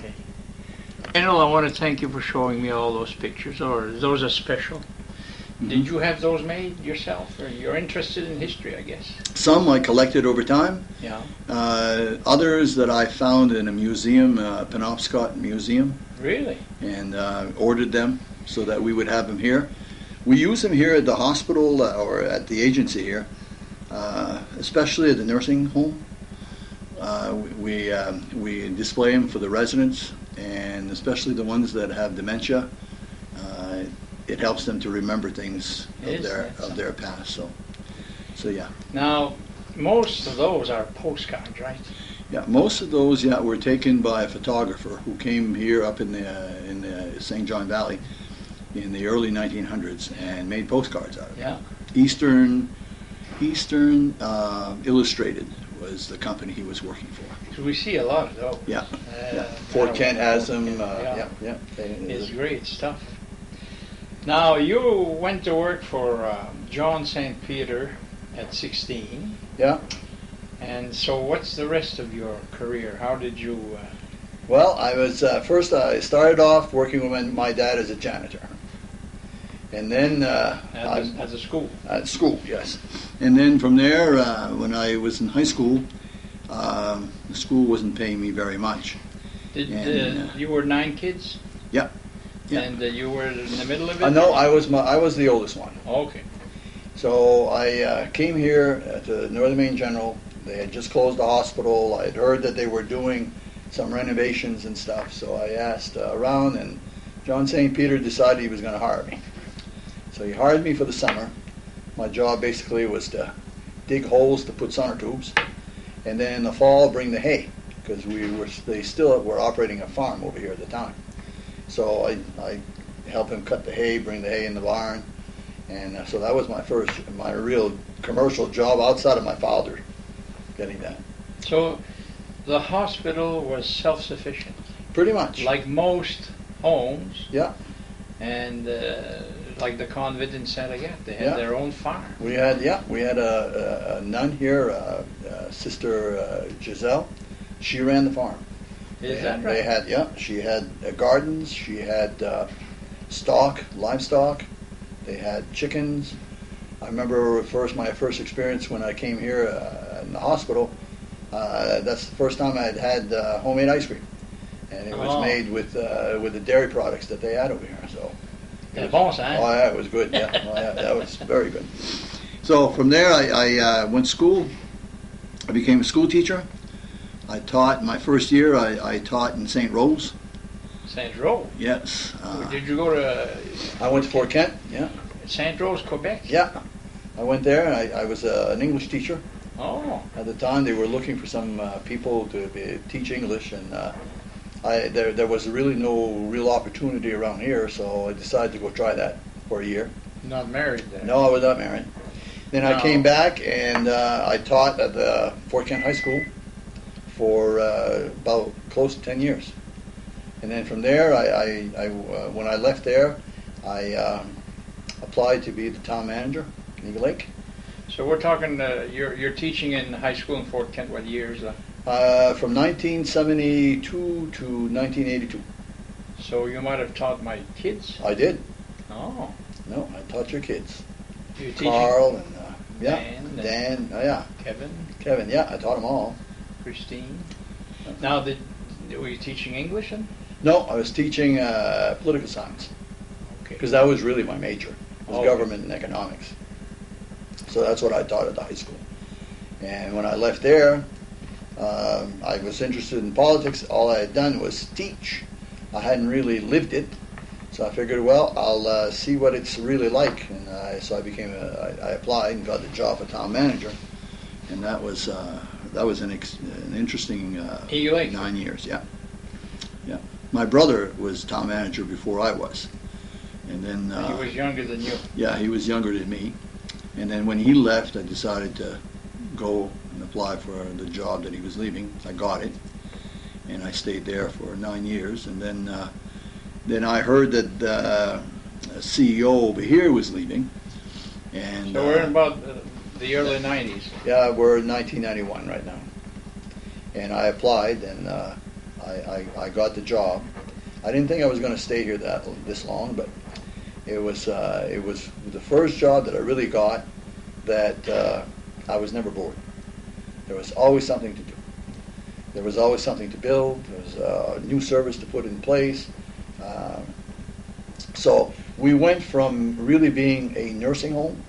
Speaker 1: Reynald, I want to thank you for showing me all those pictures, or those are special.
Speaker 2: Mm-hmm.
Speaker 1: Did you have those made yourself, or you're interested in history, I guess?
Speaker 2: Some I collected over time.
Speaker 1: Yeah.
Speaker 2: Others that I found in a museum, Penobscot Museum,
Speaker 1: Really?
Speaker 2: and ordered them so that we would have them here. We use them here at the hospital or at the agency here. especially at the nursing home. We display them for the residents, and especially the ones that have dementia. It helps them to remember things of their past. So yeah.
Speaker 1: Now, most of those are postcards, right?
Speaker 2: Yeah, most of those were taken by a photographer who came here up in the St. John Valley in the early 1900s and made postcards out of it.
Speaker 1: Yeah.
Speaker 2: Eastern Illustrated was the company he was working for.
Speaker 1: So we see a lot of those.
Speaker 2: Yeah. Fort Kent has them.
Speaker 1: It's great stuff. Now, you went to work for John St. Peter at 16.
Speaker 2: Yeah.
Speaker 1: And so what's the rest of your career? How did you...
Speaker 2: Well, I was first I started off working with my dad as a janitor. And then...
Speaker 1: at the school?
Speaker 2: At school, yes. And then from there, when I was in high school, the school wasn't paying me very much.
Speaker 1: You were 9 kids?
Speaker 2: Yeah. Yeah.
Speaker 1: And you were in the middle of it?
Speaker 2: No, I was the oldest one.
Speaker 1: Okay.
Speaker 2: So I came here to Northern Maine General. They had just closed the hospital. I had heard that they were doing some renovations and stuff. So I asked around, and John St. Peter decided he was going to hire me. So he hired me for the summer. My job basically was to dig holes to put sonotubes, and then in the fall bring the hay, because they still were operating a farm over here at the time. So I helped him cut the hay, bring the hay in the barn, and so that was my real commercial job outside of my father getting that.
Speaker 1: So the hospital was self-sufficient?
Speaker 2: Pretty much.
Speaker 1: Like most homes?
Speaker 2: Yeah.
Speaker 1: And like the convent in Saint Agathe, they had their own farm.
Speaker 2: We had a nun here, Sister Giselle. She ran the farm.
Speaker 1: Is that right?
Speaker 2: She had gardens. She had livestock. They had chickens. I remember my first experience when I came here in the hospital. That's the first time I had homemade ice cream, and it was made with the dairy products that they had over here. So.
Speaker 1: It was
Speaker 2: good. Yeah, that was very good. So from there, I went to school. I became a school teacher. I taught my first year. I taught in St. Rose.
Speaker 1: St. Rose?
Speaker 2: Yes.
Speaker 1: Did you go to...
Speaker 2: I went to Fort Kent, yeah.
Speaker 1: St. Rose, Quebec?
Speaker 2: Yeah. I went there, and I was an English teacher.
Speaker 1: Oh.
Speaker 2: At the time, they were looking for some people to teach English, and there was really no real opportunity around here, so I decided to go try that for a year.
Speaker 1: Not married then?
Speaker 2: No, I was not married. Then I came back, and I taught at the Fort Kent High School for about close to 10 years. And then from there, when I left there, I applied to be the town manager in Eagle Lake.
Speaker 1: So we're talking, you're teaching in high school in Fort Kent, what years?
Speaker 2: From 1972 to 1982.
Speaker 1: So you might have taught my kids?
Speaker 2: I did.
Speaker 1: Oh.
Speaker 2: No, I taught your kids.
Speaker 1: You're teaching
Speaker 2: Carl and
Speaker 1: Dan.
Speaker 2: Oh yeah. Kevin, yeah, I taught them all.
Speaker 1: Christine. Now, were you teaching English then?
Speaker 2: No, I was teaching political science.
Speaker 1: Okay.
Speaker 2: Because that was really my major. It was government and economics. So that's what I taught at the high school. And when I left there, I was interested in politics. All I had done was teach. I hadn't really lived it. So I figured, well, I'll see what it's really like. And so I applied and got the job of town manager. And that was an interesting 9 years. Yeah. My brother was town manager before I was. And then
Speaker 1: he was younger than you.
Speaker 2: Yeah, he was younger than me. And then when he left, I decided to go and apply for the job that he was leaving. I got it, and I stayed there for 9 years. And then I heard that the CEO over here was leaving. And
Speaker 1: so we're in about the early 90s.
Speaker 2: Yeah, we're in 1991 right now. And I applied, and I got the job. I didn't think I was going to stay here this long, but it was the first job that I really got that I was never bored. There was always something to do. There was always something to build. There was a new service to put in place. So we went from really being a nursing home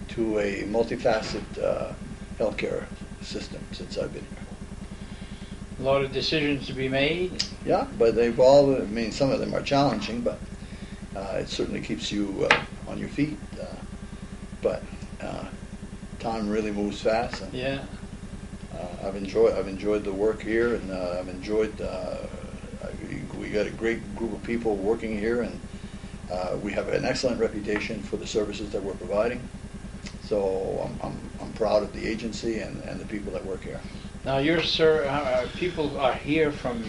Speaker 2: to a multifaceted healthcare system since I've been here.
Speaker 1: A lot of decisions to be made.
Speaker 2: Yeah, but they've all, I mean, some of them are challenging, but it certainly keeps you on your feet. But time really moves fast. And,
Speaker 1: Yeah.
Speaker 2: I've enjoyed the work here, and I've enjoyed. We got a great group of people working here, and we have an excellent reputation for the services that we're providing. So I'm proud of the agency and the people that work here.
Speaker 1: Now, people are here from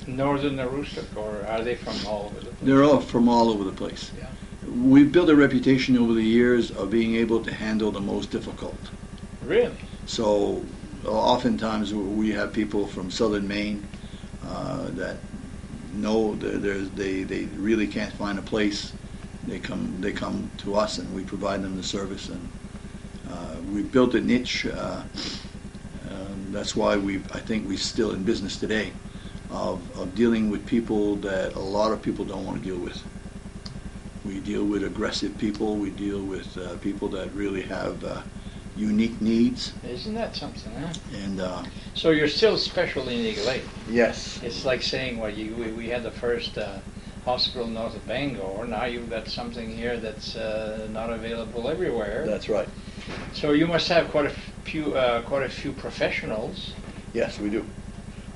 Speaker 1: northern Aroostook, or are they from all over the place?
Speaker 2: They're all from all over the place.
Speaker 1: Yeah.
Speaker 2: We've built a reputation over the years of being able to handle the most difficult.
Speaker 1: Really?
Speaker 2: So oftentimes we have people from southern Maine that know they really can't find a place. They come to us, and we provide them the service, and we've built a niche. That's why I think we're still in business today, of dealing with people that a lot of people don't want to deal with. We deal with aggressive people. We deal with people that really have unique needs.
Speaker 1: Isn't that something, huh?
Speaker 2: And
Speaker 1: so you're still special in Eagle Lake.
Speaker 2: yes,
Speaker 1: It's like saying, well, we had the first hospital north of Bangor. Now you've got something here that's not available everywhere.
Speaker 2: that's right.
Speaker 1: So you must have quite a few professionals.
Speaker 2: Yes, we do.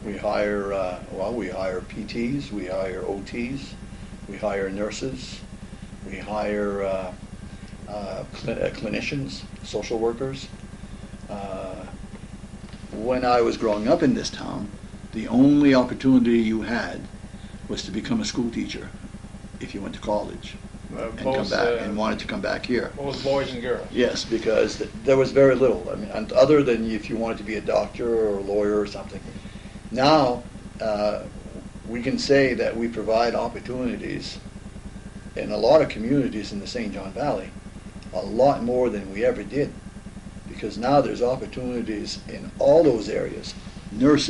Speaker 2: We hire we hire PTs, we hire OTs, we hire nurses, we hire clinicians, social workers. When I was growing up in this town, the only opportunity you had was to become a school teacher if you went to college and come back and wanted to come back here.
Speaker 1: Both boys and girls.
Speaker 2: Yes, because there was very little. I mean, and other than if you wanted to be a doctor or a lawyer or something. Now we can say that we provide opportunities in a lot of communities in the St. John Valley, a lot more than we ever did, because now there's opportunities in all those areas. Nursing.